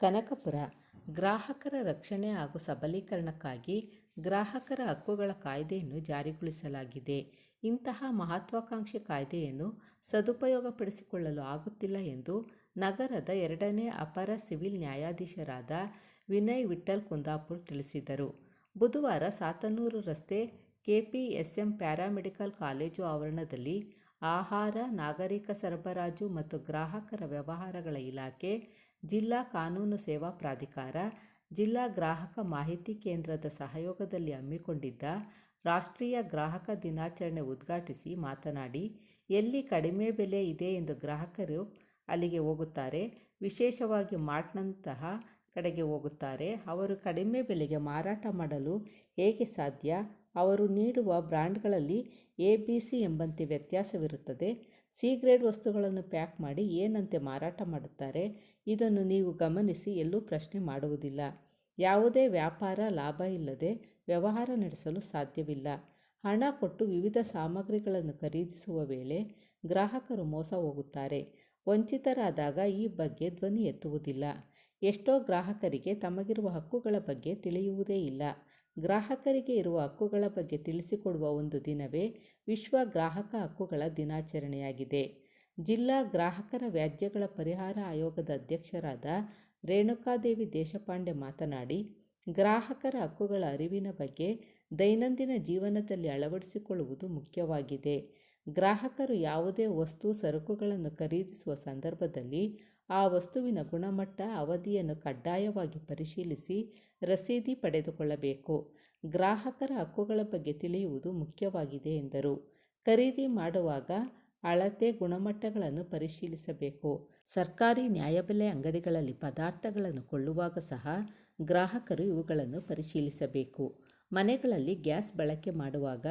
ಕನಕಪುರ ಗ್ರಾಹಕರ ರಕ್ಷಣೆ ಹಾಗೂ ಸಬಲೀಕರಣಕ್ಕಾಗಿ ಗ್ರಾಹಕರ ಹಕ್ಕುಗಳ ಕಾಯ್ದೆಯನ್ನು ಜಾರಿಗೊಳಿಸಲಾಗಿದೆ. ಇಂತಹ ಮಹತ್ವಾಕಾಂಕ್ಷಿ ಕಾಯ್ದೆಯನ್ನು ಸದುಪಯೋಗಪಡಿಸಿಕೊಳ್ಳಲು ಆಗುತ್ತಿಲ್ಲ ಎಂದು ನಗರದ 2ನೇ ಅಪರ ಸಿವಿಲ್ ನ್ಯಾಯಾಧೀಶರಾದ ವಿನಯ್ ವಿಠ್ಠಲ್ ಕುಂದಾಪುರ್ ತಿಳಿಸಿದರು. ಬುಧವಾರ ಸಾತನೂರು ರಸ್ತೆ ಕೆಪಿಎಸ್ಎಂ ಪ್ಯಾರಾಮೆಡಿಕಲ್ ಕಾಲೇಜು ಆವರಣದಲ್ಲಿ ಆಹಾರ, ನಾಗರಿಕ ಸರಬರಾಜು ಮತ್ತು ಗ್ರಾಹಕರ ವ್ಯವಹಾರಗಳ ಇಲಾಖೆ, ಜಿಲ್ಲಾ ಕಾನೂನು ಸೇವಾ ಪ್ರಾಧಿಕಾರ, ಜಿಲ್ಲಾ ಗ್ರಾಹಕ ಮಾಹಿತಿ ಕೇಂದ್ರದ ಸಹಯೋಗದಲ್ಲಿ ಹಮ್ಮಿಕೊಂಡಿದ್ದ ರಾಷ್ಟ್ರೀಯ ಗ್ರಾಹಕ ದಿನಾಚರಣೆ ಉದ್ಘಾಟಿಸಿ ಮಾತನಾಡಿ, ಎಲ್ಲಿ ಕಡಿಮೆ ಬೆಲೆ ಇದೆ ಎಂದು ಗ್ರಾಹಕರು ಅಲ್ಲಿಗೆ ಹೋಗುತ್ತಾರೆ. ವಿಶೇಷವಾಗಿ ಮಾರ್ಟ್ನಂತಹ ಕಡೆಗೆ ಹೋಗುತ್ತಾರೆ. ಅವರು ಕಡಿಮೆ ಬೆಲೆಗೆ ಮಾರಾಟ ಮಾಡಲು ಹೇಗೆ ಸಾಧ್ಯ? ಅವರು ನೀಡುವ ಬ್ರ್ಯಾಂಡ್ಗಳಲ್ಲಿ ABC ಎಂಬಂತೆ ವ್ಯತ್ಯಾಸವಿರುತ್ತದೆ. C ಗ್ರೇಡ್ ವಸ್ತುಗಳನ್ನು ಪ್ಯಾಕ್ ಮಾಡಿ ಏನಂತೆ ಮಾರಾಟ ಮಾಡುತ್ತಾರೆ. ಇದನ್ನು ನೀವು ಗಮನಿಸಿ ಎಲ್ಲೂ ಪ್ರಶ್ನೆ ಮಾಡುವುದಿಲ್ಲ. ಯಾವುದೇ ವ್ಯಾಪಾರ ಲಾಭ ಇಲ್ಲದೆ ವ್ಯವಹಾರ ನಡೆಸಲು ಸಾಧ್ಯವಿಲ್ಲ. ಹಣ ಕೊಟ್ಟು ವಿವಿಧ ಸಾಮಗ್ರಿಗಳನ್ನು ಖರೀದಿಸುವ ವೇಳೆ ಗ್ರಾಹಕರು ಮೋಸ ಹೋಗುತ್ತಾರೆ. ವಂಚಿತರಾದಾಗ ಈ ಬಗ್ಗೆ ಧ್ವನಿ ಎತ್ತುವುದಿಲ್ಲ. ಎಷ್ಟೋ ಗ್ರಾಹಕರಿಗೆ ತಮಗಿರುವ ಹಕ್ಕುಗಳ ಬಗ್ಗೆ ತಿಳಿಯುವುದೇ ಇಲ್ಲ. ಗ್ರಾಹಕರಿಗೆ ಇರುವ ಹಕ್ಕುಗಳ ಬಗ್ಗೆ ತಿಳಿಸಿಕೊಡುವ ಒಂದು ದಿನವೇ ವಿಶ್ವ ಗ್ರಾಹಕ ಹಕ್ಕುಗಳ ದಿನಾಚರಣೆಯಾಗಿದೆ. ಜಿಲ್ಲಾ ಗ್ರಾಹಕರ ವ್ಯಾಜ್ಯಗಳ ಪರಿಹಾರ ಆಯೋಗದ ಅಧ್ಯಕ್ಷರಾದ ರೇಣುಕಾದೇವಿ ದೇಶಪಾಂಡೆ ಮಾತನಾಡಿ, ಗ್ರಾಹಕರ ಹಕ್ಕುಗಳ ಅರಿವಿನ ಬಗ್ಗೆ ದೈನಂದಿನ ಜೀವನದಲ್ಲಿ ಅಳವಡಿಸಿಕೊಳ್ಳುವುದು ಮುಖ್ಯವಾಗಿದೆ. ಗ್ರಾಹಕರು ಯಾವುದೇ ವಸ್ತು, ಸರಕುಗಳನ್ನು ಖರೀದಿಸುವ ಸಂದರ್ಭದಲ್ಲಿ ಆ ವಸ್ತುವಿನ ಗುಣಮಟ್ಟ, ಅವಧಿಯನ್ನು ಕಡ್ಡಾಯವಾಗಿ ಪರಿಶೀಲಿಸಿ ರಸೀದಿ ಪಡೆದುಕೊಳ್ಳಬೇಕು. ಗ್ರಾಹಕರ ಹಕ್ಕುಗಳ ಬಗ್ಗೆ ತಿಳಿಯುವುದು ಮುಖ್ಯವಾಗಿದೆ ಎಂದರು. ಖರೀದಿ ಮಾಡುವಾಗ ಅಳತೆ, ಗುಣಮಟ್ಟಗಳನ್ನು ಪರಿಶೀಲಿಸಬೇಕು. ಸರ್ಕಾರಿ ನ್ಯಾಯಬೆಲೆ ಅಂಗಡಿಗಳಲ್ಲಿ ಪದಾರ್ಥಗಳನ್ನು ಕೊಳ್ಳುವಾಗ ಸಹ ಗ್ರಾಹಕರು ಇವುಗಳನ್ನು ಪರಿಶೀಲಿಸಬೇಕು. ಮನೆಗಳಲ್ಲಿ ಗ್ಯಾಸ್ ಬಳಕೆ ಮಾಡುವಾಗ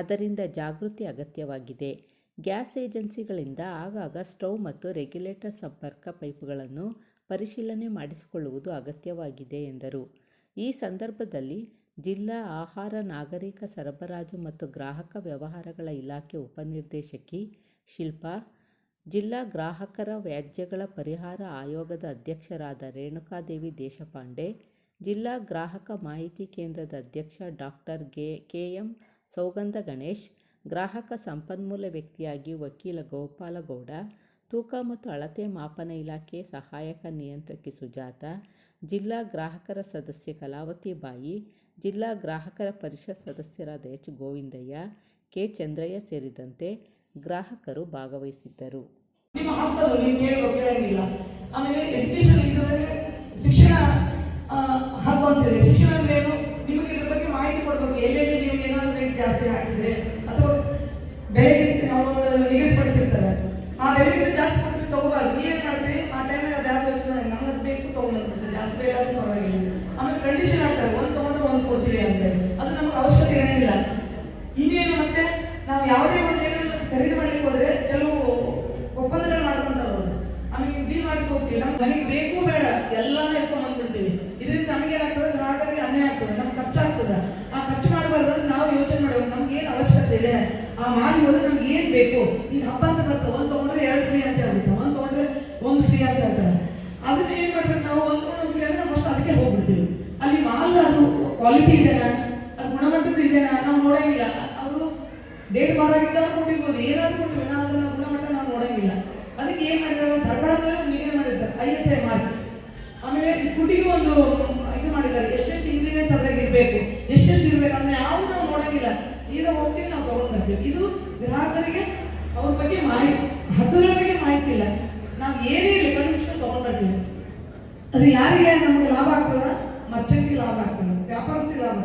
ಅದರಿಂದ ಜಾಗೃತಿ ಅಗತ್ಯವಾಗಿದೆ. ಗ್ಯಾಸ್ ಏಜೆನ್ಸಿಗಳಿಂದ ಆಗಾಗ ಸ್ಟೌವ್ ಮತ್ತು ರೆಗ್ಯುಲೇಟರ್ ಸಂಪರ್ಕ ಪೈಪುಗಳನ್ನು ಪರಿಶೀಲನೆ ಮಾಡಿಸಿಕೊಳ್ಳುವುದು ಅಗತ್ಯವಾಗಿದೆ ಎಂದರು. ಈ ಸಂದರ್ಭದಲ್ಲಿ ಜಿಲ್ಲಾ ಆಹಾರ, ನಾಗರಿಕ ಸರಬರಾಜು ಮತ್ತು ಗ್ರಾಹಕ ವ್ಯವಹಾರಗಳ ಇಲಾಖೆ ಉಪನಿರ್ದೇಶಕಿ ಶಿಲ್ಪಾ, ಜಿಲ್ಲಾ ಗ್ರಾಹಕರ ವ್ಯಾಜ್ಯಗಳ ಪರಿಹಾರ ಆಯೋಗದ ಅಧ್ಯಕ್ಷರಾದ ರೇಣುಕಾದೇವಿ ದೇಶಪಾಂಡೆ, ಜಿಲ್ಲಾ ಗ್ರಾಹಕ ಮಾಹಿತಿ ಕೇಂದ್ರದ ಅಧ್ಯಕ್ಷ ಡಾಕ್ಟರ್ KM ಸೌಗಂಧ ಗಣೇಶ್, ಗ್ರಾಹಕ ಸಂಪನ್ಮೂಲ ವ್ಯಕ್ತಿಯಾಗಿ ವಕೀಲ ಗೋಪಾಲಗೌಡ, ತೂಕ ಮತ್ತು ಅಳತೆ ಮಾಪನ ಇಲಾಖೆ ಸಹಾಯಕ ನಿಯಂತ್ರಕಿ ಸುಜಾತ, ಜಿಲ್ಲಾ ಗ್ರಾಹಕರ ಸದಸ್ಯೆ ಕಲಾವತಿ ಬಾಯಿ, ಜಿಲ್ಲಾ ಗ್ರಾಹಕರ ಪರಿಷತ್ ಸದಸ್ಯರಾದ H ಗೋವಿಂದಯ್ಯ, K ಚಂದ್ರಯ್ಯ ಸೇರಿದಂತೆ ಗ್ರಾಹಕರು ಭಾಗವಹಿಸಿದ್ದರು. ನಿಮ್ಮ ಹಕ್ಕದು ನೀವು ಕೇಳಂಗಿಲ್ಲ. ಆಮೇಲೆ ಎಜುಕೇಶನ್ ಶಿಕ್ಷಣ ಹಕ್ಕು ಅಂತಿದೆ. ಶಿಕ್ಷಣ ಅಂದ್ರೆ ಏನು? ನಿಮಗೆ ಇದ್ರ ಬಗ್ಗೆ ಮಾಹಿತಿ ಕೊಡಬೇಕು. ಎಲ್ಲೆಲ್ಲಿ ನೀವು ಏನಾದರೂ ರೇಟ್ ಜಾಸ್ತಿ ಹಾಕಿದ್ರೆ ಅಥವಾ ಬೆಲೆಗಿಂತ ನಾವು ನಿಗದಿಪಡಿಸಿರ್ತಾರೆ, ಆ ಬೆಲೆಗಿಂತ ಜಾಸ್ತಿ ಕೊಟ್ಟು ತಗೋಬಾರ್ದು. ನೀವೇನು ಮಾಡ್ತೀರಿ, ಆ ಟೈಮಿಗೆ ಅದು ಯಾವ್ದು ಯೋಚನೆ ಮಾಡಿ ನಮ್ಗೆ ಅದು ಬೇಕು ತೊಗೊಂಡ್ಬಿಡ್ತೀವಿ, ಜಾಸ್ತಿ ಬೇರೆ ಆದ್ರೂ ಪರವಾಗಿಲ್ಲ. ಆಮೇಲೆ ಕಂಡೀಷನ್ ಹಾಕ್ತಾರೆ, ಒಂದು ತೊಗೊಂಡ್ರೆ ಒಂದು ಕೊಡ್ತೀವಿ ಅಂತೇಳಿ. ಅದು ನಮ್ಗೆ ಅವಶ್ಯಕತೆ ಇರೋಂಗಿಲ್ಲ. ಇನ್ನೇನು ಮತ್ತೆ ನಾವು ಯಾವುದೇ ಒಂದು ಏನೇನು ಖರೀದಿ ಮಾಡ್ಲಿಕ್ಕೆ ಹೋದ್ರೆ ಕೆಲವು ಒಪ್ಪಂದಗಳು ಮಾಡ್ಕೊಂತಾರೆ ಅವರು. ಆಮೇಲೆ ಡೀಲ್ ಮಾಡ್ಲಿಕ್ಕೆ ಹೋಗ್ತೀವಿ, ನಮ್ಗೆ ಮನೆಗೆ ಬೇಕು ಬೇಡ ಎಲ್ಲಾನು ಎತ್ಕೊಂಡ್ ಬಂದ್ಬಿಡ್ತೀವಿ. ಇದರಿಂದ ನಮಗೆ ಏನಾಗ್ತದೆ, ಗ್ರಾಹಕರಿಗೆ ಅನ್ಯಾಯ ಆಗ್ತದೆ, ನಮ್ಗೆ ಖರ್ಚಾಗ್ತದೆ. ಆ ಖರ್ಚು ಮಾಡಬಾರ್ದು. ನಾವು ಯೋಚನೆ ಮಾಡಬೇಕು, ನಮ್ಗೆ ಏನು ಅವಶ್ಯಕತೆ ಇದೆ, ಆ ಮಾಲಿ ಹೋದ್ರೆ ನಮ್ಗೆ ಏನು ಬೇಕು. ಈಗ ಹಬ್ಬ ಅಂತ ಬರ್ತದೆ, ಒಂದು ತೊಗೊಂಡ್ರೆ 2 ಫ್ರೀ ಅಂತ ಹೇಳ್ಬಿಟ್ಟು, ಒಂದು ತೊಗೊಂಡ್ರೆ 1 ಫ್ರೀ ಅಂತ ಹೇಳ್ತಾರೆ. ಅದನ್ನ ಏನ್ ಮಾಡ್ಬೇಕು ನಾವು, ಒಂದು ಫ್ರೀ ಅಂದ್ರೆ ಫಸ್ಟ್ ಅದಕ್ಕೆ ಹೋಗ್ಬಿಡ್ತೀವಿ. ಅಲ್ಲಿ ಮಾಲ್ ಅದು ಕ್ವಾಲಿಟಿ ಇದೆನಾ, ಅದು ಗುಣಮಟ್ಟದ ಇದೆನಾ ನಾವು ನೋಡಂಗಿಲ್ಲ. ಅವರು ಡೇಟ್ ಬಾರಾಗಿದ್ದಾಗ ಕೊಟ್ಟಿರ್ಬೋದು, ಏನಾದ್ರು ಕೊಟ್ಟಿವಿ, ನಾವು ಅದನ್ನ ಗುಣಮಟ್ಟ ನಾವು ನೋಡಂಗಿಲ್ಲ. ಅದಕ್ಕೆ ಏನ್ ಮಾಡಿದ್ದಾರೆ, ಸರ್ಕಾರದಲ್ಲೇ ಒಂದು ನಿಗದಿ ಮಾಡಿರ್ತಾರೆ, ISI ಮಾರ್ಕ್. ಆಮೇಲೆ ಫುಡ್ಡಿಗೆ ಒಂದು ಇದು ಮಾಡಿದ್ದಾರೆ, ಎಷ್ಟೆಷ್ಟು ಇಂಗ್ರೀಡಿಯೆಂಟ್ಸ್ ಅದ್ರಾಗ ಇರಬೇಕು, ಎಷ್ಟೆಷ್ಟು ಇರ್ಬೇಕು, ಅದನ್ನ ಯಾವುದು ನಾವು ನೋಡಂಗಿಲ್ಲ. ಸೀದಾ ಹೋಗ್ತೀವಿ, ನಾವು ತಗೊಂಡ್ ಬರ್ತೀವಿ. ಇದು ಗ್ರಾಹಕರಿಗೆ ಅವ್ರ ಬಗ್ಗೆ ಮಾಹಿತಿ, ಹಕ್ಕುಗಳ ಬಗ್ಗೆ ಮಾಹಿತಿ ಇಲ್ಲ. ನಾವು ಏನೇ ಇಲ್ಲ ಕಣ್ಣು ಮುಚ್ಕೊಂಡು ತಗೊಂಡ್ ಬರ್ತೀವಿ. ಅದು ಯಾರಿಗೆ ನಮ್ಗೆ ಲಾಭ ಆಗ್ತದ? ಮರ್ಚೆಂಟ್ಗೆ ಲಾಭ ಆಗ್ತದೆ, ವ್ಯಾಪಾರಸ್ಥಿಗೆ ಲಾಭ.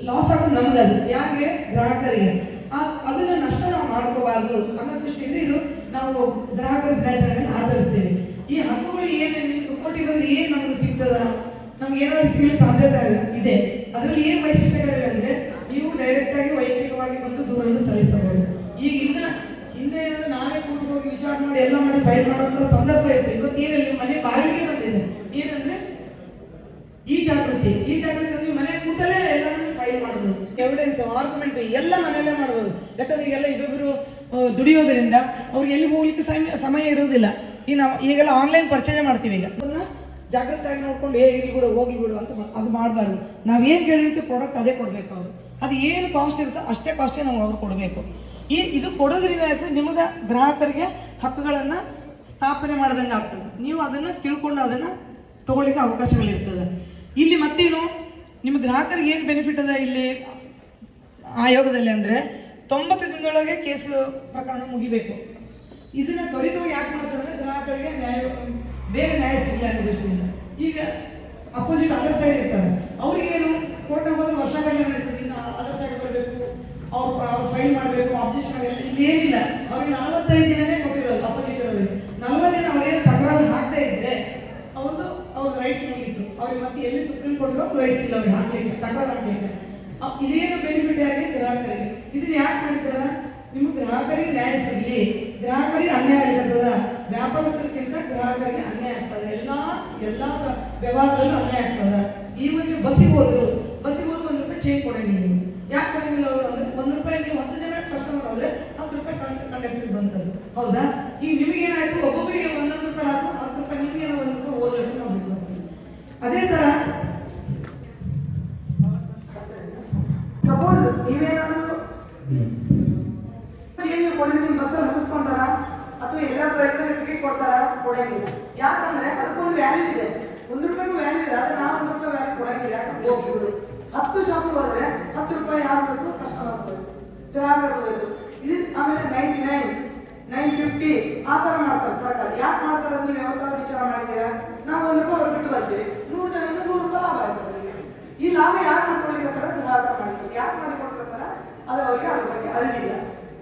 ಲಾಸ್ ಆಗೋದು ನಮ್ಗೆ, ಅದು ಯಾರಿಗೆ? ಗ್ರಾಹಕರಿಗೆ. ಅದನ್ನ ನಷ್ಟ ನಾವು ಮಾಡ್ಕೋಬಾರ್ದು ಅನ್ನೋ ದೃಷ್ಟಿಯಿಂದ ಇದು ನಾವು ಗ್ರಾಹಕರ ದಿನಾಚರಣೆಯನ್ನು ಆಚರಿಸ್ತೇವೆ. ಈ ಹಕ್ಕುಗಳು ಏನೇನು ಕೊಟ್ಟಿರೋದು, ಏನ್ ನಮ್ಗೆ ಸಿಗ್ತದ, ನಮ್ಗೆ ಏನಾದ್ರು ಸಿಗಲು ಸಾಧ್ಯತೆ ಇದೆ. ಅದರಲ್ಲಿ ಏನ್ ವೈಶಿಷ್ಟ್ಯಗಳಿವೆ ಅಂದ್ರೆ, ನೀವು ಡೈರೆಕ್ಟ್ ಆಗಿ ವೈಯಕ್ತಿಕವಾಗಿ ಬಂದು ದೂರನ್ನು ಸಲ್ಲಿಸಬಹುದು. ಈಗ ಹಿಂದೆ ನಾವೇ ಕೂಡಿ ಹೋಗಿ ವಿಚಾರ ಮಾಡಿ ಎಲ್ಲ ಮಾಡಿ ಫೈಲ್ ಮಾಡುವಂತ ಸಂದರ್ಭ ಇತ್ತು. ಇವತ್ತು ಏನಲ್ಲಿ ಮನೆ ಬಾಗಿಲಿಗೆ ಬಂದಿದೆ. ಏನಂದ್ರೆ ಈ ಜಾಗೃತಿ ಅಂದ್ರೆ ಮನೆ ಕೂತಲೇ ಎಲ್ಲರೂ ಫೈಲ್ ಮಾಡಬಹುದು. ಎವಿಡೆನ್ಸ್, ಆರ್ಗ್ಯುಮೆಂಟ್ ಎಲ್ಲ ಮನೆಯಲ್ಲೇ ಮಾಡಬಹುದು. ಯಾಕಂದ್ರೆ ಈಗೆಲ್ಲ ಇಬ್ಬರು ದುಡಿಯೋದ್ರಿಂದ ಅವ್ರಿಗೆ ಎಲ್ಲಿ ಹೋಗ್ಲಿಕ್ಕೆ ಸಮಯ ಇರುವುದಿಲ್ಲ. ಈಗೆಲ್ಲ ಆನ್ಲೈನ್ ಪರ್ಚೇಸ್ ಮಾಡ್ತೀವಿ. ಈಗ ಜಾಗ್ರತೆಯಾಗಿ ನೋಡ್ಕೊಂಡು ಇರಿ ಬಿಡು ಹೋಗಿ ಬಿಡು ಅಂತ ಅದು ಮಾಡಬಾರ್ದು. ನಾವು ಏನು ಕೇಳಿರ್ತೀವಿ ಪ್ರಾಡಕ್ಟ್ ಅದೇ ಕೊಡಬೇಕು ಅವರು. ಅದು ಏನು ಕಾಸ್ಟ್ ಇರುತ್ತೋ ಅಷ್ಟೇ ಕಾಸ್ಟೇ ನಾವು ಅವ್ರು ಕೊಡಬೇಕು. ಇದು ಕೊಡೋದ್ರಿಂದ ಆಗ್ತದೆ ನಿಮಗೆ ಗ್ರಾಹಕರಿಗೆ ಹಕ್ಕುಗಳನ್ನು ಸ್ಥಾಪನೆ ಮಾಡ್ದಂಗೆ ಆಗ್ತದೆ. ನೀವು ಅದನ್ನು ತಿಳ್ಕೊಂಡು ಅದನ್ನು ತೊಗೊಳ್ಳಿಕ್ಕೆ ಅವಕಾಶಗಳಿರ್ತದೆ. ಇಲ್ಲಿ ಮತ್ತೇನು ನಿಮ್ಮ ಗ್ರಾಹಕರಿಗೆ ಏನು ಬೆನಿಫಿಟ್ ಅದ ಇಲ್ಲಿ ಆಯೋಗದಲ್ಲಿ ಅಂದರೆ 90 ದಿನದೊಳಗೆ ಕೇಸು ಪ್ರಕರಣ ಮುಗಿಬೇಕು. ಇದನ್ನು ತ್ವರಿತವಾಗಿ ಯಾಕೆ ಮಾಡ್ತಾರೆ ಅಂದರೆ ಗ್ರಾಹಕರಿಗೆ ಬೇಗ ನ್ಯಾಯ ಸಿಗಲಿ ಅನ್ನೋ ದೃಷ್ಟಿಯಿಂದ. ಈಗ ಅಪೋಸಿಟ್ ಅದರ್ ಸೈಡ್ ಇರ್ತಾರೆ, ಅವ್ರಿಗೇನು ಕೋರ್ಟ್ಗೆ ಹೋದ್ರೆ ವರ್ಷಗಟ್ಟಲೆ ನಡೀತದೆ. ಇನ್ನು ಅದರ್ ಸೈಡ್ ಬರಬೇಕು, ಅವ್ರು ಫೈಲ್ ಮಾಡಬೇಕು, ಆಬ್ಜೆಕ್ಷನ್ ಆಗಲ್ಲ, ಇಲ್ಲಿ ಏನಿಲ್ಲ. ಅವ್ರಿಗೆ 45 ದಿನನೇ ಕೊಟ್ಟಿರೋದು ಅಪೋಸಿಟ್ ಅವರಿಗೆ. 40 ದಿನ ಅವ್ರೇನು ತಕರಾರು ಹಾಕ್ತಾ ಇದ್ರೆ ಅವ್ರ ರೈಟ್ಸ್ ಮುಗಿತು. ಅವ್ರಿಗೆ ಮತ್ತೆ ಎಲ್ಲಿ ಸುಪ್ರೀಂ ಕೋರ್ಟ್ಗೆ ರೈಟ್ಸ್ ಇಲ್ಲ ಅವ್ರಿಗೆ ಹಾಕ್ಲಿಕ್ಕೆ, ತಕರಾರು ಹಾಕ್ಲಿಕ್ಕೆ. ಇದೇನು ಬೆನಿಫಿಟ್ ಆಗಿ ಗ್ರಾಹಕರಿಗೆ. ಇದನ್ನ ಯಾಕೆ ಮಾಡ್ತಾರ? ನಿಮ್ಗೆ ಗ್ರಾಹಕರಿಗೆ ನ್ಯಾಯ ಸಿಗಲಿ, ಗ್ರಾಹಕರಿಗೆ ಅನ್ಯಾಯ ಆಗ್ತದ. ವ್ಯಾಪಾರಕ್ಕಿಂತ ಗ್ರಾಹಕರಿಗೆ ಅನ್ಯಾಯ ಆಗ್ತದೆ. ಎಲ್ಲ ವ್ಯವಹಾರದಲ್ಲೂ ಅನ್ಯಾಯ ಆಗ್ತದೆ. ಈವನ್ ನೀವು ಬಸ್ಸಿಗೆ ಹೋದ್ರು ₹1 ಚೇಂಜ್ ಕೊಡಂಗಿಲ್ಲ. ನೀವು ಯಾಕೆ ಕೊಡಂಗಿಲ್ಲ ಅವರು ಅಂದ್ರೆ ₹1 ನೀವು 10 ಜನ ಕಸ್ಟಮರ್ ಆದ್ರೆ ₹10 ಕಂಡಕ್ಟರ್ ಬಂತದ್ದು, ಹೌದಾ? ಈಗ ನಿಮಗೇನಾಯ್ತು, ಒಬ್ಬೊಬ್ಬರಿಗೆ ₹1 ಲಾಸ್, ₹10 ನಿಮಗೆ ₹1 ಓದಲು ನಾವು. ಅದೇ ತರ ಸಪೋಸ್ ನೀವೇನಾದ್ರೂ ಚೇಂಜ್ ಕೊಡಿದ್ರೆ ನಿಮ್ಮ ಬಸ್ಸಲ್ಲಿ ಹತ್ತಿಸ್ಕೊಂತಾರ ಅಥವಾ ಎಲ್ಲಾದ್ರೂ ರೈತರ ಟಿಕೆಟ್ ಕೊಡ್ತಾರ? ಕೊಡಂಗಿಲ್ಲ. ಯಾಕಂದ್ರೆ ಅದಕ್ಕೊಂದು ವ್ಯಾಲ್ಯೂ ಇದೆ, ₹1 ವ್ಯಾಲ್ಯೂ ಇದೆ. ಆದ್ರೆ ನಾವು ₹1 ವ್ಯಾಲ್ಯೂ ಕೊಡಂಗಿಲ್ಲ. ಯಾಕಂದ್ರೆ ಹೋಗ್ಬಿಡು 10 ಶಾಪಿಗೆ ಹೋದ್ರೆ ₹10 ಯಾರು ಬೇಕು? ಕಸ್ಟಮರ್ ಬೇಕು, ಗ್ರಾಹಕರು ಬೇಕು. ಇದು ಆಮೇಲೆ 99, 950 ಆ ಥರ ಮಾಡ್ತಾರೆ ಸರ್ಕಾರ. ಯಾಕೆ ಮಾಡ್ತಾರೆ ಅಂತ ನೀವು ಯಾವ ವಿಚಾರ ಮಾಡಿದ್ದೀರಾ? ನಾವು ₹1 ಅವ್ರು ಬಿಟ್ಟು ಬರ್ತೀವಿ, 100 ಜನರಿಂದ ₹100 ಲಾಭ ಆಯ್ತು. ಈ ಲಾಭ ಯಾರು ಮಾಡ್ಕೊಳ್ಳಿಕ್ಕೆ ಗ್ರಾಹಕ ಮಾಡಿದ್ರು. ಯಾಕೆ ಮಾಡಿಕೊಡ್ತಾರ? ಅದು ಅವರಿಗೆ ಅದ್ರ ಬಗ್ಗೆ ಅರಿವಿಲ್ಲ.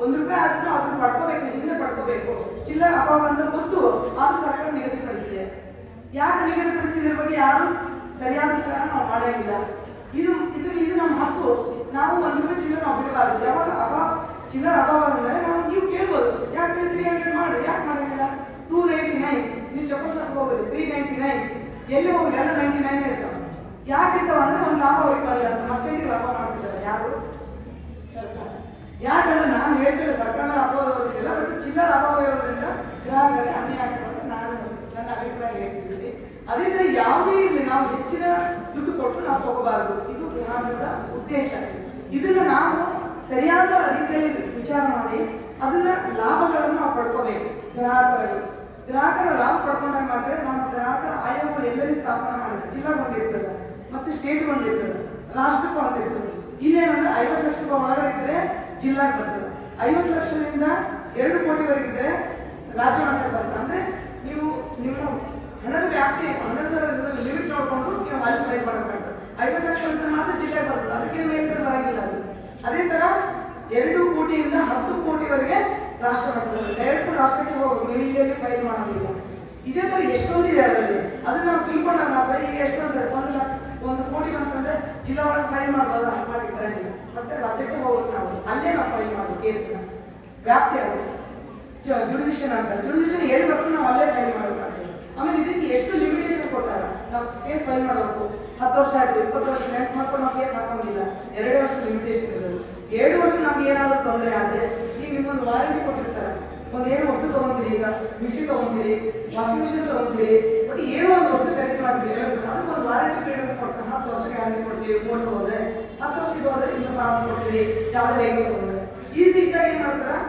₹1 ಆದ್ರೂ ಅದನ್ನು ಪಡ್ಕೋಬೇಕು, ಹಿಂದೆ ಪಡ್ಕೋಬೇಕು. ಚಿಲ್ಲರ ಅಭಾವ ಅಂತ ಗೊತ್ತು, ಆದ್ರೂ ಸರ್ಕಾರ ನಿಗದಿಪಡಿಸಿದೆ. ಯಾಕೆ ನಿಗದಿಪಡಿಸಿದ್ರ ಬಗ್ಗೆ ಯಾರು ಸರಿಯಾದ ವಿಚಾರ ನಾವು ಮಾಡೋದಿಲ್ಲ. ಇದು ನಮ್ಮ ಹಕ್ಕು. ನಾವು ₹1 ಚಿಲ್ಲರೆ ನಾವು ಬಿಡಬಾರ್ದು. ಯಾವಾಗ ಚಿಲ್ಲರ ಅಭಾವ ಅಂದ್ರೆ ನೀವು ಕೇಳ್ಬೋದು, ಯಾಕೆ 300 ಮಾಡಿ, ಯಾಕೆ ಮಾಡೋದಿಲ್ಲ? 299 ನೀವು ಚಪ್ಪಲ್ ಶಾಪ್ಗೆ ಹೋಗೋದು 399, ಎಲ್ಲಿ ಹೋಗಿ ಎಲ್ಲ 99 ಇರ್ತಾವೆ. ಯಾಕಿರ್ತಾವ ಅಂದ್ರೆ ಒಂದು ಲಾಭ ಅವ್ರಿಗೆ ಬರಲ್ಲ ಅಂತ ಮರ್ಚೆಂಟಿಗೆ ಲಾಭ ಮಾಡ್ತಿದ್ದಾರೆ. ಯಾರು? ಸರ್ಕಾರ. ಯಾಕಂದ್ರೆ ನಾನು ಹೇಳ್ತಿಲ್ಲ ಸರ್ಕಾರ ಅಭಾವದವರಿಗೆಲ್ಲ, ಬಟ್ ಚಿಲ್ಲರ ಅಭಾವ ಇರೋದ್ರಿಂದ ಗ್ರಾಹಕರಿಗೆ ಅನ್ಯಾಯ ಆಗ್ತದೆ ಅಂತ ನಾನು ನನ್ನ ಅಭಿಪ್ರಾಯ ಹೇಳ್ತಿದ್ದೀನಿ. ಅದೇ ತರ ಯಾವುದೇ ಇರಲಿ, ನಾವು ಹೆಚ್ಚಿನ ದುಡ್ಡು ಕೊಟ್ಟು ನಾವು ತಗೋಬಾರದು. ಇದು ಗ್ರಾಹಕರ ಉದ್ದೇಶ. ಇದನ್ನ ನಾವು ಸರಿಯಾದ ರೀತಿಯಲ್ಲಿ ವಿಚಾರ ಮಾಡಿ ಅದನ್ನ ಲಾಭಗಳನ್ನು ನಾವು ಪಡ್ಕೋಬೇಕು. ಗ್ರಾಹಕರ ಲಾಭ ಪಡ್ಕೊಂಡಾಗ ಮಾತ್ರ ನಮ್ಮ ಗ್ರಾಹಕರ ಆಯೋಗಗಳು ಎಲ್ಲರಿಗೂ ಸ್ಥಾಪನೆ ಮಾಡಿದ್ರೆ ಜಿಲ್ಲಾ ಬಂದಿರ್ತದೆ, ಮತ್ತೆ ಸ್ಟೇಟ್ ಬಂದಿರ್ತದೆ, ರಾಷ್ಟ್ರಕ್ಕೆ ಬಂದಿರ್ತದೆ. ಇಲ್ಲೇನಂದ್ರೆ 50 ಲಕ್ಷ ರೂಪಾಯಿ ಒಳಗಡೆ ಇದ್ದರೆ ಜಿಲ್ಲಾಗೆ ಬರ್ತದೆ, 50 ಲಕ್ಷದಿಂದ 2 ಕೋಟಿವರೆಗಿದ್ದರೆ ರಾಜ್ಯ ಮಟ್ಟಕ್ಕೆ ಬರ್ತದೆ. ಅಂದ್ರೆ ನೀವು ನಿಮ್ಮ ಹಣದ ವ್ಯಾಪ್ತಿ, ಹಣದ ಲಿಮಿಟ್ ನೋಡಿಕೊಂಡು ನೀವು ಅಲ್ಲಿ ಫೈಲ್ ಮಾಡಬೇಕಾಗ್ತದೆ. 50 ಲಕ್ಷ ಮಾತ್ರ ಜಿಲ್ಲೆಗೆ ಬರ್ತದೆ, ಅದಕ್ಕೆ ಮೇಲೆ ಬರಂಗಿಲ್ಲ ಅದು. ಅದೇ ತರ 2 ಕೋಟಿಯಿಂದ 10 ಕೋಟಿವರೆಗೆ ರಾಷ್ಟ್ರ ಮಟ್ಟದಲ್ಲಿ ಡೈರೆಕ್ಟ್ ರಾಷ್ಟ್ರಕ್ಕೆ ಹೋಗಿ ಇಂಡಿಯಾದಲ್ಲಿ ಫೈಲ್ ಮಾಡೋದಿಲ್ಲ. ಇದೇ ತರ ಎಷ್ಟೊಂದಿದೆ ಅದರಲ್ಲಿ. ಅದನ್ನ ನಾವು ತಿಳ್ಕೊಂಡಾಗ ಮಾತ್ರ ಈಗ ಎಷ್ಟೊಂದ್ರೆ 1 ಕೋಟಿ ಅಂತಂದ್ರೆ ಜಿಲ್ಲಾ ಒಳಗೆ ಫೈಲ್ ಮಾಡ್ಬೋದು, ಮಾಡಿ ಬರಂಗಿಲ್ಲ. ಮತ್ತೆ ರಾಜ್ಯಕ್ಕೆ ಹೋಗೋದು ನಾವು ಅಲ್ಲೇ ನಾವು ಫೈಲ್ ಮಾಡೋದು ಕೇಸಿನ ವ್ಯಾಪ್ತಿ. ಅದು ಜುಡಿಷನ್ ಅಂತ, ಜುಡಿಷನ್ ಎಲ್ಲಿ ಬರ್ತದೆ ನಾವು ಅಲ್ಲೇ ಫೈಲ್ ಮಾಡಬೇಕಾಗ್ತದೆ. ಆಮೇಲೆ ಇದಕ್ಕೆ ಎಷ್ಟು ಲಿಮಿಟೇಷನ್ ಕೊಟ್ಟಾರ, ನಾವು ಕೇಸ್ ಫೈಲ್ ಮಾಡಬೇಕು 10 ವರ್ಷ ಆಯ್ತು, 20 ವರ್ಷ ನೆನ್ಪು ಮಾಡ್ಕೊಂಡು ನಾವು ಕೇಸ್ ಹಾಕೋಂಗಿಲ್ಲ. 2 ವರ್ಷ ಲಿಮಿಟೇಷನ್ ಇರೋದು. 7 ವರ್ಷ ನಮ್ಗೆ ಏನಾದರೂ ತೊಂದರೆ ಆದರೆ ಈಗ ನಿಮ್ಮೊಂದು ವಾರಂಟಿ ಕೊಟ್ಟಿರ್ತಾರೆ. ಏನು ವಸ್ತು ತಗೊಂತೀರಿ, ಈಗ ಮಿಕ್ಸಿ ತಗೊಂತೀರಿ, ವಾಷಿಂಗ್ ಮಿಷಿನ್ ತಗೊಂತೀರಿ, ಬಟ್ ಏನೋ ಒಂದು ವಸ್ತು ಖರೀದಿ ಮಾಡ್ತೀರಿ, ಅದಕ್ಕೆ ಒಂದು ವಾರಂಟಿ ಪೀರಿಯಡ್ ಕೊಟ್ಟು 10 ವರ್ಷ ಗ್ಯಾರಂಟಿ ಕೊಡ್ತೀವಿ. ಮೋಟರ್ ಹೋದ್ರೆ 10 ವರ್ಷಕ್ಕೆ ಹೋದ್ರೆ ಇನ್ನೂ ಪಾಸ್ ಕೊಡ್ತೀವಿ, ಯಾವುದೇ ವೆಹಿಕಲ್ ತಗೊಂಡ್ರೆ. ಈ ರೀತಿಯಾಗಿ ಏನು ಮಾಡ್ತಾರೆ,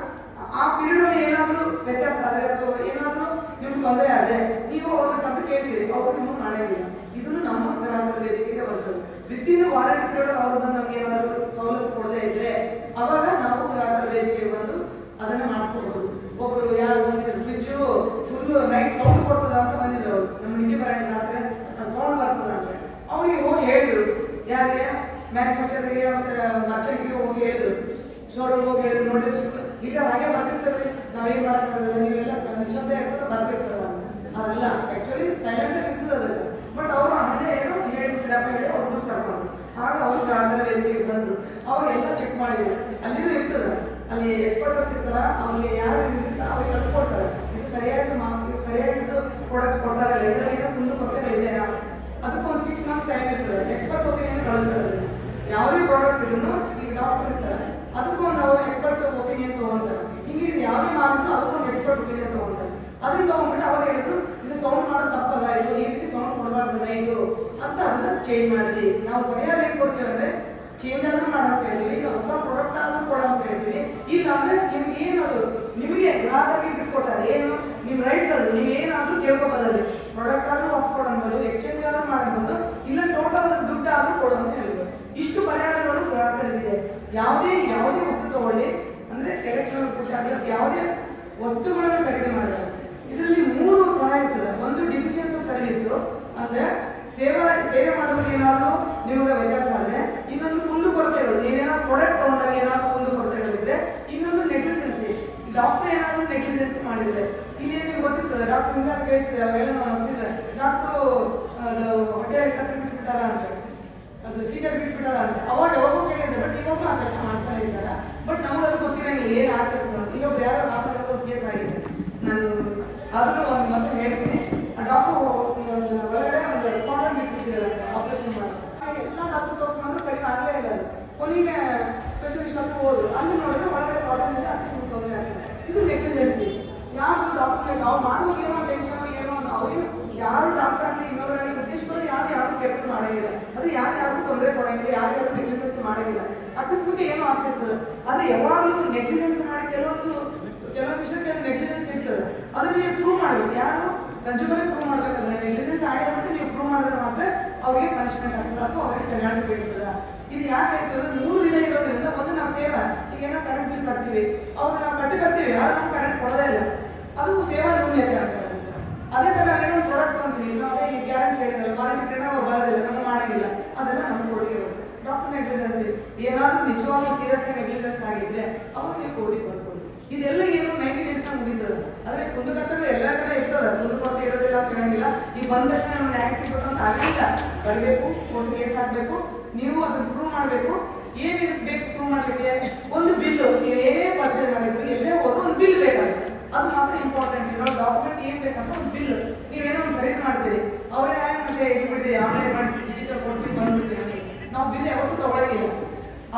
ಆ ಪೀರಿಯಡ್ ಏನಾದರೂ ವ್ಯತ್ಯಾಸ ಆದರೆ ಅಥವಾ ಏನಾದರೂ ನಿಮ್ಗೆ ತೊಂದರೆ ಆದರೆ ನೀವು ಅವ್ರ ಕಂತು ಕೇಳ್ತೀರಿ, ಅವರು ನಿಮ್ಗೆ ಮಾಡೋಂಗಿಲ್ಲ. ಇದನ್ನು ನಮ್ಮ ಗ್ರಾಹಕರ ವೇದಿಕೆಗೆ ಬರ್ತದೆ. ವಿತಿನ್ ವಾರಂಟಿ ಪೀರಿಯಡ್ ಅವ್ರು ಬಂದು ನಮ್ಗೆ ಏನಾದರೂ ಸವಲತ್ತು ಕೊಡದೇ ಇದ್ರೆ ಅವಾಗ ನಾವು ಗ್ರಾಹಕರ ವೇದಿಕೆಗೆ ಬಂದು ಅದನ್ನ ಮಾಡಿಸ್ಕೋಬಹುದು. ಒಬ್ರು ಯಾರು ಬಂದಿದ್ರು, ಫ್ರಿಡ್ಜು ಫುಲ್ ನೈಟ್ ಸೌಂಡ್ ಕೊಡ್ತದ ಅಂತ ಬಂದಿದ್ರು. ಅವರು ನಮ್ಮ ನಿದ್ದೆ ಬರಂಗಿಲ್ಲ ಅಂದ್ರೆ ಅದು ಸೌಂಡ್ ಬರ್ತದ ಅಂದ್ರೆ ಅವ್ರಿಗೆ ಹೋಗಿ ಹೇಳಿದ್ರು, ಯಾರಿಗೆ ಮ್ಯಾನುಫ್ಯಾಕ್ಚರ್ಗೆ ಮತ್ತೆ ಮರ್ಚೆಂಟ್ಗೆ ಹೋಗಿ ಹೇಳಿದ್ರು, ಶೋರೂಮ್ ಹೋಗಿ ಹೇಳಿದ್ರು, ನೋಡಿ ಈಗ ಹಾಗೆ ಬರ್ತಿರ್ತದೆ, ನಾವೇನ್ ಮಾಡಕ್ಕಾಗಲ್ಲ, ನೀವೆಲ್ಲ ನಿಶಬ್ದ ಇರ್ತದೆ ಬರ್ತಿರ್ತದ. ಅದೆಲ್ಲ ಆಕ್ಚುಲಿ ಸೈಲೆನ್ಸ್ ಇರ್ತದೆ ಅದಕ್ಕೆ, ಬಟ್ ಅವರು ಅಲ್ಲೇ ಏನೋ ಹೇಳ್ಬಿಟ್ಟಿರಪ್ಪ ಹೇಳಿ ಅವ್ರು ದೂರ ಸರ್ಕೊಂಡು ಆಗ ಅವ್ರು ಗ್ರಾಹಕರ ವೇದಿಕೆಗೆ ಬಂದ್ರು. ಅವಾಗೆಲ್ಲ ಚೆಕ್ ಮಾಡಿದ್ರು, ಅಲ್ಲಿನೂ ಇರ್ತದೆ, ಅಲ್ಲಿ ಎಕ್ಸ್ಪರ್ಟರ್ಸ್ ಇರ್ತಾರ, ಅವ್ರಿಗೆ ಯಾರು ಇರ್ತಾರೆ ಅವ್ರಿಗೆ ಕಳ್ಸ್ಕೊಡ್ತಾರೆ. ಇದು ಸರಿಯಾಗಿದ್ದು ಪ್ರಾಡಕ್ಟ್ ಕೊಡ್ತಾರಲ್ಲ, ಇದರಲ್ಲಿ ಏನೋ ಕುಂದು ಕೊರತೆಗಳಿದೆ, ಅದಕ್ಕೊಂದು 6 months ಟೈಮ್ ಇರ್ತದೆ. ಎಕ್ಸ್ಪರ್ಟ್ ಒಪಿನಿಯನ್ ಕಳಿಸ್ತಾರೆ. ಯಾವುದೇ ಪ್ರಾಡಕ್ಟ್ ಇದನ್ನು ಈಗ ಡಾಕ್ಟರ್ ಇರ್ತಾರೆ, ಅದಕ್ಕೊಂದು ಅವ್ರ ಎಕ್ಸ್ಪರ್ಟ್ ಒಪಿನಿಯನ್ ತಗೊಂತಾರೆ. ಹಿಂಗೆ ಯಾವುದೇ ಮಾಡಿದ್ರು ಅದಕ್ಕೊಂದು ಎಕ್ಸ್ಪರ್ಟ್ ಒಪಿನಿಯನ್ ತಗೊಂತಾರೆ. ಅದನ್ನ ತಗೊಂಡ್ಬಿಟ್ಟು ಅವ್ರು ಹೇಳಿದ್ರು ಇದು ಸೌಂಡ್ ಮಾಡೋದು ತಪ್ಪಲ್ಲ, ಇದು ಈ ರೀತಿ ಸೌಂಡ್ ಕೊಡಬಾರ್ದು ಚೇಂಜ್ ಮಾಡಿ. ನಾವು ಪರಿಹಾರ ಏನು ಕೊಡ್ತೀವಿ ಅಂದರೆ ಚೇಂಜ್ ಆದ್ರೂ ಮಾಡಂತ ಹೇಳ್ತೀವಿ, ಈಗ ಹೊಸ ಪ್ರಾಡಕ್ಟ್ ಆದ್ರೂ ಕೊಡ ಅಂತ ಹೇಳ್ತೀವಿ. ಇಲ್ಲ ಅಂದ್ರೆ ನಿಮ್ಗೆ ಏನದು ನಿಮಗೆ ಗ್ರಾಹಕರಿಗೆ ಬಿಟ್ಕೊಟ್ಟಾರೆ, ಏನು ನಿಮ್ಮ ರೈಟ್ಸ್ ಅದು, ನೀವು ಏನಾದ್ರೂ ಕೇಳ್ಕೊಬೋದಲ್ಲಿ ಪ್ರಾಡಕ್ಟ್ ಆದ್ರೂ ವಾಪಸ್ ಕೊಡೋದು, ಎಕ್ಸ್ಚೇಂಜ್ ಆದ್ರೂ ಮಾಡಬಹುದು, ಇಲ್ಲ ಟೋಟಲ್ ಅದ್ರ ದುಡ್ಡು ಆದ್ರೂ ಕೊಡು ಅಂತ ಹೇಳ್ಬೋದು. ಇಷ್ಟು ಪರಿಹಾರಗಳು ಗ್ರಾಹಕರಿಗಿದೆ. ಯಾವುದೇ ವಸ್ತು ತಗೊಳ್ಳಿ ಅಂದ್ರೆ ಎಲೆಕ್ಟ್ರಾನಿಕ್ ಫುಡ್ ಆಗಲಿ ಯಾವುದೇ ವಸ್ತುಗಳನ್ನು ಖರೀದಿ ಮಾಡಿದಾಗ ಇದರಲ್ಲಿ 3 ತರ ಇರ್ತದೆ. ಒಂದು ಡಿಫಿಷಿಯನ್ಸ್ ಆಫ್ ಸರ್ವಿಸ್ ಅಂದ್ರೆ ಸೇವೆ ಮಾಡೋರಿಗೆ ಏನಾದ್ರು ನಿಮಗೆ ವ್ಯತ್ಯಾಸ ಆದರೆ, ಇನ್ನೊಂದು ಕುಂದು ಕೊರತೆಗಳು, ನೀವೇನಾದ್ರು ಪ್ರಾಡಕ್ಟ್ ತಗೊಂಡಾಗ ಏನಾದ್ರು ಕುಂದು ಕೊರತೆಗಳಿದ್ರೆ, ಇನ್ನೊಂದು ನೆಗ್ಲಿಜೆನ್ಸಿ, ಡಾಕ್ಟರ್ ಏನಾದ್ರು ನೆಗ್ಲಿಜೆನ್ಸಿ ಮಾಡಿದ್ರೆ. ಇಲ್ಲಿ ನಿಮ್ಗೆ ಗೊತ್ತಿರ್ತದೆ, ಡಾಕ್ಟರ್ ಇಂದ ಕೇಳ್ತಿದ್ರೆ ಅವೆಲ್ಲ ನಾವು ನೋಡ್ತಿದ್ರೆ ಡಾಕ್ಟ್ರು ಹೊಟ್ಟೆ ಕತ್ತಿ ಬಿಟ್ಬಿಟ್ಟಾರ ಅಂತ, ಅದು ಸೀಜರ್ ಬಿಟ್ಬಿಟ್ಟಾರ ಅಂತ ಅವಾಗ ಯಾವಾಗೂ ಕೇಳಿದ್ರೆ, ಬಟ್ ಇವಾಗ ಆ ಕೆಲಸ ಮಾಡ್ತಾ ಇದ್ದಾರೆ. ಬಟ್ ನಮಗೆ ಅದು ಗೊತ್ತಿರಂಗಿಲ್ಲ ಏನು ಆಗ್ತಿರ್ತದೆ ಅಂತ. ಇವಾಗ ಯಾರೋ ಡಾಕ್ಟರ್ ಕೇಸ್ ಆಗಿದೆ, ನಾನು ಆದ್ರೂ ಒಂದು ಮತ್ತೆ ಹೇಳ್ತೀನಿ, ಆ ಡಾಕ್ಟರ್ ಒಳಗಡೆ ಒಂದು ಕಾಟನ್ ಬಿಟ್ಬಿಟ್ಟಿದ್ದಾರೆ ಆಪರೇಷನ್ ಮಾಡಿ, ಎಲ್ಲ ಡಾಕ್ಟರ್ ತೋರಿಸ್ಕೊಂಡ್ರು ಕಡಿಮೆ ಆಗಲೇ ಇಲ್ಲ. ಅದು ಕೊನೆಗೆ ಸ್ಪೆಷಲಿಸ್ಟ್ ಹತ್ರ ಹೋದ್ರು, ಅಲ್ಲಿ ನೋಡಿದ್ರೆ ಒಳಗಡೆ ಕಾಟನ್ ಇದೆ, ಅದಕ್ಕೆ ತೊಂದರೆ ಆಗ್ತದೆ. ಇದು ನೆಗ್ಲಿಜೆನ್ಸಿ. ಯಾರು ಡಾಕ್ಟರ್ ನಾವು ಮಾಡೋದು ಏನೋ ಟೆನ್ಷನ್ ಏನೋ ಅಂತ ಅವ್ರಿಗೆ ಯಾರು ಡಾಕ್ಟರ್ ಆಗಲಿ ಇನ್ನೊಬ್ಬರಾಗಲಿ ಬ್ರಿಟಿಷ್ಗಳು ಯಾರು ಕೆಟ್ಟದ್ದು ಮಾಡೋಂಗಿಲ್ಲ, ಅದು ಯಾರು ತೊಂದರೆ ಕೊಡೋಂಗಿಲ್ಲ, ಯಾರು ನೆಗ್ಲಿಜೆನ್ಸಿ ಮಾಡೋಂಗಿಲ್ಲ. ಅಕಸ್ಮಾತ್ ಏನೋ ಆಗ್ತಿರ್ತದೆ. ಆದರೆ ಯಾವಾಗಲೂ ನೆಗ್ಲಿಜೆನ್ಸಿ ಮಾಡಿ ಕೆಲವು ವಿಷಯಕ್ಕೆ ನೆಗ್ಲಿಜೆನ್ಸ್ ಇರ್ತದೆ, ಅದನ್ನ ನೀವು ಪ್ರೂವ್ ಮಾಡಬೇಕು. ಯಾರು ಕನ್ಸ್ಯೂಮರ್ ಪ್ರೂವ್ ಮಾಡ್ಬೇಕಂದ್ರೆ ನೆಗ್ಲಿಜೆನ್ಸ್ ಆಗಿದೆ ನೀವು ಪ್ರೂವ್ ಮಾಡಿದ್ರೆ ಮಾತ್ರ ಅವ್ರಿಗೆ ಪನಿಷ್ಮೆಂಟ್ ಆಗ್ತದೆ ಅಥವಾ ಅವ್ರಿಗೆ ಪೆನಾಲ್ಟಿ ಬೀಳ್ತದೆ. ಇದು ಯಾಕೆ ಆಗ್ತದೆ? 3 ವಿಧ ಇರೋದ್ರಿಂದ. ಒಂದು ನಾವು ಸೇವಾ, ಈಗ ಏನೋ ಕರೆಂಟ್ ಬಿಲ್ ಕಟ್ತೀವಿ, ಅವ್ರು ನಾವು ಕಟ್ಟಿ ಆದ್ರೆ ನಾವು ಕರೆಂಟ್ ಕೊಡೋದೇ ಇಲ್ಲ, ಅದು ಸೇವಾ ನ್ಯೂನ್ಯತೆ ಅಂತಾರೆ. ಅದೇ ತರ ಏನೋ ಪ್ರಾಡಕ್ಟ್ ಅಂತೀವಿ, ನಾವು ಅದೇ ಗ್ಯಾರಂಟಿ ಹೇಳಿದ್ರೆ ವಾರಂಟಿ ಪೀರಿಯಡ್ ಅವ್ರು ಬರೋದಿಲ್ಲ, ನಮ್ಗೆ ಮಾಡೋಂಗಿಲ್ಲ, ಅದೆಲ್ಲ ನಮ್ಗೆ ಕೊಟ್ಟಿರೋದು. ಡಾಕ್ಟರ್ ನೆಗ್ಲಿಜೆನ್ಸಿ ಏನಾದ್ರೂ ನಿಜವಾಗ್ಲೂ ಸೀರಿಯಸ್ ನೆಗ್ಲಿಜೆನ್ಸ್ ಆಗಿದ್ರೆ ಅವಾಗ ನೀವು ಕೋರ್ಟಿಗೆ ಬರ್ಬೋದು. ಇದೆಲ್ಲ ಏನು 90 ಡೇಸ್ ಮುಗಿತದೆ. ಆದರೆ ಕುಂದುಕೊರತೆ ಎಲ್ಲ ಕಡೆ ಇರ್ತದೆ, ಕುಂದುಕೊರತೆ ಇರೋದಿಲ್ಲ ಅಂತ ಹೇಳಂಗಿಲ್ಲ. ಈಗ ಬಂದ ತಕ್ಷಣ ನಮ್ಗೆ ಟ್ಯಾಕ್ಸ್ ಸಿಗ್ಬೇಕು ಅಂತ ಆಗಲಿಲ್ಲ, ಬರಬೇಕು, ಕೋರ್ಟ್ ಕೇಸ್ ಹಾಕಬೇಕು, ನೀವು ಅದನ್ನ ಪ್ರೂವ್ ಮಾಡಬೇಕು. ಏನಿದೆ ಬೇಕು ಪ್ರೂವ್ ಮಾಡಲಿಕ್ಕೆ? ಒಂದು ಬಿಲ್, ನೀವೇ ಪರ್ಚೇಸ್ ಮಾಡಿದ್ರು ಎಲ್ಲೇ ಹೋದ್ರು ಒಂದು ಬಿಲ್ ಬೇಕಾಗುತ್ತೆ, ಅದು ಮಾತ್ರ ಇಂಪಾರ್ಟೆಂಟ್. ಇರೋ ಡಾಕ್ಯುಮೆಂಟ್ ಏನು ಬೇಕಂತ ಒಂದು ಬಿಲ್. ನೀವೇನೋ ಒಂದು ಖರೀದಿ ಮಾಡ್ತೀರಿ, ಅವರೇ ಮತ್ತೆ ಇದು ಬಿಡ್ತೀರಿ, ಆನ್ಲೈನ್ ಮಾಡಿ ಡಿಜಿಟಲ್ ಕೊಡ್ತೀವಿ ಬಂದ್ಬಿಡ್ತೀವಿ, ನಾವು ಬಿಲ್ ಯಾವತ್ತೂ ತಗೊಳ್ಳೋದಿಲ್ಲ.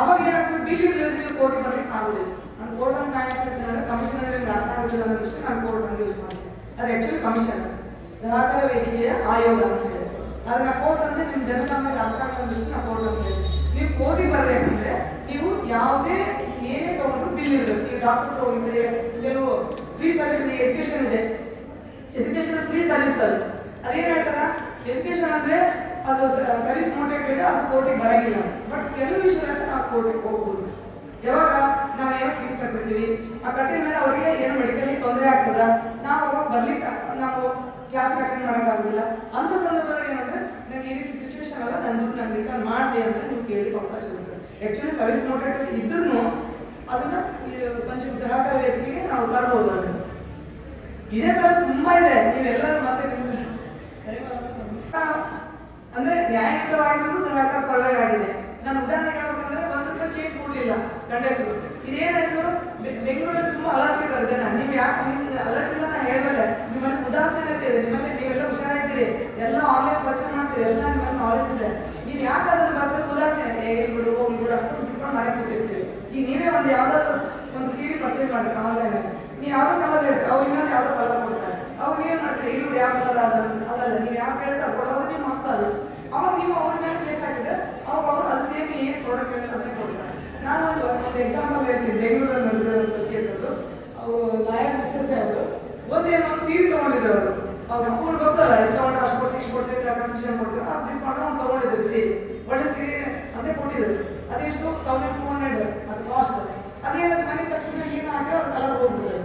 ಅವಾಗ ಏನಾಗ್ತದೆ, ಬಿಲ್ ಇದ್ರೆ ನೀವು ಕೋರ್ಟ್ ಬರ್ಲಿಕ್ಕೆ ಆಗೋದಿಲ್ಲ. ನಾನು ಕೋರ್ಟ್ ಅಂತ ಹೇಳ್ತೀನಿ, ಕಮಿಷನ್ ಅಂದ್ರೆ ನಿಮ್ಗೆ ಅರ್ಥ ಆಗೋದಿಲ್ಲ ಅನ್ನೋ ದೃಷ್ಟಿ ನಾನು ಕೋರ್ಟ್ ಅಂತ ಯೂಸ್ ಮಾಡ್ತೀನಿ. ಅದು ಆ್ಯಕ್ಚುಲಿ ಕಮಿಷನ್, ಗ್ರಾಹಕರ ವೇದಿಕೆಯ ಆಯೋಗ ಅಂತ ಹೇಳಿ. ಅದನ್ನ ಕೋರ್ಟ್ ಅಂದ್ರೆ ನಿಮ್ಮ ಜನಸಾಮಾನ್ಯ ಅರ್ಥ ಆಗೋ ದೃಷ್ಟಿ ನಾವು ಕೋರ್ಟ್ ಅಂತ ಹೇಳಿ. ನೀವು ಕೋರ್ಟಿಗೆ ಬರ್ಬೇಕಂದ್ರೆ ನೀವು ಯಾವುದೇ ಏನೇ ತಗೊಂಡ್ರು ಬಿಲ್ ಇರಬೇಕು. ಈಗ ಡಾಕ್ಟರ್ ಹೋಗಿದ್ರೆ ಕೆಲವು ಫ್ರೀ ಸರ್ವಿಸ್, ಎಜುಕೇಶನ್ ಇದೆ, ಎಜುಕೇಶನ್ ಫ್ರೀ ಸರ್ವಿಸ್. ಅದೇನು ಹೇಳ್ತಾರ, ಎಜುಕೇಶನ್ ಅಂದ್ರೆ ಅದು ಸರ್ವಿಸ್ ಮೋಟಿವೇಟ್, ಅದು ಕೋರ್ಟಿಗೆ ಬರಂಗಿಲ್ಲ. ಬಟ್ ಕೆಲವು ವಿಷಯದಲ್ಲಿ ನಾವು ಕೋರ್ಟಿಗೆ ಹೋಗ್ಬೋದು. ಯಾವಾಗ ನಾವೇನೋ ಫೀಸ್ ಕಟ್ಟಿರ್ತೀವಿ, ಆ ಕಟ್ಟಿದ ಮೇಲೆ ಅವರಿಗೆ ಏನೋ ಮೆಡಿಕಲಿ ತೊಂದರೆ ಆಗ್ತದ, ನಾವು ಅವಾಗ ಬರ್ಲಿಕ್ಕೆ ನಾವು ಕ್ಲಾಸ್ ಅಟೆಂಡ್ ಮಾಡೋಕ್ಕಾಗೋದಿಲ್ಲ. ಅಂತ ಸಂದರ್ಭದಲ್ಲಿ ಏನಂದ್ರೆ ನನಗೆ ಈ ರೀತಿ ಸಿಚುವೇಶನ್ ಅಲ್ಲ, ನನ್ನ ದುಡ್ಡು ನಾನು ರಿಟರ್ನ್ ಮಾಡಲಿ ಅಂತ ನೀವು ಕೇಳಲಿಕ್ಕೆ ಅವಕಾಶ ಇರುತ್ತೆ. ಆ್ಯಕ್ಚುಲಿ ಸರ್ವಿಸ್ ಮೋಟಿವೇಟ್ ಇದ್ರೂ ಅದನ್ನ ಗ್ರಾಹಕರ ವೇದಿಕೆಗೆ ನಾವು ತರಬಹುದು. ಅದನ್ನು ಇದೇ ತರ ತುಂಬಾ ಇದೆ. ನೀವೆಲ್ಲರೂ ಮತ್ತೆ ಅಂದ್ರೆ ನ್ಯಾಯಯುತವಾಗಿರೋದು ಗ್ರಾಹಕರ ಪರವಾಗಿದೆ. ನಾನು ಉದಾಹರಣೆ ಹೇಳ್ಬೇಕಂದ್ರೆ ₹1 ಚೇಂಜ್ ಕೊಡ್ಲಿಲ್ಲ ಕಂಡಕ್ಟರ್. ಇದೇನಾಯ್ತು, ಬೆಂಗಳೂರಲ್ಲಿ ತುಂಬಾ ಅಲರ್ಟ್ ಇದ್ದಾರೆ ಜನ. ನೀವು ಯಾಕೆ ನಿಮ್ಗೆ ಅಲರ್ಟ್ ಇಲ್ಲ ನಾನು ಹೇಳ್ಬಲ್ಲ, ನಿಮ್ಮಲ್ಲಿ ಉದಾಸೀನತೆ ಇದೆ, ನಿಮ್ಮಲ್ಲಿ ನೀವೆಲ್ಲ ಹುಷಾರಾಗ್ತೀರಿ, ಎಲ್ಲ ಆನ್ಲೈನ್ ಪರ್ಚೇಸ್ ಮಾಡ್ತೀರಿ, ಎಲ್ಲ ನಿಮ್ಮಲ್ಲಿ ನಾಲೆಜ್ ಇದೆ. ನೀವು ಯಾಕೆ ಅದನ್ನು ಬರ್ತಾರೆ ಉದಾಸೀನ, ಬಿಡು ಹೋಗಿ ಬಿಡು ಅಂತ ಬಿಟ್ಕೊಂಡು ಮಾಡಕ್ಕೆ ಕೂತಿರ್ತೀರಿ. ಈಗ ನೀವೇ ಒಂದು ಯಾವ್ದಾದ್ರು ಒಂದು ಸೀರೆ ಪರ್ಚೇಸ್ ಮಾಡ್ತೀರಿ ಆನ್ಲೈನ್, ನೀವು ಯಾವ್ದೋ ಕಲರ್ ಹೇಳ್ತೀರಿ, ಅವ್ರು ಇನ್ನೊಂದು ಯಾವ್ದೋ ಕಲರ್ ಕೊಡ್ತಾರೆ, ಅವ್ರು ನೀವೇನು ಮಾಡ್ತೀರಿ, ಇಲ್ಲಿ ಯಾವ ಕಲರ್ ಅದಲ್ಲ, ನೀವು ಯಾವ ಕೇಳ್ತಾರೆ ಕೊಡೋದು ನೀವು ಹಾಕೋದು. ಅವಾಗ ನೀವು ಅವ್ರ ಮೇಲೆ ಕೇಸ್ ಹಾಕಿದ್ರೆ ಅವಾಗ ಅವರು ಅದು ಸೇಮ್ ಏನು ಪ್ರಾಡಕ್ಟ್ ಹೇಳಿ ಅದನ್ನೇ ಕೊಡ್ತಾರೆ. ನಾನು ಒಂದು ಎಕ್ಸಾಂಪಲ್ ಹೇಳ್ತೀನಿ, ಬೆಂಗಳೂರಲ್ಲಿ ನಡೆದಿರೋ ಕೇಸ್ ಅದು. ಅವರು ಲಾಯರ್ ಮಿಸ್ಸಸ್ ಅವರು ಒಂದೇನೋ ಸೀರೆ ತೊಗೊಂಡಿದ್ರು. ಅವರು ಅವ್ರ ಅಪ್ಪನ ಗೊತ್ತಲ್ಲ, ಇದು ತೊಗೊಂಡ್ರೆ ಅಷ್ಟು ಕೊಟ್ಟು ಇಷ್ಟು ಕೊಡ್ತೀವಿ, ಕನ್ಸೆಷನ್ ಕೊಡ್ತೀವಿ, ಅದು ಡಿಸ್ಕೌಂಟ್ ಅವ್ನು ತೊಗೊಂಡಿದ್ರು ಸೀರೆ, ಒಳ್ಳೆ ಸೀರೆ ಅಂತ ಕೊಟ್ಟಿದ್ರು. ಅದೆಷ್ಟು 1200 ಅದು ಕಾಸ್ಟ್. ಅದೇನಾದ್ರು ಮನೆ ತಕ್ಷಣ ಏನು ಹಾಕಿದ್ರೆ ಅವ್ರು ಕಲರ್ ಹೋಗ್ಬಿಡ್ತಾರೆ.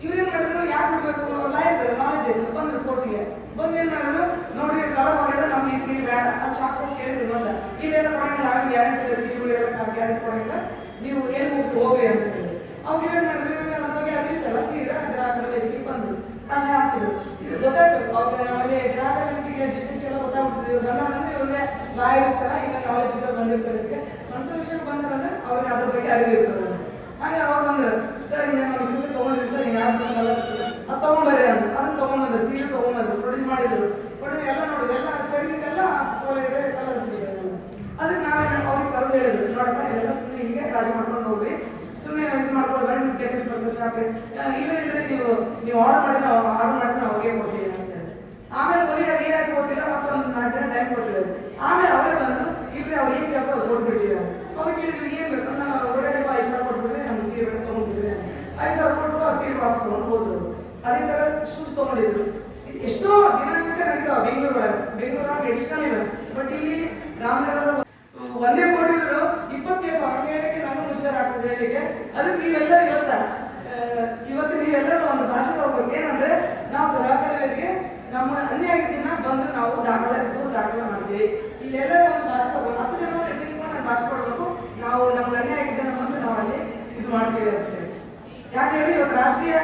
ಇವ್ರೇನು ಮಾಡಿದ್ರು, ಯಾಕೆ ಬಿಡಬೇಕು, ಲಾಯರ್ ನಾಲೆಜ್ ಇತ್ತು, ಬಂದ್ರು ಕೋರ್ಟಿಗೆ ಬಂದು ಏನು ಮಾಡಿದ್ರು, ನೋಡ್ರಿ ಕಲರ್ ಹೋಗ್ಯದ, ನಮ್ಗೆ ಈ ಸೀರೆ ಬೇಡ. ಅದು ಶಾಪ್ ಹೋಗಿ ಕೇಳಿದ್ರು, ಬಂದ ಇಲ್ಲೆಲ್ಲ ಕೊಡಂಗಿಲ್ಲ, ಅವ್ರಿಗೆ ಗ್ಯಾರಂಟಿ ಇಲ್ಲ, ಸೀರೆಗಳು ಎಲ್ಲ ಗ್ಯಾರಂಟಿ ಕೊಡಂಗಿಲ್ಲ, ನೀವು ಏನು ಹೋಗ್ರಿ ಅಂತ ಹೇಳಿ. ಅವ್ರು ಏನು ಮಾಡಿದ್ರು, ಅದ್ರ ಬಗ್ಗೆ ಅದಿರ್ತಲ್ಲ ಸೀರೆ ಗ್ರಾಹಕರ ವೇದಿಕೆಗೆ ಬಂದರು, ಅಲ್ಲಿ ಹಾಕ್ತಿದ್ರು. ಇದು ಗೊತ್ತಾಯ್ತು ಅವ್ರಿಗೆ, ನಮ್ಮಲ್ಲಿ ಗ್ರಾಹಕರ ವೇದಿಕೆಗೆ ಡಿಟೇಲ್ಸ್ ಎಲ್ಲ ಗೊತ್ತಾಗ್ಬಿಡ್ತಿದ್ರು. ಇವ್ರು ಬಂದಾದ್ರೆ ಇವ್ರಿಗೆ ಲಾಯರ್ ಇರ್ತಾರ, ಇಲ್ಲ ನಾಲೆಜ್ ಇದ್ದವ್ರು ಬಂದಿರ್ತಾರೆ. ಇದಕ್ಕೆ ಸಣ್ಣ ವಿಷಯ ಬಂದ್ರೆ ಅವ್ರಿಗೆ ಅದ್ರ ಬಗ್ಗೆ ಅರಿವು ಇರ್ತದೆ. ಹಾಗೆ ಅವ್ರು ಬಂದರು, ಸರ್ ಹಿಂಗೆ ನಾವು ಮಿಸ್ಸಸ್ ತೊಗೊಂಡಿದ್ವಿ ಸರ್, ಹಿಂಗೆ ಯಾರು ಅದು ತೊಗೊಂಬರ್ರಿ ಅಂತ. ಅದನ್ನ ತೊಗೊಂಬಂದ್ರು, ಸೀರೆ ತೊಗೊಂಬಂದ್ರು, ಪ್ರೊಡ್ಯೂಸ್ ಮಾಡಿದ್ರು. ಪ್ರೊಡ್ಯೂಸ್ ಎಲ್ಲ ನೋಡಿ ಎಲ್ಲ ಸರಿ ಇದೆಲ್ಲ ಒಳಗಡೆ ಕಲರ್ ಅದಕ್ಕೆ ನಾವೇ ಅವ್ರಿಗೆ ಕರೆದು ಹೇಳಿದ್ರು, ನೋಡಪ್ಪ ಎಲ್ಲ ಸುಮ್ಮನೆ ಹೀಗೆ ರಾಜಿ ಮಾಡ್ಕೊಂಡು ಹೋಗ್ರಿ, ಸುಮ್ಮನೆ ಇದು ಮಾಡ್ಕೊಂಡು ಗಂಡು ಕೆಟ್ಟಿಸ್ ಬರ್ತದೆ ಶಾಪೆ, ಇಲ್ಲದ್ರೆ ನೀವು ಆರ್ಡರ್ ಮಾಡಿದ್ರೆ ನಾವು ಅವಾಗೇ ಕೊಡ್ತೀವಿ ಅಂತ ಹೇಳಿ. ಆಮೇಲೆ ಕೊನೆಗೆ ಅದು ಏನಾಗಿ ಕೊಟ್ಟಿಲ್ಲ, ಮತ್ತೊಂದು 4 ದಿನ ಟೈಮ್ ಕೊಟ್ಟಿಲ್ಲ. ಆಮೇಲೆ ಬೆಂಗಳೂರು ಎಡಿಷನಲ್ ಇವೆ. ಬಟ್ ಇಲ್ಲಿ ರಾಮನಗರದ ಒಂದೇ ಕೋಟಿ ಇದ್ರು 20 ಕೇಸ್ ಹಂಗೆ ನಾನು ಮುಷ್ಕರ ಆಗ್ತದೆ ಹೇಳಿಕೆ. ಅದಕ್ಕೆ ನೀವೆಲ್ಲರೂ ಇವತ್ತು ನೀವೆಲ್ಲರೂ ಒಂದು ಭಾಷೆ ಹೋಗ್ಬೇಕು. ಏನಂದ್ರೆ ನಾವು ಗ್ರಾಹಕರಿಗೆ ನಮ್ಮ ಅನ್ಯಾಯ ಆಗಿದ್ದನ್ನ ಬಂದು ನಾವು ದಾಖಲೆ ಮಾಡ್ತೀವಿ. ಇಲ್ಲೆಲ್ಲರೂ ಒಂದು ಭಾಷೆ ಹೋಗ್ಬೇಕು. 10 ಜನ ನಿಂತ್ಕೊಂಡು ಭಾಷೆ ಕೊಡ್ಬೇಕು. ನಾವು ನಮ್ಗೆ ಅನ್ಯಾಯ ಆಗಿದ್ದನ್ನ ಬಂದು ನಾವು ಅಲ್ಲಿ ಇದು ಮಾಡ್ತೀವಿ ಅಂತ ಹೇಳಿ. ಯಾಕೆ ಹೇಳಿ ಇವತ್ತು ರಾಷ್ಟ್ರೀಯ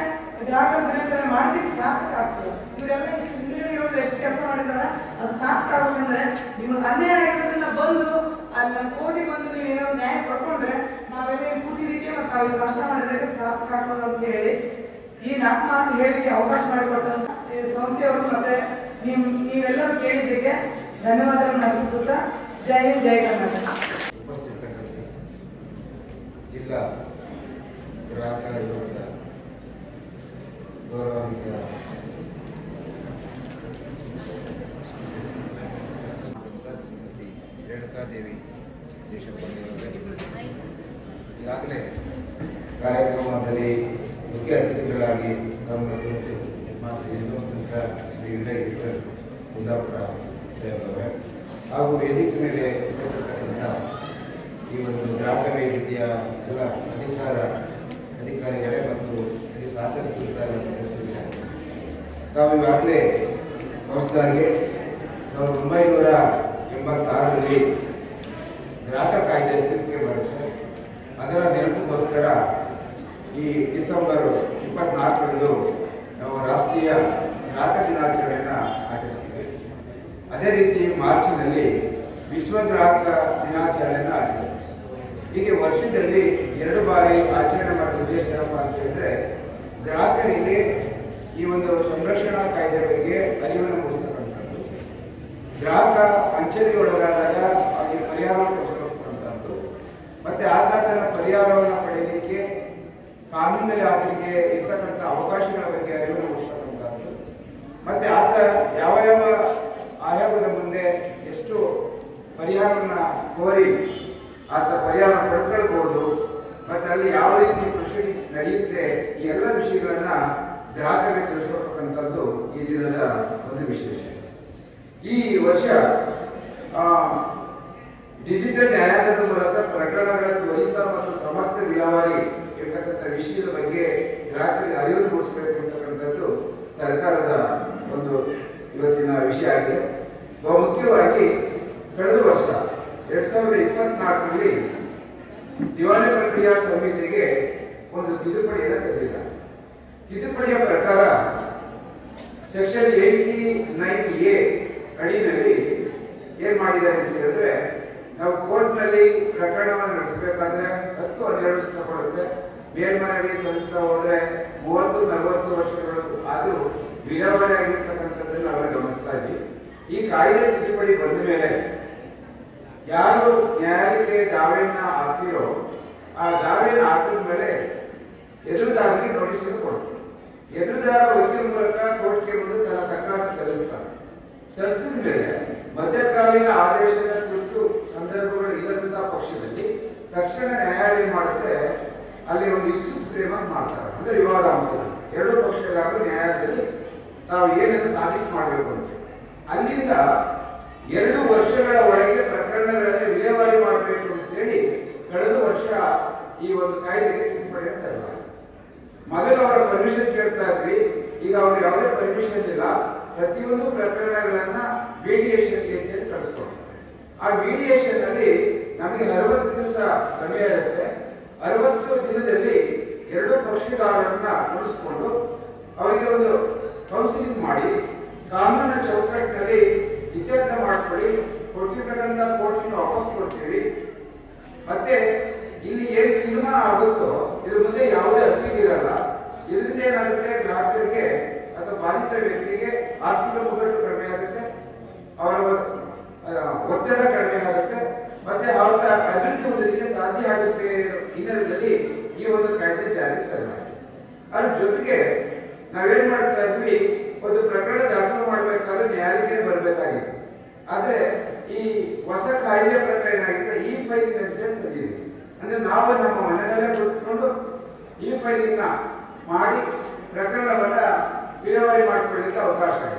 ಗ್ರಾಹಕರ ದಿನಾಚರಣೆ ಮಾಡೋದಕ್ಕೆ ಸಾರ್ಥಕ ಆಗ್ತದೆ. ಇವರೆಲ್ಲ ಇಂಜಿನಿಯರ್ ಎಷ್ಟು ಕೆಲಸ ಮಾಡಿದಾರೆ ಅದು ಸಾರ್ಥಕ ಆಗ್ಬೇಕಂದ್ರೆ ನಿಮ್ಗೆ ಅನ್ಯಾಯ ಆಗಿರೋದನ್ನ ಬಂದು ಅಲ್ಲಿ ಕೋಟಿ ಬಂದು ನೀವು ಏನಾದ್ರು ನ್ಯಾಯ ಪಡ್ಕೊಂಡ್ರೆ ನಾವೆಲ್ಲ ಕೂತಿದ್ದಕ್ಕೆ ಮತ್ತು ನಾವು ಕಷ್ಟ ಮಾಡಿದ್ದಕ್ಕೆ ಸಾರ್ಥಕ ಆಗ್ತದೆ ಅಂತ ಹೇಳಿ ಈ 4 ಮಾತು ಹೇಳಿಕೆ ಅವಕಾಶ ಮಾಡಿಕೊಟ್ಟಂತ ಸಂಸ್ಥೆಯವರು ಮತ್ತೆ ನೀವೆಲ್ಲರೂ ಕೇಳಿದ್ದಕ್ಕೆ ಧನ್ಯವಾದಗಳನ್ನು ಅರ್ಪಿಸುತ್ತಾ ಜೈ ಹಿಂದ್ ಜೈ ಕರ್ನಾಟಕ. ಜಿಲ್ಲಾ ಗ್ರಾಹಕ ಆಯೋಗದ ಗೌರವಾನ್ವಿತ ಶ್ರೀಮತಿ ರೇಣುಕಾದೇವಿ ದೇಶಪಾಂಡೆ ಈಗಾಗಲೇ ಕಾರ್ಯಕ್ರಮದಲ್ಲಿ ಮುಖ್ಯ ಅತಿಥಿಗಳಾಗಿ ನಮ್ಮ ಮಾತು ನಿರ್ವಹಿಸಿದಂಥ ಶ್ರೀ ವಿನಯ್ ವಿಠಲ್ ಕುಂದಾಪುರ ಸಾಹೇಬರವರೇ ಹಾಗೂ ವೇದಿಕೆ ಮೇಲೆ ಉಪಸ್ಥಿತರಾದಂಥ ಈ ಒಂದು ಗ್ರಾಹಕ ವೇದಿಕೆಯ ಎಲ್ಲ ಅಧಿಕಾರಿಗಳೇ ಮತ್ತು ಇಲ್ಲಿ ಸಾಕಷ್ಟು ಸದಸ್ಯರಿದ್ದಾರೆ. ತಾವು ಈಗಾಗಲೇ ಹೊಸದಾಗಿ 1986ರಲ್ಲಿ ಗ್ರಾಹಕ ಕಾಯ್ದೆ ಅಸ್ತಿತ್ವಕ್ಕೆ ಬರುತ್ತೆ. ಅದರ ನೆನಪಿಗೋಸ್ಕರ ಈ ಡಿಸೆಂಬರ್ 24ರಂದು ನಾವು ರಾಷ್ಟ್ರೀಯ ಗ್ರಾಹಕ ದಿನಾಚರಣೆಯನ್ನು ಆಚರಿಸ್ತೀವಿ. ಅದೇ ರೀತಿ ಮಾರ್ಚ್ನಲ್ಲಿ ವಿಶ್ವ ಗ್ರಾಹಕ ದಿನಾಚರಣೆಯನ್ನು ಆಚರಿಸ್ತೀವಿ. ಹೀಗೆ ವರ್ಷದಲ್ಲಿ 2 ಬಾರಿ ಆಚರಣೆ ಮಾಡೋ ಉದ್ದೇಶ ಏನಪ್ಪ ಅಂತ ಹೇಳಿದ್ರೆ ಗ್ರಾಹಕರಿಗೆ ಈ ಒಂದು ಸಂರಕ್ಷಣಾ ಕಾಯ್ದೆ ಬಗ್ಗೆ ಅರಿವನ್ನು ಮೂಡಿಸ್ತಕ್ಕಂಥದ್ದು, ಗ್ರಾಹಕ ವಂಚನೆಗೊಳಗಾದಾಗ ಅಲ್ಲಿ ಪರಿಹಾರವನ್ನು ಕೊಡಿಸ್ತಕ್ಕಂಥದ್ದು, ಮತ್ತೆ ಆತನ ಪರಿಹಾರವನ್ನು ಪಡೆಯಲಿಕ್ಕೆ ಕಾನೂನಿನಲ್ಲಿ ಆತನಿಗೆ ಇರ್ತಕ್ಕಂಥ ಅವಕಾಶಗಳ ಬಗ್ಗೆ ಅರಿವನ್ನು ಮೂಡಿಸ್ತಕ್ಕಂಥದ್ದು, ಮತ್ತೆ ಆತ ಯಾವ ಆಯೋಗದ ಮುಂದೆ ಎಷ್ಟು ಪರಿಹಾರವನ್ನು ಕೋರಿ ಆತ ಪರಿಹಾರ ಪಡ್ಕೊಳ್ಬಹುದು, ಮತ್ತೆ ಅಲ್ಲಿ ಯಾವ ರೀತಿ ಪ್ರೊಸೀಡಿ ನಡೆಯುತ್ತೆ, ಈ ಎಲ್ಲ ವಿಷಯಗಳನ್ನ ಗ್ರಾಹಕರಿಗೆ ತಿಳಿಸ್ಕೊಡ್ತಕ್ಕಂಥದ್ದು ಈ ದಿನದ ಒಂದು ವಿಶೇಷ. ಈ ವರ್ಷ ಡಿಜಿಟಲ್ ನ್ಯಾಯಾಲಯದ ಮೂಲಕ ಪ್ರಕರಣಗಳ ತ್ವರಿತ ಮತ್ತು ಸಮರ್ಥ ವಿಲೇವಾರಿ ಇರ್ತಕ್ಕಂಥ ವಿಷಯದ ಬಗ್ಗೆ ಗ್ರಾಹಕರಿಗೆ ಅರಿವು ಮೂಡಿಸಬೇಕು ಅಂತಕ್ಕಂಥದ್ದು ಸರ್ಕಾರದ ಒಂದು ಇವತ್ತಿನ ವಿಷಯ ಆಗಿದೆ. ಬಹುಮುಖ್ಯವಾಗಿ ಕಳೆದ ವರ್ಷ 2024ರಲ್ಲಿ ದಿವಾಳಿ ಪ್ರಕ್ರಿಯಾ ಸಮಿತಿಗೆ ಒಂದು ತಿದ್ದುಪಡಿಯನ್ನು ತಂದಿದ್ದಾರೆ. ತಿದ್ದುಪಡಿಯ ಪ್ರಕಾರ ಸೆಕ್ಷನ್ 89A ಅಡಿನಲ್ಲಿ ಏನ್ ಮಾಡಿದ್ದಾರೆ ಅಂತ ಹೇಳಿದ್ರೆ, ನಾವು ಕೋರ್ಟ್ನಲ್ಲಿ ಪ್ರಕರಣವನ್ನು ನಡೆಸಬೇಕಾದ್ರೆ 10-12 ವರ್ಷ ತಗೊಳುತ್ತೆ. ಮೇಲ್ಮನವಿ ಸಲ್ಲಿಸ್ತಾ ಹೋದ್ರೆ 30-40 ವರ್ಷಗಳು ಆದರೂ ವಿಲೇವಾರಿ ಆಗಿರ್ತಕ್ಕಂಥದ್ದನ್ನು ನಾವೆಲ್ಲ ಗಮನಿಸ್ತಾ ಇದ್ವಿ. ಈ ಕಾಯ್ದೆ ತಿದ್ದುಪಡಿ ಬಂದ ಮೇಲೆ ಯಾರು ನ್ಯಾಯಾಲಯಕ್ಕೆ ದಾವೆಯನ್ನ ಹಾಕ್ತಿರೋ ಆ ದಾವೆಯನ್ನು ಹಾಕಿದ ಮೇಲೆ ಎದುರುದಾರರಿಗೆ ನೋಟಿಸ್ ಕೊಡ್ತಾರೆ. ಎದುರುದಾರ ವಕೀಲ ಮೂಲಕ ಕೋರ್ಟ್ಗೆ ಬಂದು ತನ್ನ ತಕರಾರು ಸಲ್ಲಿಸ್ತಾರೆ. ಸಲ್ಲಿಸಿದ ಮೇಲೆ ಮಧ್ಯಕಾಲೀನ ಆದೇಶದ ತುರ್ತು ಸಂದರ್ಭಗಳು ಇಲ್ಲದಂತಹ ಪಕ್ಷದಲ್ಲಿ ತಕ್ಷಣ ನ್ಯಾಯಾಲಯ ಮಾಡುತ್ತೆ, ಅಲ್ಲಿ ಒಂದು ಇಷ್ಯೂಸ್ ಪ್ರೇಮಂಟ್ ಮಾಡ್ತಾರೆ. ಅಂದ್ರೆ ವಿವಾದಾಂಶ 2 ಪಕ್ಷಗಳಾದ್ರೂ ನ್ಯಾಯಾಲಯದಲ್ಲಿ ತಾವು ಏನನ್ನು ಸಾಬೀತು ಮಾಡಬೇಕು ಅಂತ. ಅಲ್ಲಿಂದ 2 ವರ್ಷಗಳ ಒಳಗೆ ಪ್ರಕರಣಗಳಲ್ಲಿ ವಿಲೇವಾರಿ ಮಾಡಬೇಕು ಅಂತೇಳಿ ಕಳೆದ ವರ್ಷ ಈ ಒಂದು ಕಾಯ್ದೆಗೆ ತಿದ್ದುಪಡಿ ಅಂತ ಇಲ್ಲ. ಮೊದಲು ಅವರ ಪರ್ಮಿಷನ್ ಕೇಳ್ತಾ ಇದ್ವಿ, ಈಗ ಅವ್ರು ಯಾವುದೇ ಪರ್ಮಿಷನ್ ಇಲ್ಲ. ಪ್ರತಿಯೊಂದು ಪ್ರಕರಣಗಳನ್ನ ಮೀಡಿಯೇಷನ್ಗೆ ಅಂತೇಳಿ ಕಳಿಸ್ಕೊಂಡು, ಆ ಮೀಡಿಯೇಷನ್ ಅಲ್ಲಿ ನಮಗೆ 60 ದಿವಸ ಸಮಯ ಇರುತ್ತೆ. 60 ದಿನದಲ್ಲಿ 2 ಪಕ್ಷಗಾರರನ್ನ ಕೂರಿಸ್ಕೊಂಡು ಅವರಿಗೆ ಒಂದು ಕೌನ್ಸಿಲಿಂಗ್ ಮಾಡಿ ಕಾನೂನಿನ ಚೌಕಟ್ಟಿನಲ್ಲಿ ಇತ್ಯರ್ಥ ಮಾಡ್ಕೊಳ್ಳಿ, ಕೊಟ್ಟಿರ್ತಕ್ಕಂಥ ಕೋರ್ಟ್ಸ್ ವಾಪಸ್ ಕೊಡ್ತೀವಿ. ಮತ್ತೆ ಇಲ್ಲಿ ಏನ್ ತೀರ್ಮಾನ ಆಗುತ್ತೋ ಇದ್ರ ಮುಂದೆ ಯಾವುದೇ ಅಪೀಲ್ ಇರಲ್ಲ. ಇದರಿಂದ ಏನಾಗುತ್ತೆ, ಗ್ರಾಹಕರಿಗೆ ಅಥವಾ ಬಾಧಿತ ವ್ಯಕ್ತಿಗೆ ಆರ್ಥಿಕ ಮುಗ್ಗಟ್ಟು ಕಡಿಮೆ ಆಗುತ್ತೆ, ಅವರ ಒತ್ತಡ ಕಡಿಮೆ ಆಗುತ್ತೆ, ಮತ್ತೆ ಅವರ ಅಭಿವೃದ್ಧಿ ಹೊಂದಲಿಕ್ಕೆ ಸಾಧ್ಯ ಆಗುತ್ತೆ ಹಿನ್ನೆಲೆಯಲ್ಲಿ ಈ ಒಂದು ಕಾಯ್ದೆ ಜಾರಿಗೆ ತರಲಾಗಿದೆ. ಅದ್ರ ಜೊತೆಗೆ ನಾವೇನ್ ಮಾಡ್ತಾ ಇದ್ವಿ, ಒಂದು ಪ್ರಕರಣ ದಾಖಲು ಮಾಡಬೇಕಾದ್ರೆ ನ್ಯಾಯಾಲಯಕ್ಕೆ ಬರಬೇಕಾಗಿತ್ತು. ಆದ್ರೆ ಈ ಹೊಸ ಕಾಯ್ದೆ ಪ್ರಕಾರ ಏನಾಗಿದೆ, ಈ ಫೈಲಿಂಗ್ ಅಂತ ತಂದಿದ್ದೀವಿ. ಅಂದ್ರೆ ನಾವು ನಮ್ಮ ಮನೆಯಲ್ಲೇ ಕುಳಿತುಕೊಂಡು ಈ ಫೈಲಿಂಗ್ ಮಾಡಿ ಪ್ರಕರಣವನ್ನ ವಿಲೇವಾರಿ ಮಾಡ್ಕೊಳ್ಳಿಕ್ಕೆ ಅವಕಾಶ ಇದೆ.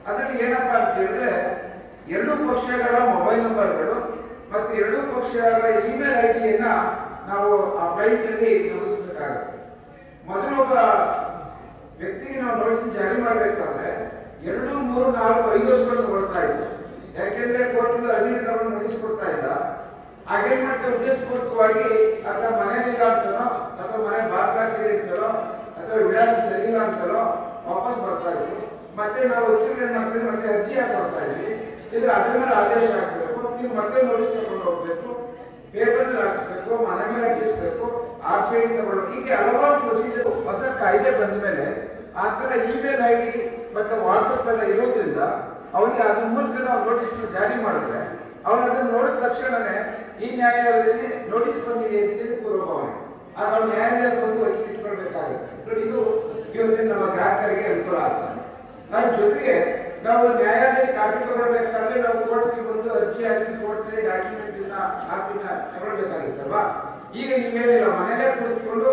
ಅದರಲ್ಲಿ ಏನಪ್ಪಾ ಅಂತ ಹೇಳಿದ್ರೆ ಎರಡೂ ಪಕ್ಷಗಳ ಮೊಬೈಲ್ ನಂಬರ್ಗಳು ಮತ್ತು ಎರಡೂ ಪಕ್ಷಗಳ ಇಮೇಲ್ ಐಡಿಯನ್ನ ನಾವು ಆ ಫೈಲ್ನಲ್ಲಿ ನಮೂದಿಸಬೇಕಾಗುತ್ತೆ. ಮೊದಲು ಒಬ್ಬ ವ್ಯಕ್ತಿಗೆ ನಾವು ನೋಟಿಸ್ ಜಾರಿ ಮಾಡಬೇಕಾದ್ರೆ 2, 3, 4, 5 ವರ್ಷಗಳು ತಗೊಳ್ತಾ ಇತ್ತು. ಯಾಕೆಂದ್ರೆ ಕೋರ್ಟಿಂದ ಅರ್ಜಿ ತಗೊಂಡು ನೋಟಿಸ್ ಕೊಡ್ತಾ ಇದ್ದ. ಹಾಗೇನ್ ಮಾಡ್ತಾರೆ, ಉದ್ದೇಶಪೂರ್ವಕವಾಗಿ ಅಥವಾ ಮನೆಯಲ್ಲಿಲ್ಲ ಅಂತಲೋ ಅಥವಾ ಮನೆ ಬಾಗ್ಲಾಕಿದೆ ಅಂತಲೋ ಅಥವಾ ವಿಳಾಸ ಸರಿಯಿಲ್ಲ ಅಂತಲೋ ವಾಪಸ್ ಬರ್ತಾ ಇದ್ರು. ಮತ್ತೆ ನಾವು ವಕೀಲರು ಏನ್ ಮಾಡ್ತೀವಿ, ಮತ್ತೆ ಅರ್ಜಿ ಹಾಕೊಡ್ತಾ ಇದ್ವಿ. ತಿರ್ಗಿ ಅದ್ರ ಮೇಲೆ ಆದೇಶ ಹಾಕಬೇಕು, ತಿರ್ಗಿ ಮತ್ತೆ ನೋಟಿಸ್ ತಗೊಂಡು ಹೋಗ್ಬೇಕು, ಪೇಪರ್ ಹಾಕ್ಸ್ಬೇಕು, ಮನೆ ಮೇಲೆ ಅಂಟಿಸ್ಬೇಕು, RPD ತಗೊಂಡು, ಹೀಗೆ ಹಲವಾರು ಪ್ರೊಸೀಜರ್. ಹೊಸ ಕಾಯ್ದೆ ಬಂದ ಮೇಲೆ ಆ ತರ ಇಮೇಲ್ ಐಡಿ ಮತ್ತೆ ವಾಟ್ಸಪ್ ಎಲ್ಲ ಇರೋದ್ರಿಂದ ಅವರಿಗೆ ಅದ್ರ ಮೂಲಕ ನಾವು ನೋಟಿಸ್ ಜಾರಿ ಮಾಡಿದ್ರೆ ಅವ್ರು ಅದನ್ನ ನೋಡಿದ ತಕ್ಷಣನೇ ಈ ನ್ಯಾಯಾಲಯದಲ್ಲಿ ನೋಟಿಸ್ ಬಂದಿದೆ ಅಂತೇಳಿ ಪೂರ್ವಭಾವನೆ, ಆಗ ಅವ್ರು ನ್ಯಾಯಾಲಯದಲ್ಲಿ ಬಂದು ವಕೀಲ ಇಟ್ಕೊಳ್ಬೇಕಾಗುತ್ತೆ ನೋಡಿ. ಇದು ಇವತ್ತಿನ ನಮ್ಮ ಗ್ರಾಹಕರಿಗೆ ಅನುಕೂಲ ಆಗ್ತದೆ. ಅದ್ರ ಜೊತೆಗೆ ನಾವು ನ್ಯಾಯಾಲಯಕ್ಕೆ ಕಾಪಿ ತಗೊಳ್ಬೇಕಾದ್ರೆ ನಾವು ಕೋರ್ಟ್ಗೆ ಬಂದು ಅರ್ಜಿ ಹಾಕಿ ಕೋರ್ಟ್ನಲ್ಲಿ ಡಾಕ್ಯುಮೆಂಟ್ ಕಾಪಿನ ತಗೊಳ್ಬೇಕಾಗಿತ್ತಲ್ವಾ. ಈಗ ನೀವೇನಿಲ್ಲ, ಮನೇಲೇ ಕುಳಿತುಕೊಂಡು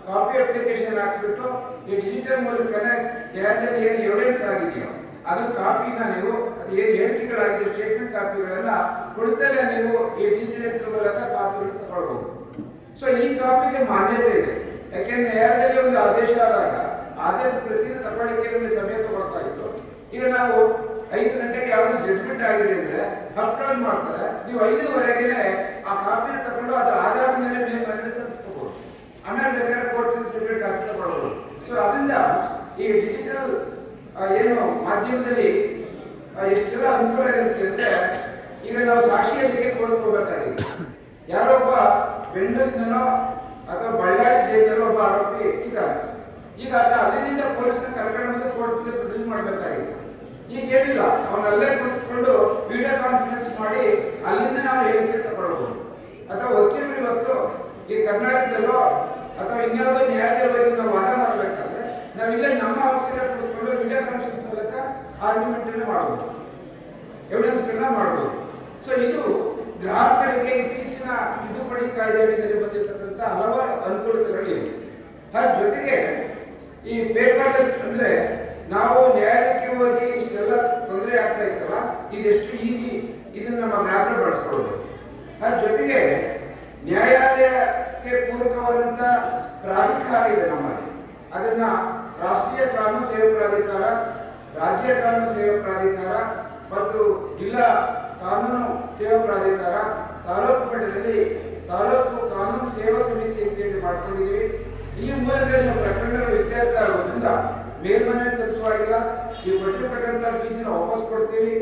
ಕಾಪಿ ಅಪ್ಲಿಕೇಶನ್ ಹಾಕ್ಬಿಟ್ಟು ಈ ಡಿಜಿಟಲ್ ಮೂಲಕನೇ ನ್ಯಾಯಾಲಯದಲ್ಲಿ ಏನು ಎವಿಡೆನ್ಸ್ ಆಗಿದೆಯೋ ಅದು ಕಾಪಿನ ನೀವು, ಅದು ಏನು ಹೇಳಿಕೆಗಳಾಗಿದೆ ಸ್ಟೇಟ್ಮೆಂಟ್ ಕಾಪಿಗಳನ್ನ ಕುಳಿತಲ್ಲೇ ನೀವು ಈ ಡಿಜಿಟಲ್ ಮೂಲಕ ಕಾಪಿಗಳನ್ನು ತಗೊಳ್ಬಹುದು. ಸೊ ಈ ಕಾಪಿಗೆ ಮಾನ್ಯತೆ ಇದೆ. ಯಾಕೆಂದ್ರೆ ನ್ಯಾಯಾಲಯದಲ್ಲಿ ಒಂದು ಆದೇಶ ಆದಾಗ ಆದೇಶ ಪ್ರತಿನ ತಗೊಳ್ಳಿಕ್ಕೆ ನಿಮಗೆ ಸಮಯ ತಗೊಳ್ತಾ ಇತ್ತು. ಈಗ ನಾವು 5 ಗಂಟೆಗೆ ಯಾವ್ದು ಜಡ್ಜ್ಮೆಂಟ್ ಆಗಿದೆ ಅಂದ್ರೆ ಅಪ್ಲೋಡ್ ಮಾಡ್ತಾರೆ, ನೀವು 5:15ಗೆ ಆ ಕಾಪಿನ ತಗೊಂಡು ಅದರ ಆಧಾರದ ಮೇಲೆ ನೀವು ಮನೆಯಲ್ಲಿ ಸಲ್ಲಿಸ್ಕೋಬಹುದು. ಆಮೇಲೆ ಬೇಕಾದ್ರೆ ಕೋರ್ಟಿನ ಸೆಪರೇಟ್ ಕಾಪಿ ತಗೊಳ್ಬಹುದು. ಸೊ ಅದರಿಂದ ಈ ಡಿಜಿಟಲ್ ಏನು ಮಾಧ್ಯಮದಲ್ಲಿ ಎಷ್ಟೆಲ್ಲ ಅನುಕೂಲ ಇರುತ್ತೆ ಅಂದ್ರೆ, ಈಗ ನಾವು ಸಾಕ್ಷಿ ಹೇಳಿಕೆ ಕೋರ್ಟ್ಕೋಬೇಕಾಗಿದೆ. ಯಾರೊಬ್ಬ ಬೆಂಗಳೂರಿನೋ ಅಥವಾ ಬಳ್ಳಾರಿ ಜೈಲಿನಲ್ಲೋ ಒಬ್ಬ ಆರೋಪಿ ಇದ್ದಾರೆ. ಈಗ ಅಲ್ಲಿನಿಂದ ಪೊಲೀಸ್ನ ಕರ್ಕೊಂಡು ಬಂದು ಕೋರ್ಟ್ ಪ್ರೊಡ್ಯೂಸ್ ಮಾಡಬೇಕಾಗಿತ್ತು. ಈಗ ಏನಿಲ್ಲ, ಅವನಲ್ಲೇ ಕುಳಿತುಕೊಂಡು ವಿಡಿಯೋ ಕಾನ್ಫರೆನ್ಸ್ ಮಾಡಿ ಅಲ್ಲಿಂದ ನಾವು ಹೇಳಿಕೆ ತಗೊಳ್ಬಹುದು. ಅಥವಾ ವಕೀಲರು ಇವತ್ತು ಈ ಕರ್ನಾಟಕದಲ್ಲೋ ಅಥವಾ ಇನ್ಯಾವುದೋ ನ್ಯಾಯಾಲಯದಲ್ಲಿ ನಾವು ವಾದ ಮಾಡಬೇಕಾದ್ರೆ ನಾವಿಲ್ಲೇ ನಮ್ಮ ಆಫೀಸಲ್ಲೇ ಕುಳಿತುಕೊಂಡು ವಿಡಿಯೋ ಕಾನ್ಫರೆನ್ಸ್ ಮೂಲಕ ಆರ್ಗ್ಯುಮೆಂಟ್ ಮಾಡಬಹುದು, ಎವಿಡೆನ್ಸ್ಗಳನ್ನ ಮಾಡಬಹುದು. ಸೊ ಇದು ಗ್ರಾಹಕರಿಗೆ ಇತ್ತೀಚಿನ ತಿದ್ದುಪಡಿ ಕಾಯ್ದೆಯಲ್ಲಿ ಬಂದಿರತಕ್ಕಂಥ ಹಲವಾರು ಅನುಕೂಲತೆಗಳಿವೆ. ಅದ್ರ ಜೊತೆಗೆ ಈ ಪೇಪರ್ಲೆಸ್ ಅಂದ್ರೆ ನಾವು ನ್ಯಾಯಾಲಯಕ್ಕೆ ಹೋಗಿ ಇಷ್ಟೆಲ್ಲ ತೊಂದರೆ ಆಗ್ತಾ ಇತ್ತಲ್ಲ, ಇದೆಷ್ಟು ಈಸಿ, ಇದನ್ನ ನಮ್ಮ ಗ್ರಾಹಕರು ಬಳಸ್ಕೊಳ್ಬೇಕು. ಅದ್ರ ಜೊತೆಗೆ ನ್ಯಾಯಾಲಯಕ್ಕೆ ಪೂರಕವಾದಂತ ಪ್ರಾಧಿಕಾರ ಇದೆ ನಮ್ಮಲ್ಲಿ. ಅದನ್ನ ರಾಷ್ಟ್ರೀಯ ಕಾನೂನು ಸೇವಾ ಪ್ರಾಧಿಕಾರ, ರಾಜ್ಯ ಕಾನೂನು ಸೇವಾ ಪ್ರಾಧಿಕಾರ ಮತ್ತು ಜಿಲ್ಲಾ ಕಾನೂನು ಸೇವಾ ಪ್ರಾಧಿಕಾರ, ತಾಲೂಕು ಮಟ್ಟದಲ್ಲಿ ತಾಲೂಕು ಕಾನೂನು ಸೇವಾ ಸಮಿತಿ ಅಂತೇಳಿ ಮಾಡ್ಕೊಂಡಿದ್ದೀವಿ. ಈ ಮೂಲಕ ನೀವು ಪ್ರಕರಣಗಳು ಇತ್ಯರ್ಥ ಆಗೋದ್ರಿಂದ ಮೇಲ್ಮನೆ ಸಲ್ಲಿಸುವಾಗಿಲ್ಲ, ನೀವು ಕೊಟ್ಟಿರ್ತಕ್ಕಂಥ ಫೀಸ್ನ ವಾಪಸ್ ಕೊಡ್ತೀವಿ.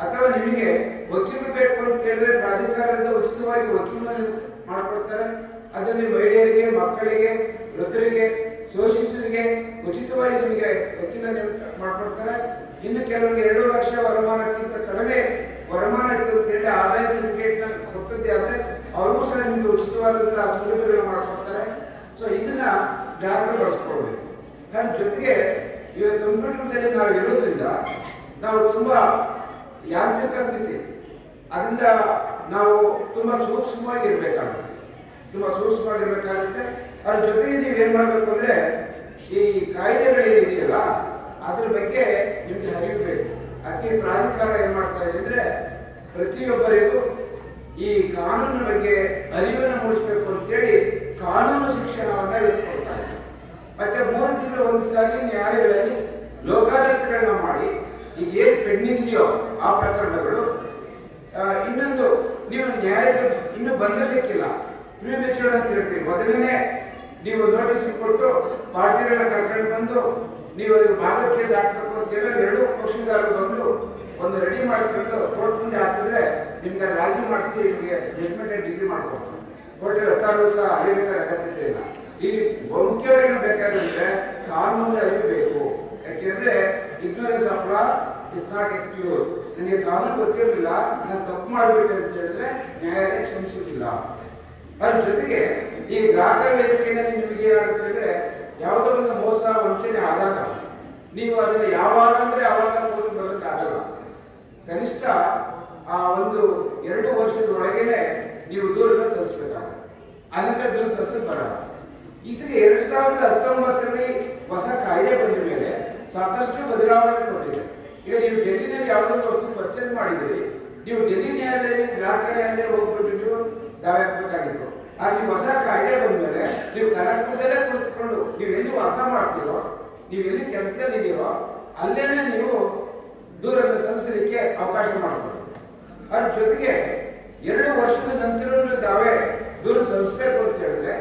ಅಥವಾ ನಿಮಗೆ ವಕೀಲರು ಬೇಕು ಅಂತ ಹೇಳಿದ್ರೆ ಪ್ರಾಧಿಕಾರದಿಂದ ಉಚಿತವಾಗಿ ವಕೀಲರನ್ನು ಮಾಡಿಕೊಡ್ತಾರೆ. ಅದರಲ್ಲಿ ಮಹಿಳೆಯರಿಗೆ, ಮಕ್ಕಳಿಗೆ, ವೃದ್ಧರಿಗೆ, ಶೋಷಿತರಿಗೆ ಉಚಿತವಾಗಿ ನಿಮಗೆ ವಕೀಲ ಮಾಡಿಕೊಡ್ತಾರೆ. ಇನ್ನು ಕೆಲವರಿಗೆ 2 ಲಕ್ಷ ವರಮಾನಕ್ಕಿಂತ ಕಡಿಮೆ ವರಮಾನ ಇತ್ತು ಅಂತೇಳಿ ಆದಾಯ ಸರ್ಟಿಫಿಕೇಟ್ ಕೊಟ್ಟದ್ದೇ ಆದರೆ ಅವ್ರಿಗೂ ಸಹ ನಿಮಗೆ ಉಚಿತವಾದಂತಹ ಸೌಲಭ್ಯಗಳು ಮಾಡಿಕೊಡ್ತಾರೆ. ಸೊ ಇದನ್ನ ಗ್ರಾಹಕರು ಬಳಸ್ಕೊಳ್ಬೇಕು. ಅದ್ರ ಜೊತೆಗೆ ಇವತ್ತು ಕಂಪ್ಯೂಟರ್ದಲ್ಲಿ ನಾವು ಇರೋದ್ರಿಂದ ನಾವು ತುಂಬಾ ಯಾಂತ್ರಿಕ ಸ್ಥಿತಿ, ಅದರಿಂದ ನಾವು ತುಂಬಾ ಸೂಕ್ಷ್ಮವಾಗಿರ್ಬೇಕಾಗುತ್ತೆ. ಅದ್ರ ಜೊತೆಗೆ ನೀವೇನ್ ಮಾಡ್ಬೇಕು ಅಂದ್ರೆ ಈ ಕಾಯ್ದೆಗಳೇನಿದೆಯಲ್ಲ ಅದ್ರ ಬಗ್ಗೆ ನಿಮ್ಗೆ ಅರಿವು ಬೇಕು. ಅದಕ್ಕೆ ಪ್ರಾಧಿಕಾರ ಏನ್ ಮಾಡ್ತಾ ಇದೆ ಅಂದ್ರೆ ಪ್ರತಿಯೊಬ್ಬರಿಗೂ ಈ ಕಾನೂನಿನ ಬಗ್ಗೆ ಅರಿವನ್ನು ಮೂಡಿಸಬೇಕು ಅಂತೇಳಿ ಕಾನೂನು ಶಿಕ್ಷಣವನ್ನ ಇಟ್ಕೊಳ್ತಾ ಇದೆ. ಮತ್ತೆ 3 ತಿಂಗಳು ಒಂದು ಸಾರಿ ನ್ಯಾಯಾಲಯಗಳಲ್ಲಿ ಲೋಕಾದಾಲತ್ಗಳನ್ನ ಮಾಡಿ ಈಗ ಏನ್ ಪೆಂಡಿಂಗ್ ಇದೆಯೋ ಆ ಪ್ರಕರಣಗಳು ಇನ್ನೊಂದು ನೀವು ನ್ಯಾಯಾಲಯಕ್ಕೆ ಇನ್ನು ಬಂದಿರ್ಲಿಕ್ಕಿಲ್ಲ, ಪ್ರಿಮೆಚೂರ್ಡ್ ಅಂತ ಹೇಳ್ತೀವಿ. ಮೊದಲನೇ ನೀವು ನೋಟಿಸ್ ಕೊಟ್ಟು ಪಾರ್ಟಿಗಳನ್ನ ಕರ್ಕೊಂಡು ಬಂದು ನೀವು ಭಾಗದ ಕೇಸ್ ಹಾಕ್ಬೇಕು ಅಂತ ಹೇಳಿದ್ರೆ 2 ಪಕ್ಷಗಾರರು ಬಂದು ಒಂದು ರೆಡಿ ಮಾಡಿಕೊಂಡು ಕೋರ್ಟ್ ಮುಂದೆ ಹಾಕಿದ್ರೆ ನಿಮ್ಗೆ ರಾಜಿ ಮಾಡಿಸಿ ನಿಮಗೆ ಜಡ್ಜ್ಮೆಂಟ್ ಡಿಗ್ರಿ ಮಾಡ್ಕೊಡ್ತಾರೆ. ಕೋರ್ಟಲ್ಲಿ 16 ವರ್ಷ ಅರಿಬೇಕಾದ ಅಗತ್ಯತೆ ಇಲ್ಲ. ಇಲ್ಲಿ ಮುಖ್ಯವಾಗಿ ಬೇಕಾದ್ರೆ ಕಾನೂನು ಅರಿಬೇಕು. ಯಾಕೆಂದ್ರೆ ignorance of law is not excuse. ನನಗೆ ಕಾನೂನು ಗೊತ್ತಿರಲಿಲ್ಲ, ನಾನು ತಪ್ಪು ಮಾಡಿಬಿಟ್ಟೆ ಅಂತ ಹೇಳಿದ್ರೆ ನ್ಯಾಯಾಲಯ ಕ್ಷಮಿಸುವುದಿಲ್ಲ. ಅದ್ರ ಜೊತೆಗೆ ಈ ಗ್ರಾಹಕ ವೇದಿಕೆಯಲ್ಲಿ ನಿಮಗೆ ಏನಾಗುತ್ತೆ ಅಂದ್ರೆ ಯಾವುದೋ ಒಂದು ಮೋಸ ವಂಚನೆ ಆದಾಗ ನೀವು ಅದನ್ನು ಯಾವಾಗ ಅಂದ್ರೆ ಆವಾಗ ಬರೋದಕ್ಕೆ ಆಗಲ್ಲ. ಕನಿಷ್ಠ ಆ ಒಂದು 2 ವರ್ಷದ ಒಳಗೇನೆ ನೀವು ದೂರನ್ನ ಸಲ್ಲಿಸಬೇಕಾಗುತ್ತೆ. ಅಲ್ಲಿಂದ ದೂರ ಸಲ್ಲಿಸೋದು ಬರಲ್ಲ. ಇದಕ್ಕೆ 2019ರಲ್ಲಿ ಹೊಸ ಕಾಯ್ದೆ ಬಂದ ಮೇಲೆ ಸಾಕಷ್ಟು ಬದಲಾವಣೆ ಕೊಟ್ಟಿದೆ. ಈಗ ನೀವು ಡೆಲ್ಲಿನಲ್ಲಿ ಯಾವುದೊಂದು ವಸ್ತು ಪರ್ಚೇಸ್ ಮಾಡಿದ್ರಿ, ನೀವು ಡೆಲ್ಲಿ ನ್ಯಾಯಾಲಯದಲ್ಲಿ ಗ್ರಾಹಕ ನ್ಯಾಯಾಲಯ ಹೋಗ್ಬಿಟ್ಟು ದಾವೆ ಹಾಕಬೇಕಾಗಿತ್ತು. ಆದ್ರೆ ನೀವು ಹೊಸ ಕಾಯ್ದೆ ಬಂದ್ಮೇಲೆ ನೀವು ಕನಕಪುರದಲ್ಲೇ ಕುಳಿತುಕೊಂಡು ನೀವು ಎಲ್ಲಿ ವಾಸ ಮಾಡ್ತೀರೋ, ನೀವು ಎಲ್ಲಿ ಕೆಲಸದಲ್ಲಿ ಇದೀರೋ ಅಲ್ಲೇನೆ ನೀವು ದೂರನ್ನು ಸಲ್ಲಿಸಲಿಕ್ಕೆ ಅವಕಾಶ ಮಾಡ್ಬೋದು. ಅದ್ರ ಜೊತೆಗೆ 2 ವರ್ಷದ ನಂತರ ದಾವೆ ದೂರ ಸಲ್ಲಿಸಬೇಕು ಅಂತ ಹೇಳಿದ್ರೆ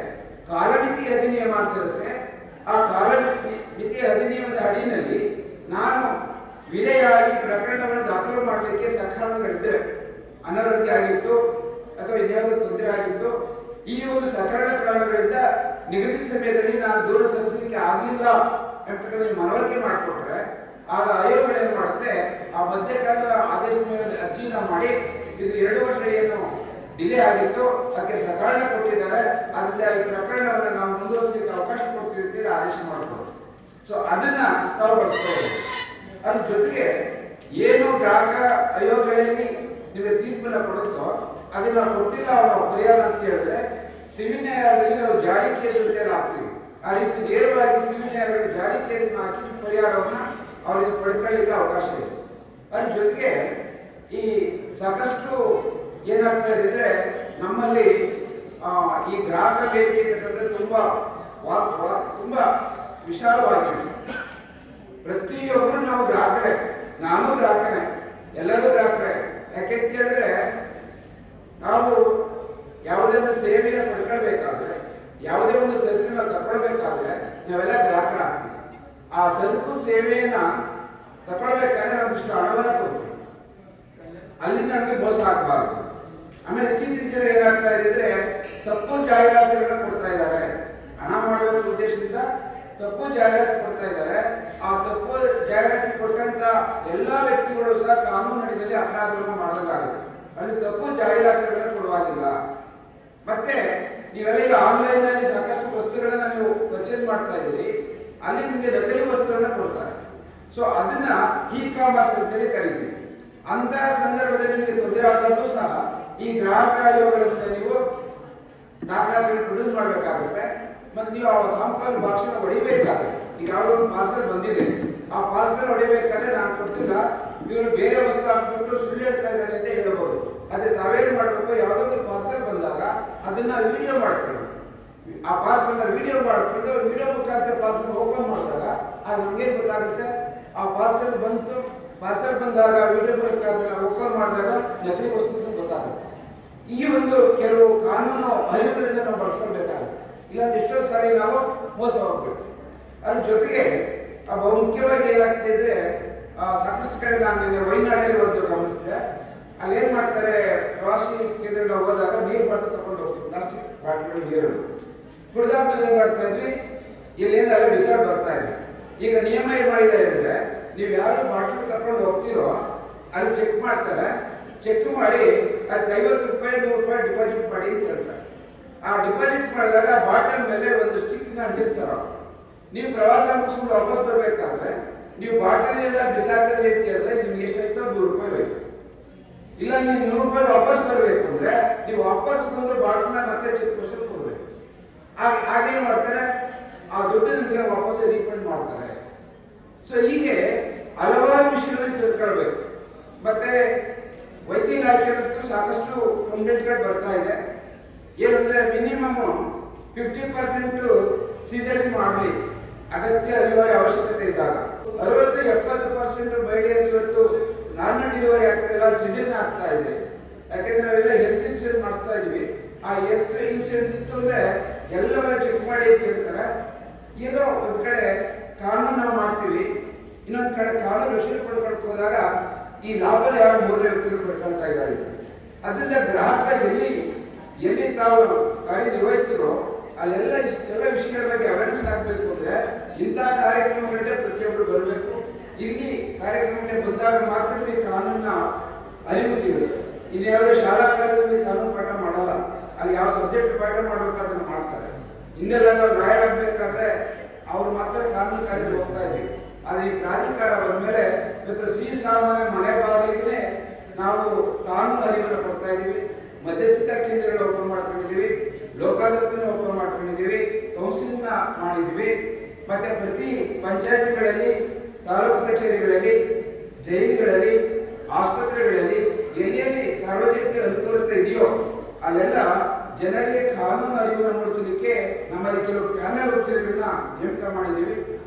ಕಾಲಮಿತಿ ಅಧಿನಿಯಮ ಅಂತ ಇರುತ್ತೆ. ಆ ಕಾಲಮಿತಿ ಅಧಿನಿಯಮದ ಅಡಿಯಲ್ಲಿ ನಾನು ವಿಲೆಯಾಗಿ ಪ್ರಕರಣವನ್ನು ದಾಖಲು ಮಾಡಲಿಕ್ಕೆ ಸಕಾರಣಗಳಿದ್ದರೆ, ಅನಾರೋಗ್ಯ ಆಗಿತ್ತು ಅಥವಾ ಇನ್ಯಾವುದೋ ತೊಂದರೆ ಆಗಿತ್ತು, ಈ ಒಂದು ಸಕಾರಣ ಕಾರಣಗಳಿಂದ ನಿಗದಿತ ಸಮಯದಲ್ಲಿ ನಾನು ದೂರ ಸಲ್ಲಿಸಲಿಕ್ಕೆ ಆಗಲಿಲ್ಲ ಅಂತಕ್ಕಂಥ ಮನವರಿಕೆ ಮಾಡಿಕೊಟ್ರೆ ಆಗ ಆಯೋಗಗಳು ಏನು ಮಾಡುತ್ತೆ, ಆ ಮಧ್ಯಕಾಲದ ಆದೇಶದ ಮೇಲೆ ಅರ್ಜಿನ ಮಾಡಿ ಇದು 2 ವರ್ಷ ಏನು ಡಿಲೇ ಆಗಿತ್ತು ಅದಕ್ಕೆ ಸಕಾರಣ ಕೊಟ್ಟಿದ್ದಾರೆ, ಅದರಿಂದ ಈ ಪ್ರಕರಣವನ್ನು ನಾವು ಮುಂದುವರಿಸಲಿಕ್ಕೆ ಅವಕಾಶ ಕೊಡ್ತೀವಿ ಅಂತೇಳಿ ಆದೇಶ ಮಾಡಿಕೊಡೋದು. ಸೊ ಅದನ್ನ ನಾವು ಬಳಸ್ಕೋಬಹುದು. ಅದ್ರ ಜೊತೆಗೆ ಏನು ಗ್ರಾಹಕ ಆಯೋಗಗಳಲ್ಲಿ ನಿಮಗೆ ತೀರ್ಪನ್ನ ಕೊಡುತ್ತೋ ಅದನ್ನ ಕೊಟ್ಟಿಲ್ಲ ಅವರ ಪರಿಹಾರ ಅಂತ ಹೇಳಿದ್ರೆ ಸಿವಿಲ್ ನ್ಯಾಯಾಲಯದಲ್ಲಿ ನಾವು ಜಾರಿ ಕೇಸ್ ಅಂತ ಹಾಕ್ತೀವಿ. ಆ ರೀತಿ ನೇರವಾಗಿ ಸಿವಿಲ್ ನ್ಯಾಯಾಲಯದಲ್ಲಿ ಜಾರಿ ಕೇಸನ್ನು ಹಾಕಿ ಪರಿಹಾರವನ್ನ ಅವರಿಗೆ ಪಡ್ಕೊಳ್ಳಿಕ್ಕೆ ಅವಕಾಶ ಇದೆ. ಅದ್ರ ಜೊತೆಗೆ ಈ ಸಾಕಷ್ಟು ಏನಾಗ್ತಾ ಇದೆ ಅಂದ್ರೆ ನಮ್ಮಲ್ಲಿ ಈ ಗ್ರಾಹಕ ವೇದಿಕೆ ತುಂಬಾ ವಿಶಾಲವಾಗಿದೆ. ಪ್ರತಿಯೊಬ್ಬರು ನಾವು ಗ್ರಾಹಕರೇ, ನಾನು ಗ್ರಾಹಕರೇ, ಎಲ್ಲರೂ ಗ್ರಾಹಕರೇ. ಯಾಕೆಂತ ಹೇಳಿದ್ರೆ ನಾವು ಯಾವುದೇ ಒಂದು ಸೇವೆಯನ್ನು ಪಡ್ಕೊಳ್ಬೇಕಾದ್ರೆ, ಯಾವುದೇ ಒಂದು ಸರಕನ್ನು ತಗೊಳ್ಬೇಕಾದ್ರೆ ನಾವೆಲ್ಲ ಗ್ರಾಹಕರಾಗ್ತೀವಿ. ಆ ಸರಕು ಸೇವೆಯನ್ನ ತಗೊಳ್ಬೇಕಾದ್ರೆ ನಾವು ಇಷ್ಟು ಹಣವನ್ನ ಕೊಡ್ತೀವಿ, ಅಲ್ಲಿಂದ ನಮಗೆ ಮೋಸ ಆಗಬಾರ್ದು. ಆಮೇಲೆ ಇತ್ತೀಚಿನ ದಿನ ಏನಾಗ್ತಾ ಇದೆ ಅಂದ್ರೆ ತಪ್ಪು ಜಾಹೀರಾತುಗಳನ್ನ ಕೊಡ್ತಾ ಇದ್ದಾರೆ. ಹಣ ಮಾಡುವ ಉದ್ದೇಶದಿಂದ ತಪ್ಪು ಜಾಹೀರಾತು ಕೊಡ್ತಾ ಇದ್ದಾರೆ. ಆ ತಪ್ಪು ಜಾಹೀರಾತು ಕೊಟ್ಟಂತ ಎಲ್ಲಾ ವ್ಯಕ್ತಿಗಳು ಸಹ ಕಾನೂನು ಅಡಿಯಲ್ಲಿ ಅಪರಾಧವನ್ನು ಮಾಡಲಾಗುತ್ತೆ. ಅಲ್ಲಿ ತಪ್ಪು ಜಾಹೀರಾತುಗಳನ್ನ ಕೊಡುವಾಗಿಲ್ಲ. ಮತ್ತೆ ನೀವೆಲ್ಲ ಈಗ ಆನ್ಲೈನ್ ನಲ್ಲಿ ಸಾಕಷ್ಟು ವಸ್ತುಗಳನ್ನ ನೀವು ಪರ್ಚೇಸ್ ಮಾಡ್ತಾ ಇದ್ದೀರಿ, ಅಲ್ಲಿ ನಿಮಗೆ ನಕಲಿ ವಸ್ತುಗಳನ್ನ ಕೊಡ್ತಾರೆ. ಸೊ ಅದನ್ನ ಇ ಕಾಮರ್ಸ್ ಅಂತೇಳಿ ಕರಿತೀವಿ. ಅಂತಹ ಸಂದರ್ಭದಲ್ಲಿ ನಿಮಗೆ ತೊಂದರೆ ಆದಾಗಲೂ ಸಹ ಈ ಗ್ರಾಹಕ ಆಯೋಗಗಳಿಂದ ನೀವು ದಾಖಲಾತಿಗಳನ್ನು ಪ್ರೊಡ್ಯೂಸ್ ಮಾಡಬೇಕಾಗುತ್ತೆ. ಮತ್ತೆ ನೀವು ಆ ಸಾಂಪಲ್ ಬಾಕ್ಸ್ ಹೊಡಿಬೇಕಾದ್ರೆ, ಈಗ ಯಾವುದೋ ಒಂದು ಪಾರ್ಸಲ್ ಬಂದಿದೆ, ಆ ಪಾರ್ಸಲ್ ಹೊಡಿಬೇಕಾದ್ರೆ ನಾನು ಕೊಟ್ಟಿಲ್ಲ, ಇವರು ಬೇರೆ ವಸ್ತು ಹಾಕ್ಬಿಟ್ಟು ಸುಳ್ಳು ಹೇಳ್ತಾ ಇದ್ದಾರೆ ಅಂತ ಹೇಳ್ಬೋದು. ಅದೇ ತಾವೇನು ಮಾಡಬೇಕು, ಯಾವುದೋ ಪಾರ್ಸಲ್ ಬಂದಾಗ ಅದನ್ನ ವಿಡಿಯೋ ಮಾಡ್ಕೊಳ್ಳಿ. ಆ ಪಾರ್ಸಲ್ ವಿಡಿಯೋ ಮಾಡಿಕೊಂಡು ವಿಡಿಯೋ ಮುಖಾಂತರ ಪಾರ್ಸಲ್ ಓಪನ್ ಮಾಡಿದಾಗ ಆಗ ನಮಗೆ ಗೊತ್ತಾಗುತ್ತೆ ಆ ಪಾರ್ಸಲ್ ಬಂತು. ಪಾರ್ಸಲ್ ಬಂದಾಗ ವಿಡಿಯೋ ಮುಖಾಂತರ ಓಪನ್ ಮಾಡಿದಾಗ ನಕಲಿ ವಸ್ತು ಗೊತ್ತಾಗುತ್ತೆ. ಈ ಒಂದು ಕೆಲವು ಕಾನೂನು ಅರಿವುಗಳಿಂದ ನಾವು ಬಳಸ್ಕೊಳ್ಬೇಕಾಗುತ್ತೆ. ಇಲ್ಲಾಂದ್ರೆ ಎಷ್ಟೋ ಸಾರಿ ನಾವು ಮೋಸ ಹೋಗ್ಬೇಕು. ಅದ್ರ ಜೊತೆಗೆ ಬಹು ಮುಖ್ಯವಾಗಿ ಏನಾಗ್ತಾ ಇದ್ರೆ ಸಾಕಷ್ಟು ಕಡೆ ನಾನು ನಿನ್ನೆ ವೈನಾಡಲ್ಲಿ ಒಂದು ಗಮನಿಸಿದೆ. ಅಲ್ಲಿ ಏನ್ ಮಾಡ್ತಾರೆ, ಪ್ರವಾಸಿ ಕೇಂದ್ರಗಳು ಹೋದಾಗ ನೀರು ಬಾಟಲ್ ತಗೊಂಡು ಹೋಗ್ತೀವಿ, ಪ್ಲಾಸ್ಟಿಕ್ ಬಾಟಲ್ ನೀರು ಕುಡಿದಾದ್ಮೇಲೆ ಏನ್ ಮಾಡ್ತಾ ಇದ್ವಿ, ಇಲ್ಲೇನು ಅಲ್ಲೇ ಬಿಸಾಡ್ ಬರ್ತಾ ಇದ್ವಿ. ಈಗ ನಿಯಮ ಏನ್ ಮಾಡಿದ್ದಾರೆ ಅಂದ್ರೆ ನೀವು ಯಾರು ಬಾಟಲ್ ತಗೊಂಡು ಹೋಗ್ತೀರೋ ಅಲ್ಲಿ ಚೆಕ್ ಮಾಡ್ತಾರೆ. ಚೆಕ್ ಮಾಡಿ ಅದಕ್ಕೆ 50 ರೂಪಾಯಿ 100 ರೂಪಾಯಿ ಡಿಪಾಸಿಟ್ ಮಾಡಿ ಅಂತ ಹೇಳ್ತಾರೆ. ಆ ಡಿಪಾಸಿಟ್ ಮಾಡಿದಾಗ ಬಾಟಲ್ ಮೇಲೆ ಒಂದು ಸ್ಟಿಕ್ ನ ಅಂಟಿಸ್ತಾರ. ನೀವು ಪ್ರವಾಸ ಮುಗಿಸ್ಕೊಂಡು ವಾಪಸ್ ಬರ್ಬೇಕಾದ್ರೆ ನೀವು ಬಾಟಲ್ ಎಲ್ಲ ಬಿಸಾಕಿದ್ರೆ ಅಂತ ಹೇಳಿದ್ರೆ ನಿಮ್ಗೆ ಎಷ್ಟಾಯ್ತೋ 100 ರೂಪಾಯಿ ಹೋಯ್ತು. ಇಲ್ಲ ನೀವು 100 ರೂಪಾಯಿ ವಾಪಸ್ ಬರಬೇಕು ಅಂದ್ರೆ ನೀವು ವಾಪಸ್ ಬಂದು ಬಾಟಲ್ನ ಮತ್ತೆ ಚೆಕ್ ಪೋಸ್ಟ್ ಕೊಡ್ಬೇಕು. ಹಾಗೇನು ಮಾಡ್ತಾರೆ, ಆ ದುಡ್ಡು ನಿಮಗೆ ವಾಪಸ್ ರೀಫಂಡ್ ಮಾಡ್ತಾರೆ. ಸೊ ಹೀಗೆ ಹಲವಾರು ವಿಷಯಗಳಲ್ಲಿ ತಿಳ್ಕೊಳ್ಬೇಕು. ಮತ್ತೆ ವೈದ್ಯ ಇಲಾಖೆಯಲ್ಲಂತೂ ಸಾಕಷ್ಟು ಕಂಪ್ಲೇಂಟ್ಗಳು ಬರ್ತಾ ಇದೆ. ಏನಂದ್ರೆ ಮಿನಿಮಮ್ 50% ಸೀಸರಿಂಗ್ ಮಾಡಲಿ, ಅಗತ್ಯ ಅನಿವಾರ್ಯ ಅವಶ್ಯಕತೆ ಇದ್ದಾಗ. 60-70% ಮಹಿಳೆಯರಿಗೆ ಇವತ್ತು ನಾರ್ಮಲ್ ಡೆಲಿವರಿ ಆಗ್ತಾ ಇಲ್ಲ, ಸೀಸರಿನ್ ಆಗ್ತಾ ಇದೆ. ಯಾಕೆಂದ್ರೆ ನಾವೆಲ್ಲ ಹೆಲ್ತ್ ಇನ್ಶೂರೆನ್ಸ್ ಮಾಡಿಸ್ತಾ ಇದೀವಿ. ಆ ಹೆಲ್ತ್ ಇನ್ಶೂರೆನ್ಸ್ ಇತ್ತು ಅಂದ್ರೆ ಎಲ್ಲವನ್ನ ಚೆಕ್ ಮಾಡಿ ಅಂತ ಹೇಳ್ತಾರೆ. ಏನೋ ಒಂದ್ ಕಡೆ ಕಾನೂನು ನಾವು ಮಾಡ್ತೀವಿ, ಇನ್ನೊಂದ್ ಕಡೆ ಕಾನೂನು ರಕ್ಷಣೆ ಪಡ್ಕೊಳಕ್ ಹೋದಾಗ ಈ ಲಾಭ ಯಾವ 3 ವ್ಯಕ್ತಿಗಳು ಪಡ್ಕೊಳ್ತಾ ಇದ್ದಾರೆ. ಅದರಿಂದ ಗ್ರಾಹಕ ಎಲ್ಲಿ ತಾವು ಕಾರ್ಯನಿರ್ವಹಿಸ್ತಿರೋ ಅಲ್ಲೆಲ್ಲ ಇಷ್ಟೆಲ್ಲ ವಿಷಯಗಳ ಬಗ್ಗೆ ಅವೇರ್ನೆಸ್ ಆಗಬೇಕು ಅಂದ್ರೆ ಇಂತಹ ಕಾರ್ಯಕ್ರಮಗಳಿಗೆ ಪ್ರತಿಯೊಬ್ಬರು ಬರಬೇಕು. ಇಲ್ಲಿ ಕಾರ್ಯಕ್ರಮಗಳಿಗೆ ಬಂದಾಗ ಮಾತ್ರ ಕಾನೂನಿನ ಅರಿವು ಸಿಗುತ್ತೆ. ಇನ್ಯಾವುದೇ ಶಾಲಾ ಕಾಲೇಜಲ್ಲಿ ಕಾನೂನು ಪಾಠ ಮಾಡಲ್ಲ, ಅಲ್ಲಿ ಯಾವ ಸಬ್ಜೆಕ್ಟ್ ಪಾಠ ಮಾಡಬೇಕಾದ್ರೆ ಮಾಡ್ತಾರೆ. ಹಿಂದೆಲ್ಲ ನಾವು ಲಾಯರ್ ಆಗ್ಬೇಕಾದ್ರೆ ಅವ್ರು ಮಾತ್ರ ಕಾನೂನು ಕಾರ್ಯಕ್ಕೆ ಹೋಗ್ತಾ ಇದ್ವಿ. ಆದ್ರೆ ಈ ಪ್ರಾಧಿಕಾರ ಬಂದ್ಮೇಲೆ ಇವತ್ತು ಶ್ರೀಸಾಮಾನ್ಯ ಮನೆ ಬಾಗಿಲಿಗೆ ನಾವು ಕಾನೂನು ಅರಿವನ್ನು ಕೊಡ್ತಾ ಇದೀವಿ. ಮಧ್ಯಸ್ಥಿಕಾ ಕೇಂದ್ರಗಳು ಓಪನ್ ಮಾಡ್ಕೊಂಡಿದೀವಿ, ಲೋಕಾಯುಕ್ತನ ಓಪನ್ ಮಾಡ್ಕೊಂಡಿದೀವಿ, ಕೌನ್ಸಿಲಿಂಗ್ ಮಾಡಿದೀವಿ. ಮತ್ತೆ ಪ್ರತಿ ಪಂಚಾಯತಿಗಳಲ್ಲಿ, ತಾಲೂಕು ಕಚೇರಿಗಳಲ್ಲಿ ಜೈಲುಗಳಲ್ಲಿ, ಆಸ್ಪತ್ರೆಗಳಲ್ಲಿ ಎಲ್ಲೆಲ್ಲಿ ಸಾರ್ವಜನಿಕ ಅನುಕೂಲತೆ ಇದೆಯೋ ಅಲ್ಲೆಲ್ಲ ಜನರಿಗೆ ಕಾನೂನು ಅರಿವನ್ನು ಮೂಡಿಸಲಿಕ್ಕೆ ನಮ್ಮಲ್ಲಿ ಕೆಲವು ಪ್ಯಾನಲ್ ವಕೀಲರನ್ನ ನೇಮಕ ಮಾಡಿದ್ದೀವಿ.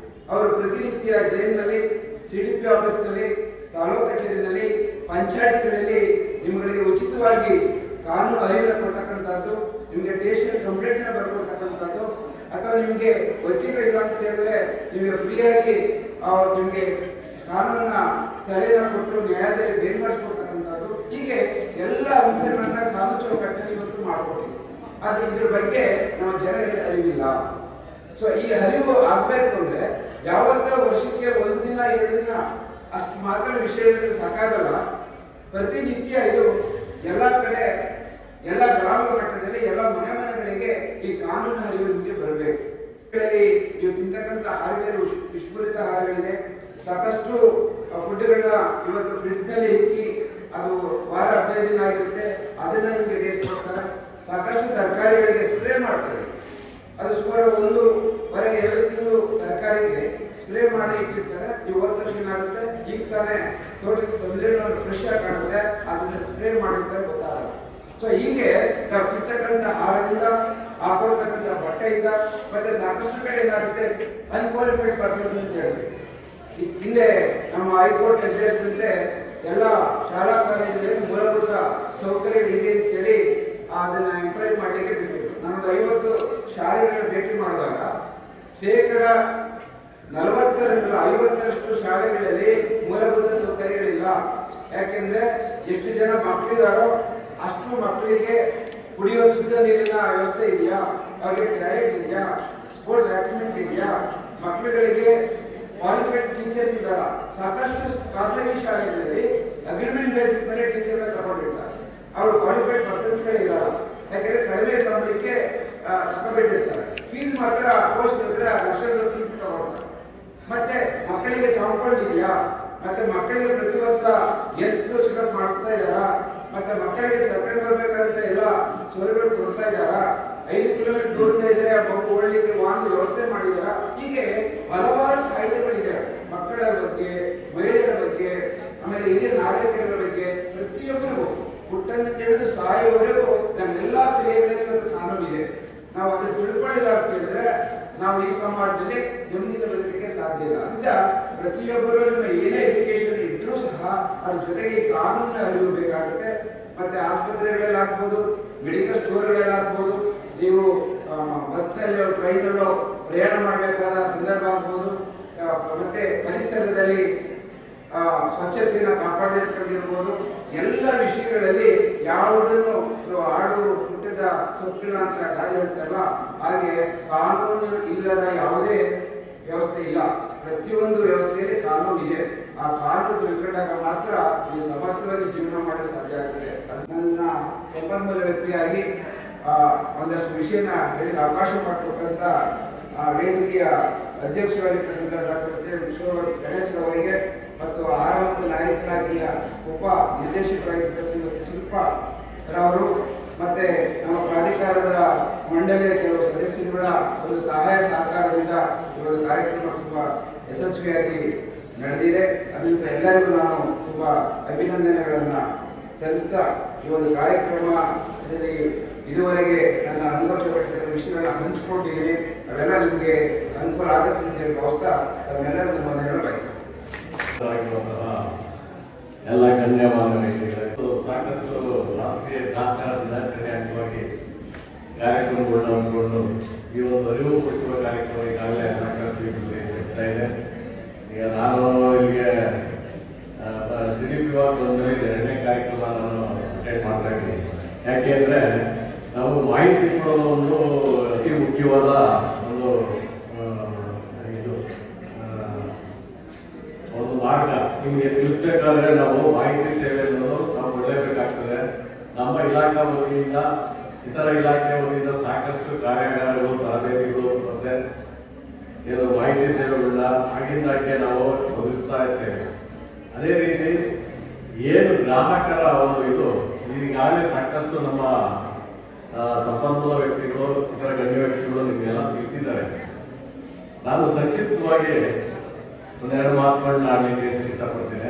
ಅವರು ಪ್ರತಿನಿತ್ಯ ಜೈಲಿನಲ್ಲಿ, ಸಿಡಿಪಿ ಆಫೀಸ್ನಲ್ಲಿ, ತಾಲೂಕು ಕಚೇರಿನಲ್ಲಿ, ಪಂಚಾಯತ್ಗಳಲ್ಲಿ ನಿಮ್ಮಗಳಿಗೆ ಉಚಿತವಾಗಿ ಕಾನೂನು ಅರಿವನ್ನು ಕೊಡ್ತಕ್ಕಂಥದ್ದು, ನಿಮಗೆ ಸ್ಟೇಷನ್ ಕಂಪ್ಲೇಂಟ್ನ ಬರ್ಕೊಡ್ತಕ್ಕಂಥದ್ದು, ಅಥವಾ ನಿಮಗೆ ವಕೀಲರಿಲ್ಲ ಅಂತ ಹೇಳಿದ್ರೆ ನಿಮಗೆ ಫ್ರೀಯಾಗಿ ನಿಮಗೆ ಕಾನೂನಿನ ಸಲಹೆಯನ್ನು ಕೊಟ್ಟು ನ್ಯಾಯಾಲಯದಲ್ಲಿ ಬೇಲ್ ಮಾಡಿಸ್ಕೊಡ್ತಕ್ಕಂಥದ್ದು, ಹೀಗೆ ಎಲ್ಲ ಅಂಶಗಳನ್ನ ಕಾನೂನು ಚೌಕಟ್ಟಲ್ಲಿ ಇವತ್ತು ಮಾಡಿಕೊಟ್ಟಿದೆ. ಆದರೆ ಇದ್ರ ಬಗ್ಗೆ ನಮ್ಮ ಜನರಿಗೆ ಅರಿವಿಲ್ಲ. ಸೊ ಈ ಅರಿವು ಆಗ್ಬೇಕು ಅಂದ್ರೆ ಯಾವತ್ತ ವರ್ಷಕ್ಕೆ 1 ದಿನ 2 ದಿನ ಅಷ್ಟು ಮಾತ್ರ ವಿಷಯಗಳಿಗೆ ಸಾಕಾಗಲ್ಲ. ಪ್ರತಿನಿತ್ಯ ಇದು ಎಲ್ಲ ಕಡೆ, ಎಲ್ಲ ಗ್ರಾಮ ಮಟ್ಟದಲ್ಲಿ, ಎಲ್ಲ ಮನೆಗಳಿಗೆ ಈ ಕಾನೂನು ಅರಿವು ನಿಮಗೆ ಬರಬೇಕು. ನೀವು ತಿಂತಕ್ಕಂಥ ಆಹಾರಗಳಲ್ಲಿ ವಿಷಪೂರಿತ ಆಹಾರಗಳಿದೆ. ಸಾಕಷ್ಟು ಫುಡ್ಗಳನ್ನ ಇವತ್ತು ಫ್ರಿಡ್ಜ್ನಲ್ಲಿ ಇಕ್ಕಿ ಅದು ವಾರ 15 ದಿನ ಆಗಿರುತ್ತೆ, ಅದನ್ನ ನಿಮಗೆ ಬೇಯಿಸ್ಕೊಡ್ತಾರೆ. ಸಾಕಷ್ಟು ತರಕಾರಿಗಳಿಗೆ ಸ್ಪ್ರೇ ಮಾಡ್ತಾರೆ. ಅದು ಸುಮಾರು 1.5-2 ತಿಂಗಳು ತರಕಾರಿಗೆ ಸ್ಪ್ರೇ ಮಾಡಿ ಇಟ್ಟಿರ್ತಾರೆ. ನೀವು ಹೋದ ತಕ್ಷಣ ಆಗುತ್ತೆ, ಈಗ ತಾನೇ ತೋಟದ ತೊಂದರೆ ಫ್ರೆಶ್ ಆಗಿ ಕಾಣುತ್ತೆ, ಅದನ್ನ ಸ್ಪ್ರೇ ಮಾಡಿರ್ತಾರೆ, ಗೊತ್ತಾಗಲ್ಲ. ಸೊ ಹೀಗೆ ನಾವು ತಿಂತಕ್ಕಂಥ ಆಹಾರದಿಂದ, ಹಾಕೊಳ್ತಕ್ಕಂಥ ಬಟ್ಟೆಯಿಂದ, ಮತ್ತೆ ಸಾಕಷ್ಟು ಕಡೆ ಏನಾಗುತ್ತೆ ಅನ್ಕ್ವಾಲಿಫೈಡ್ ಪರ್ಸನ್ಸ್ ಅಂತ ಹೇಳ್ತೀವಿ. ಹಿಂದೆ ನಮ್ಮ ಹೈಕೋರ್ಟ್ ನಿರ್ದೇಶಿಸಿದಂತೆ ಎಲ್ಲ ಶಾಲಾ ಕಾಲೇಜುಗಳಲ್ಲಿ ಮೂಲಭೂತ ಸೌಕರ್ಯಗಳಿದೆ ಅಂತೇಳಿ ಅದನ್ನ ಎಂಕ್ವೈರಿ ಮಾಡಲಿಕ್ಕೆ ಬಿಟ್ಟಿದ್ರು. ನಮ್ಮದು 50 ಶಾಲೆಗಳ ಭೇಟಿ ಮಾಡಿದಾಗ 40-50ರಷ್ಟು ಶಾಲೆಗಳಲ್ಲಿ ಮೂಲಭೂತ ಸೌಕರ್ಯಗಳಿಲ್ಲ. ಯಾಕೆಂದ್ರೆ ಎಷ್ಟು ಜನ ಮಕ್ಕಳಿದಾರೋ ಅಷ್ಟು ಮಕ್ಕಳಿಗೆ ಕುಡಿಯೋ ಶುದ್ಧ ನೀರಿನ ವ್ಯವಸ್ಥೆ ಇದೆಯಾ, ಅವ್ರಿಗೆ ಟಾಯ್ಲೆಟ್ ಇದೆಯಾ, ಸ್ಪೋರ್ಟ್ಸ್ ಆಕ್ಟಿವಿಟಿ ಇದೆಯಾ, ಮಕ್ಕಳುಗಳಿಗೆ ಕ್ವಾಲಿಫೈಡ್ ಟೀಚರ್ಸ್ ಇದ್ದಾರ. ಸಾಕಷ್ಟು ಖಾಸಗಿ ಶಾಲೆಗಳಲ್ಲಿ ಅಗ್ರಿಮೆಂಟ್ ಬೇಸಿಸ್ ಮೇಲೆ ಟೀಚರ್ನ ತಗೊಂಡಿರ್ತಾರೆ, ಅವರು ಕ್ವಾಲಿಫೈಡ್ ಪರ್ಸನ್ಸ್ಗಳೇ ಇರಲ್ಲ. ಯಾಕಂದ್ರೆ ಕಡಿಮೆ ಸಂಬಳಕ್ಕೆ ತಗೊಂಡಿರ್ತಾರೆ. ಫೀಸ್ ಮಾತ್ರ ಪೋಸ್ಟ್ ಇದ್ರೆ ಲಕ್ಷದ ಫೀಸ್ ತಗೊಳ್ತಾರೆ. ಮತ್ತೆ ಮಕ್ಕಳಿಗೆ ಕಾಂಪೌಂಡ್ ಇದೆಯಾ, ಮತ್ತೆ ಮಕ್ಕಳಿಗೆ ಪ್ರತಿ ವರ್ಷ ಹೆಲ್ತ್ ಚೆಕಪ್ ಮಾಡಿಸ್ತಾ ಇದ್ದಾರಾ, ಮತ್ತೆ ಮಕ್ಕಳಿಗೆ ಸರ್ಕಾರ ಬರ್ಬೇಕಂತ ಎಲ್ಲ ಸೌಲಭ್ಯ ಕೊಡ್ತಾ ಇದ್ದಾರಾ, 5 ಕಿಲೋಮೀಟರ್ ದೂರದ ಇದ್ರೆ ಮಗು ಓಡಲಿಕ್ಕೆ ವಾಹನ ವ್ಯವಸ್ಥೆ ಮಾಡಿದಾರ. ಹೀಗೆ ಹಲವಾರು ಕಾಯ್ದೆಗಳಿದೆ ಮಕ್ಕಳ ಬಗ್ಗೆ, ಮಹಿಳೆಯರ ಬಗ್ಗೆ, ಆಮೇಲೆ ಹಿರಿಯ ನಾಗರಿಕರ ಬಗ್ಗೆ. ಪ್ರತಿಯೊಬ್ಬರಿಗೂ ಹುಟ್ಟನ್ನು ತಿಳಿದು ಸಾಯುವವರೆಗೂ ನಮ್ಮೆಲ್ಲಾ ಕ್ರಿಯೆಗಳಲ್ಲಿ ಇವತ್ತು ಕಾನೂನಿದೆ. ನಾವು ಅದನ್ನು ತಿಳ್ಕೊಳ್ಳಿಲ್ಲ ಅಂತ ಹೇಳಿದ್ರೆ ನಾವು ಈ ಸಮಾಜದಲ್ಲಿ ನೆಮ್ಮದಿಯಿಂದ ಬದುಕಲಿಕ್ಕೆ ಸಾಧ್ಯ ಇಲ್ಲ. ಅದರಿಂದ ಪ್ರತಿಯೊಬ್ಬರು ನಿಮ್ಮ ಏನೇ ಎಜುಕೇಶನ್ ಇದ್ರೂ ಸಹ ಅದ್ರ ಜೊತೆಗೆ ಕಾನೂನಿನ ಅರಿವು ಬೇಕಾಗುತ್ತೆ. ಮತ್ತೆ ಆಸ್ಪತ್ರೆಗಳಲ್ಲಿ ಆಗ್ಬೋದು, ಮೆಡಿಕಲ್ ಸ್ಟೋರ್ಗಳಲ್ಲಿ ಆಗ್ಬೋದು, ನೀವು ಬಸ್ನಲ್ಲೋ ಟ್ರೈನಲ್ಲೋ ಪ್ರಯಾಣ ಮಾಡಬೇಕಾದ ಸಂದರ್ಭ ಆಗ್ಬೋದು, ಮತ್ತೆ ಪರಿಸರದಲ್ಲಿ ಸ್ವಚ್ಛತೆಯನ್ನು ಕಾಪಾಡಿರ್ತಕ್ಕಿರ್ಬೋದು, ಎಲ್ಲ ವಿಷಯಗಳಲ್ಲಿ ಯಾವುದನ್ನು ಆಡು ಹುಟ್ಟಿದ ಸೊಪ್ಪಿನ ಅಂತ ಗಾಳಿ ಹೇಳ್ತಾರಲ್ಲ, ಹಾಗೆ ಕಾನೂನು ಇಲ್ಲದ ಯಾವುದೇ ವ್ಯವಸ್ಥೆ ಇಲ್ಲ. ಪ್ರತಿಯೊಂದು ವ್ಯವಸ್ಥೆಯಲ್ಲಿ ಕಾನೂನು ಇದೆ. ಆ ಕಾನೂನು ತಿಳ್ಕೊಂಡಾಗ ಮಾತ್ರ ನೀವು ಸಮರ್ಥವಾಗಿ ಜೀವನ ಮಾಡಲು ಸಾಧ್ಯ ಆಗುತ್ತೆ. ನನ್ನ ಸಂಪನ್ಮೂಲ ವ್ಯಕ್ತಿಯಾಗಿ ಒಂದಷ್ಟು ವಿಷಯನ ಹೇಳಿದ ಅವಕಾಶ ಮಾಡಿಕೊಟ್ಟಂತ ವೇದಿಕೆಯ ಅಧ್ಯಕ್ಷರಾಗಿರ್ತಕ್ಕಂಥ ಡಾಕ್ಟರ್ ಗಣೇಶ್ ಅವರಿಗೆ ಮತ್ತು ಆಹಾರ ಮತ್ತು ನಾಗರಿಕ ಇಲಾಖೆಯ ಉಪ ನಿರ್ದೇಶಕರಾಗಿರ್ತಕ್ಕಂಥ ಶ್ರೀಮತಿ ಶಿಲ್ಪಾ ರವರು, ಮತ್ತೆ ನಮ್ಮ ಪ್ರಾಧಿಕಾರದ ಮಂಡಳಿಯ ಕೆಲವು ಸದಸ್ಯರುಗಳ ಒಂದು ಸಹಾಯ ಸಹಕಾರದಿಂದ ಈ ಒಂದು ಕಾರ್ಯಕ್ರಮ ತುಂಬಾ ಯಶಸ್ವಿಯಾಗಿ ನಡೆದಿದೆ. ಅದರಿಂದ ಎಲ್ಲರಿಗೂ ನಾನು ತುಂಬಾ ಅಭಿನಂದನೆಗಳನ್ನ ಸಲ್ಲಿಸ್ತಾ ಈ ಒಂದು ಕಾರ್ಯಕ್ರಮದಲ್ಲಿ ಇದುವರೆಗೆ ನನ್ನ ಅನುಭವಪಟ್ಟಿರುವ ವಿಷಯಗಳನ್ನ ಹಂಚಿಕೊಂಡಿದ್ದೀನಿ. ಅವೆಲ್ಲ ನಿಮಗೆ ಅನುಕೂಲ ಆಗುತ್ತೆ ಅಂತ ಹೇಳಿ ಭಾವಿಸ್ತಾ ತಮ್ಮೆಲ್ಲರೂ ನಮ್ಮ ಬಯಸ್ತೇನೆ. ಎಲ್ಲ ಗಣ್ಯಮಾನ್ಯ ವ್ಯಕ್ತಿಗಳು ಸಾಕಷ್ಟು ರಾಷ್ಟ್ರೀಯ ಗ್ರಾಹಕರ ದಿನಾಚರಣೆ ಅಂಗವಾಗಿ ಕಾರ್ಯಕ್ರಮಗಳನ್ನ ಹಮ್ಮಿಕೊಂಡು ಈ ಒಂದು ಅರಿವು ಮೂಡಿಸುವ ಕಾರ್ಯಕ್ರಮ ಈಗಾಗಲೇ ಸಾಕಷ್ಟು ನಡೀತಾ ಇದೆ. ಈಗ ನಾನು ಇಲ್ಲಿಗೆ ಸಿಡಿಪಿ ಬಂದರೆ 2ನೇ ಕಾರ್ಯಕ್ರಮ ನಾನು ಅಟೆಂಡ್ ಮಾಡ್ತಾ ಇದ್ದೀನಿ. ಯಾಕೆ ಅಂದರೆ ನಾವು ಮಾಹಿತಿ ಕೊಡೋದು ಒಂದು ಅತಿ ಮುಖ್ಯವಾದ ಒಂದು ಮಾರ್ಗ. ನಿಮಗೆ ತಿಳಿಸ್ಬೇಕಾದ್ರೆ ನಾವು ಮಾಹಿತಿ ಸೇವೆ ಅನ್ನೋದು ನಾವು ಕೊಡಲೇಬೇಕಾಗ್ತದೆ. ನಮ್ಮ ಇಲಾಖಾ ವತಿಯಿಂದ, ಇತರ ಇಲಾಖೆ ವತಿಯಿಂದ ಸಾಕಷ್ಟು ಕಾರ್ಯಾಗಾರಗಳು, ತರಬೇತಿಗಳು ಮತ್ತೆ ಏನು ಮಾಹಿತಿ ಸೇವೆಗಳನ್ನ ಆಗಿಂದಾಗೆ ನಾವು ಒದಗಿಸ್ತಾ ಇರ್ತೇವೆ. ಅದೇ ರೀತಿ ಏನು ಗ್ರಾಹಕರ ಒಂದು ಇದು ಈಗಾಗಲೇ ಸಾಕಷ್ಟು ನಮ್ಮ ಸಂಪನ್ಮೂಲ ವ್ಯಕ್ತಿಗಳು, ಇತರ ಗಣ್ಯ ವ್ಯಕ್ತಿಗಳು ನಿಮಗೆಲ್ಲ ತಿಳಿಸಿದ್ದಾರೆ. ನಾನು ಸಂಕ್ಷಿಪ್ತವಾಗಿ ಒಂದೆರಡು ಮಾತುಗಳನ್ನ ಆಡಲಿಕ್ಕೆ ಇಷ್ಟಪಡ್ತೇನೆ.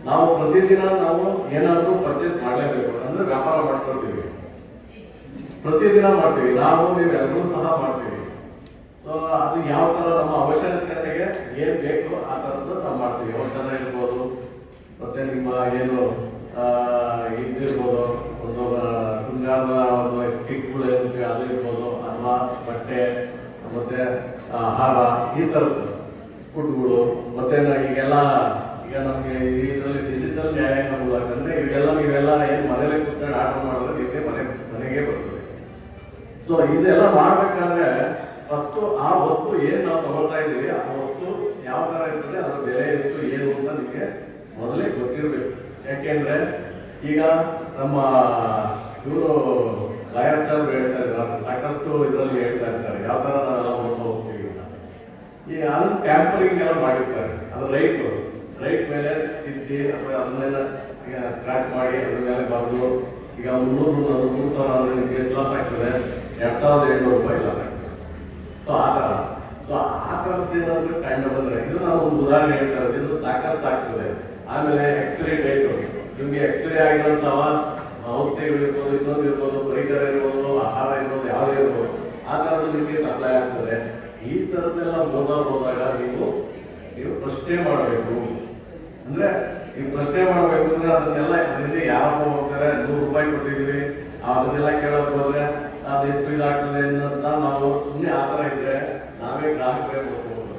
ನಾವು ಪ್ರತಿದಿನ ನಾವು ಏನಾದರೂ ಪರ್ಚೇಸ್ ಮಾಡಲೇಬೇಕು ಅಂದ್ರೆ ವ್ಯಾಪಾರ ಮಾಡ್ಕೊಳ್ತೀವಿ, ಪ್ರತಿದಿನ ಮಾಡ್ತೀವಿ, ನಾವು ನೀವೆಲ್ಲರೂ ಸಹ ಮಾಡ್ತೀವಿ. ಸೊ ಅದು ಯಾವ ತರ ನಮ್ಮ ಅವಶ್ಯಕತೆಗೆ ಏನ್ ಬೇಕು ಆ ತರದ್ದು ನಾವು ಮಾಡ್ತೀವಿ. ಔಷಧ ಇರ್ಬೋದು, ಮತ್ತೆ ನಿಮ್ಮ ಏನು ಇದಿರ್ಬೋದು, ಒಂದು ಶೃಂಗಾರದ ಒಂದು ಕಿಟ್ಗಳು ಏನಿರ್ತೀವಿ ಅದು ಇರ್ಬೋದು, ಅಥವಾ ಬಟ್ಟೆ, ಮತ್ತೆ ಆಹಾರ, ಈ ಥರದ್ದು ಫುಡ್ಗಳು. ಮತ್ತೆ ಈಗೆಲ್ಲ ಈಗ ನಮಗೆ ಇದರಲ್ಲಿ ಡಿಜಿಟಲ್ ನ್ಯಾಯಾಂಗ ಮೂಲಕ ಅಂದ್ರೆ ನೀವೆಲ್ಲ ಏನು ಮನೇಲೆ ಕೂತ್ಕೊಂಡು ಆರ್ಡರ್ ಮಾಡಿದ್ರೆ ನಿಮಗೆ ಮನೆಗೆ ಬರ್ತದೆ. ಸೊ ಇದೆಲ್ಲ ಮಾಡ್ಬೇಕಾದ್ರೆ ಫಸ್ಟ್ ಆ ವಸ್ತು ಏನ್ ನಾವು ತಗೊಳ್ತಾ ಇದ್ದೀವಿ ಆ ವಸ್ತು ಯಾವ ತರ ಇರ್ತದೆ, ಅದರ ಬೆಲೆ ಎಷ್ಟು ಏನು ಅಂತ ನಿಮಗೆ ಮೊದಲೇ ಗೊತ್ತಿರ್ಬೇಕು. ಯಾಕೆಂದ್ರೆ ಈಗ ನಮ್ಮ ಇವರು ಲಾಯರ್ ಸಾಹೇಬ್ ಹೇಳ್ತಾ ಇದ್ದಾರೆ, ಸಾಕಷ್ಟು ಇದರಲ್ಲಿ ಹೇಳ್ತಾ ಇರ್ತಾರೆ ಯಾವ ತರ ನಾವೆಲ್ಲ ಮೋಸ ಹೋಗ್ತೀವಿ ಅಂತ. ಈಗ ಅದನ್ನ ಟ್ಯಾಂಪರಿಂಗ್ ಎಲ್ಲ ಮಾಡಿರ್ತಾರೆ, ಅದು ರೈಟ್ ಮೇಲೆ ತಿದ್ದಿ ಅಥವಾ ಅದನ್ನೆಲ್ಲ ಸ್ಕ್ರಾಚ್ ಮಾಡಿ ಅದ್ರ ಮೇಲೆ ಬರೆದು ಈಗ 3,000 ಅಂದ್ರೆ ನಿಮ್ಗೆ ಎಷ್ಟು ಲಾಸ್ ಆಗ್ತದೆ, 2,700 ರೂಪಾಯಿ ಲಾಸ್ ಆಗ್ತದೆ. ಸೊ ಆ ಥರದ್ದು ಏನಾದ್ರು ಕಂಡು ಬಂದ್ರೆ, ಇದು ನಾವು ಒಂದು ಉದಾಹರಣೆ ಹೇಳ್ತಾ ಇರೋದು, ಇದು ಸಾಕಷ್ಟು ಆಗ್ತದೆ. ಆಮೇಲೆ ಎಕ್ಸ್ಪೈರಿ ಡೇಟ್, ನಿಮ್ಗೆ ಎಕ್ಸ್ಪೈರಿ ಆಗಿರೋಂಥವ ಔಷಧಿಗಳಿರ್ಬೋದು, ಇನ್ನೊಂದು ಇರ್ಬೋದು, ಪರಿಕರ ಇರ್ಬೋದು, ಆಹಾರ ಇರ್ಬೋದು, ಯಾವುದೇ ಇರ್ಬೋದು, ಆ ಥರದ್ದು ನಿಮಗೆ ಸಪ್ಲೈ ಆಗ್ತದೆ. ಈ ಥರದ್ದೆಲ್ಲ ಮೋಸ ಹೋದಾಗ ನೀವು ಪ್ರಶ್ನೆ ಮಾಡಬೇಕು. ಅಂದ್ರೆ ನೀವು ಪ್ರಶ್ನೆ ಮಾಡಬೇಕು ಅಂದ್ರೆ ಅದನ್ನೆಲ್ಲ ಅದರಿಂದ ಯಾರಪ್ಪ ಹೋಗ್ತಾರೆ, 100 ರೂಪಾಯಿ ಕೊಟ್ಟಿದ್ದೀವಿ ಅದನ್ನೆಲ್ಲ ಕೇಳೋಕೆ ಹೋದ್ರೆ ಅದೆಷ್ಟು ಇದಾಗ್ತದೆ ಅಂತ ನಾವು ಸುಮ್ಮನೆ ಆ ಥರ ಇದ್ರೆ ನಾವೇ ಗ್ರಾಹಕರೇ ಮೋಸಬಹುದು.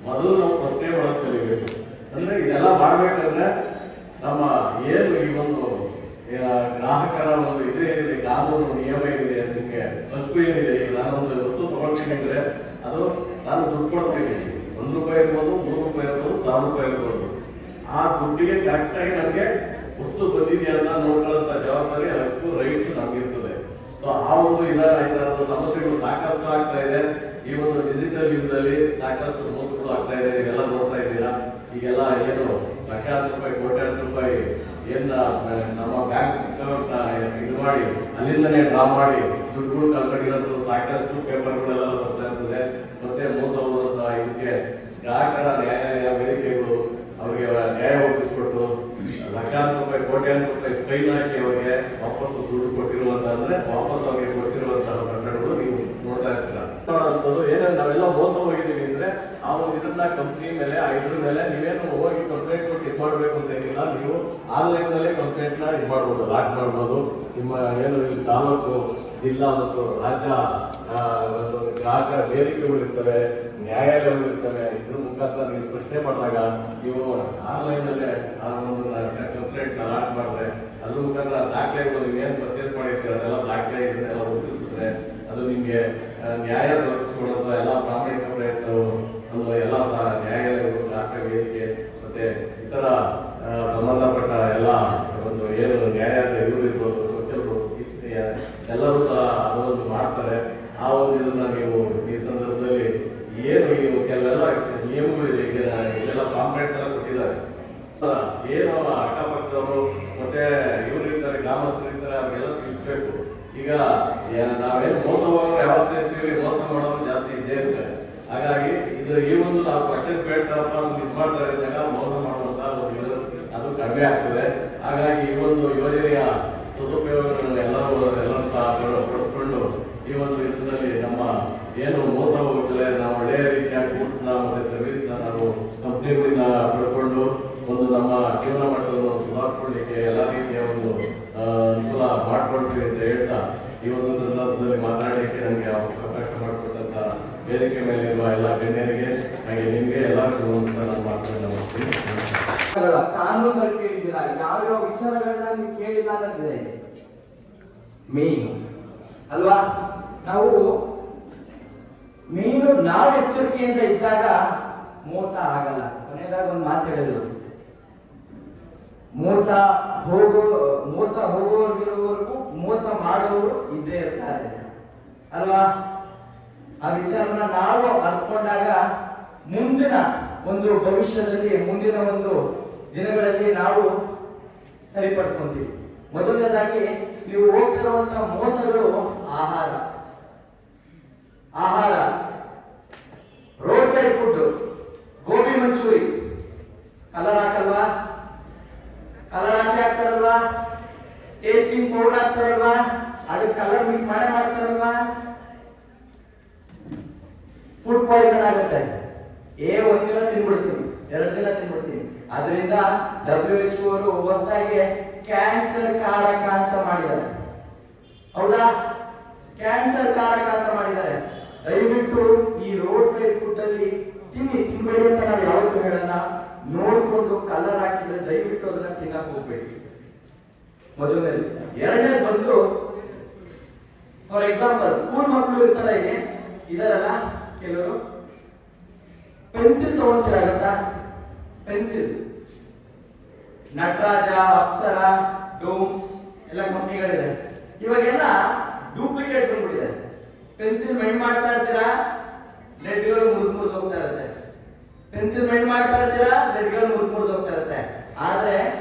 ಮೊದಲು ನಾವು ಪ್ರಶ್ನೆ ಮಾಡೋದು ಕಲಿಬೇಕು. ಅಂದ್ರೆ ಇದೆಲ್ಲ ಮಾಡ್ಬೇಕಂದ್ರೆ ನಮ್ಮ ಏನು ಈ ಒಂದು ಗ್ರಾಹಕರ ಒಂದು ಇದೇನಿದೆ, ಕಾನೂನು ನಿಯಮ ಏನಿದೆ, ನಿಮಗೆ ಹಕ್ಕು ಏನಿದೆ. ಈಗ ನಾನೊಂದು ವಸ್ತು ತಗೊಳ್ತೀನಿ ಅಂದ್ರೆ ಅದು ನಾನು ದುಡ್ಡು ಕೊಡ್ತೀನಿ, 1 ರೂಪಾಯಿ ಇರ್ಬೋದು, 3 ರೂಪಾಯಿ ಇರ್ಬೋದು, 1,000 ರೂಪಾಯಿ ಇರ್ಬೋದು. ಆ ದುಡ್ಡಿಗೆ ಕರೆಕ್ಟ್ ಆಗಿ ನಮ್ಗೆ ವಸ್ತು ಬಂದಿದೆಯಾ ಅಂತ ನೋಡ್ಕೊಳ್ಳೋಂಥ ಜವಾಬ್ದಾರಿ, ಹಕ್ಕು, ರೈಟ್ಸ್ ನಮ್ಗಿರ್ತದೆ. ಸೊ ಆ ಒಂದು ಈ ತರದ ಸಮಸ್ಯೆಗಳು ಸಾಕಷ್ಟು ಆಗ್ತಾ ಇದೆ. ಈ ಒಂದು ಡಿಜಿಟಲ್ ಯುಗದಲ್ಲಿ ಸಾಕಷ್ಟು ಮೋಸಗಳು ಆಗ್ತಾ ಇದೆ. ನೀವೆಲ್ಲ ನೋಡ್ತಾ ಇದ್ದೀರಾ. ಈಗೆಲ್ಲ ಏನು ಲಕ್ಷಾಂತರ ರೂಪಾಯಿ, ಕೋಟ್ಯಾಂತರ ರೂಪಾಯಿ ಏನ ನಮ್ಮ ಬ್ಯಾಂಕ್ ಅಕೌಂಟ್ ಇದು ಮಾಡಿ ಅಲ್ಲಿಂದನೇ ಡ್ರಾ ಮಾಡಿ ದುಡ್ಡುಗಳು ಕಳ್ಕೊಂಡಿರೋದು ಸಾಕಷ್ಟು ಪೇಪರ್ಗಳೆಲ್ಲ ಬರ್ತಾ ಇರ್ತದೆ. ಮತ್ತೆ ಮೋಸ ಹೋದಂತ ಇದಕ್ಕೆ ಗ್ರಾಹಕರ ನ್ಯಾಯಾಲಯ ವೇದಿಕೆಗಳು ಅವರಿಗೆ ನ್ಯಾಯ ಒಪ್ಪಿಸ್ಕೊಟ್ಟು ಲಕ್ಷಾಂತರ ರೂಪಾಯಿ, ಕೋಟ್ಯಾಂತರ ರೂಪಾಯಿ ಫೈನ್ ಹಾಕಿ ಅವರಿಗೆ ವಾಪಸ್ ದುಡ್ಡು ಕೊಟ್ಟಿರುವಂತಂದ್ರೆ ವಾಪಸ್ ಅವರಿಗೆ ಕೊಡಿಸಿರುವಂತಹ ಪ್ರಕರಣಗಳು ನೀವು ನೋಡ್ತಾ ಇರ್ತೀರ. ಏನೇನು ನಾವೆಲ್ಲ ಮೋಸ ಹೋಗಿದ್ದೀವಿ ಅಂದ್ರೆ ಆ ಒಂದು ಇದನ್ನ ಕಂಪ್ನಿ ಮೇಲೆ ಇದ್ರ ಮೇಲೆ ನೀವೇನು ಹೋಗಿ ಕಂಪ್ಲೇಂಟ್ ಕೊಟ್ಟು ಇದು ಮಾಡ್ಬೇಕು ಅಂತ ಏನಿಲ್ಲ. ನೀವು ಆನ್ಲೈನ್ ನಲ್ಲೇ ಕಂಪ್ಲೇಂಟ್ ನ ಇದು ಮಾಡ್ಬೋದು, ಲಾಕ್ ಮಾಡ್ಬೋದು. ನಿಮ್ಮ ಏನು ಇಲ್ಲಿ ತಾಲೂಕು, ಜಿಲ್ಲಾ ಮತ್ತು ರಾಜ್ಯ ಗ್ರಾಹಕರ ವೇದಿಕೆಗಳು ಇರ್ತವೆ, ನ್ಯಾಯಾಲಯಗಳು ಇರ್ತವೆ. ಇದ್ರ ಮುಖಾಂತರ ನೀವು ಪ್ರಶ್ನೆ ಮಾಡಿದಾಗ ನೀವು ಆನ್ಲೈನ್ ನಲ್ಲೇ ಆ ಒಂದು ಕಂಪ್ಲೇಂಟ್ ಲಾಕ್ ಮಾಡಿದ್ರೆ ಅದ್ರ ಮುಖಾಂತರ ದಾಖಲೆಗಳು ನೀವೇನು ಪರ್ಚೇಸ್ ಮಾಡಿರ್ತೀರ ಅದೆಲ್ಲ ದಾಖಲೆ ಇದನ್ನೆಲ್ಲ ಒಪ್ಪಿಸಿದ್ರೆ ಅದು ನಿಮಗೆ ನ್ಯಾಯ ದೊರಕಿಸ್ಕೊಡೋದು ಎಲ್ಲ ಪ್ರಾಮಾಣಿಕ ಪ್ರಯತ್ನವು ನಮ್ಮ ಎಲ್ಲ ನ್ಯಾಯಾಲಯಗಳು, ದಾಖಲೆ ವೇದಿಕೆ ಮತ್ತೆ ಇತರ ಸಂಬಂಧಪಟ್ಟ ಎಲ್ಲ ಒಂದು ಏನು ನ್ಯಾಯಾಲಯದ ಇವರು ಇರ್ಬೋದು, ವಕೀಲರು ಎಲ್ಲರೂ ಸಹ ಅದೊಂದು ಮಾಡ್ತಾರೆ. ಆ ಒಂದು ಇದನ್ನ ನೀವು ಈ ಸಂದರ್ಭದಲ್ಲಿ ಏನು ನೀವು ಕೆಲವೆಲ್ಲ ನಿಯಮಗಳಿದೆ, ಇಲ್ಲೆಲ್ಲ ಕಾಂಪ್ಲೆಕ್ಸ್ ಎಲ್ಲ ಕೊಟ್ಟಿದ್ದಾರೆ. ಏನು ಅಕ್ಕಪಕ್ಕದವರು ಮತ್ತೆ ಇವರು ಇರ್ತಾರೆ, ಗ್ರಾಮಸ್ಥರು ಇರ್ತಾರೆ, ಅವ್ರಿಗೆಲ್ಲ ತಿಳಿಸ್ಬೇಕು. ಈಗ ನಾವೇನು ಮೋಸ ಹೋಗೋರು ಯಾವತ್ತೂ ಇರ್ತೀವಿ, ಮೋಸ ಮಾಡೋರು ಜಾಸ್ತಿ ಇದ್ದೇ ಇರ್ತಾರೆ. ಹಾಗಾಗಿ ಈ ಒಂದು ನಾವು ಕ್ವಶನ್ ಕೇಳ್ತಾರಪ್ಪ, ಅದನ್ನ ಇದು ಮಾಡ್ತಾರೆ ಇದ್ದಾಗ ಮೋಸ ಮಾಡುವಂತ ಒಂದು ಅದು ಕಡಿಮೆ ಆಗ್ತದೆ. ಹಾಗಾಗಿ ಈ ಒಂದು ಯೋಜನೆಯ ಸದುಪಯೋಗಗಳನ್ನು ಎಲ್ಲರೂ ಸಹ ಪಡ್ಕೊಂಡು ಈ ಒಂದು ಇದರಲ್ಲಿ ನಮ್ಮ ಏನು ಮೋಸ ಹೋಗುತ್ತದೆ ನಾವು ಒಳ್ಳೆಯ ರೀತಿಯ ಗೂಡ್ಸ್ನ ಮತ್ತೆ ಸರ್ವಿಸ್ನ ನಾವು ಕಂಪ್ನಿಗಳಿಂದ ಪಡ್ಕೊಂಡು ಒಂದು ನಮ್ಮ ಜೀವನ ಮಟ್ಟವನ್ನು ಸುಧಾರಿಸ್ಕೊಳ್ಳಿಕ್ಕೆ ಎಲ್ಲ ರೀತಿಯ ಒಂದು ಅನುಕೂಲ ಮಾಡ್ಕೊಳ್ತೀವಿ ಅಂತ ಹೇಳ್ತಾ ಈ ಒಂದು ಸಂದರ್ಭದಲ್ಲಿ ಮಾತಾಡಲಿಕ್ಕೆ ನನಗೆ ಅವಕಾಶ ಮಾಡಿಕೊಟ್ಟಂತ ವೇದಿಕೆ ಮೇಲಿರುವ ಎಲ್ಲ ಗಣ್ಯರಿಗೆ ಹಾಗೆ ನಿಮಗೆ ಎಲ್ಲರಿಗೂ ನಮಸ್ಕಾರ ನಾನು ಮಾತನ್ನು ಮಾಡ್ತೀನಿ. ಕಾನೂನುಗಳು ಕೇಳಿದ್ದೀರಾ, ಯಾವ್ಯಾವ ವಿಚಾರಗಳನ್ನ ನೀವು ಕೇಳಿಲ್ಲ ಅನ್ನೋದಿದೆ ಮೇನ್ ಅಲ್ವಾ. ನಾವು ಎಚ್ಚರಿಕೆಯಿಂದ ಇದ್ದಾಗ ಮೋಸ ಆಗಲ್ಲ. ಕೊನೆಯದಾಗ ಒಂದು ಮಾತು ಹೇಳಿದ್ರು, ಮೋಸ ಹೋಗುವವರೆಗಿರುವವರೆಗೂ ಮೋಸ ಮಾಡುವವರು ಇದ್ದೇ ಇರ್ತಾರೆ ಅಲ್ವಾ. ಆ ವಿಚಾರನ ನಾವು ಅರ್ಥಕೊಂಡಾಗ ಮುಂದಿನ ಒಂದು ಭವಿಷ್ಯದಲ್ಲಿ, ಮುಂದಿನ ಒಂದು ದಿನಗಳಲ್ಲಿ ನಾವು ಸರಿಪಡಿಸ್ಕೊಂತೀವಿ. ಮೊದಲನೇದಾಗಿ ನೀವು ಹೋಗ್ತಿರುವಂತಹ ಮೋಸಗಳು ಆಹಾರ, roadside food, gobi manchuri, colour ಹಾಕಲ್ವಾ, ಕಲರ್ ಹಾಕ್ತಾರಲ್ವಾ, ಟೇಸ್ಟಿಂಗ್ ಪೌಡರ್ ಹಾಕ್ತಾರಲ್ವಾ, ಅದಕ್ಕೆ ಕಲರ್ ಮಿಕ್ಸ್ ಮಾಡ್ತಾರಲ್ವಾ, ಫುಡ್ ಪಾಯ್ಸನ್ ಆಗುತ್ತೆ. ಒಂದಿನ ತಿನ್ಬಿಡ್ತೀನಿ, 2 ದಿನ ತಿನ್ಬಿಡ್ತೀನಿ. ಅದರಿಂದ WHO ಅವರು ಹೊಸದಾಗಿ ಕ್ಯಾನ್ಸರ್ ಕಾರಕ ಅಂತ ಮಾಡಿದ್ದಾರೆ. ಹೌದಾ? ಕ್ಯಾನ್ಸರ್ ಕಾರಕ ಅಂತ ಮಾಡಿದ್ದಾರೆ. ದಯವಿಟ್ಟು ಈ ರೋಡ್ ಸೈಡ್ ಫುಡ್ ಅಲ್ಲಿ ತಿನ್ಬೇಡಿ ಅಂತ ನಾವು ಯಾವತ್ತೂ ಹೇಳಲ್ಲ. ನೋಡ್ಕೊಂಡು ಕಲರ್ ಹಾಕಿದ್ರೆ ದಯವಿಟ್ಟು ಅದನ್ನ ತಿನ್ನಕ್ ಹೋಗ್ಬೇಡಿ. ಮೊದಲನೇದು. ಎರಡನೇದು ಬಂದು ಫಾರ್ ಎಕ್ಸಾಂಪಲ್ ಸ್ಕೂಲ್ ಮಕ್ಕಳು ಇರ್ತಾರೆ, ಇದಾರಲ್ಲ ಕೆಲವರು, ಪೆನ್ಸಿಲ್ ತಗೊಂತೀರಾಗತ್ತಾ? ಪೆನ್ಸಿಲ್ ನಟರಾಜ, ಅಪ್ಸರ, ಡೋಮ್ಸ್ ಎಲ್ಲ ಕಂಪ್ನಿಗಳಿದೆ. ಇವಾಗೆಲ್ಲ ಡೂಪ್ಲಿಕೇಟ್ ಬಂದ್ಬಿಟ್ಟಿದೆ. ಪೆನ್ಸಿಲ್ ಮೆಂಡ್ ಮಾಡ್ತಾ ಇರ್ತೀರಾ, ಲೆಡ್ಗಳು ಮುರಿದು ಹೋಗ್ತಾ ಇರುತ್ತೆ. ಪೆನ್ಸಿಲ್ ಮೆಂಡ್ ಮಾಡ್ತಾ ಇರ್ತೀರಾ, ಲೆಡ್ಗಳು ಮುರಿದು ಹೋಗ್ತಾ ಇರುತ್ತೆ. ಆದ್ರೆ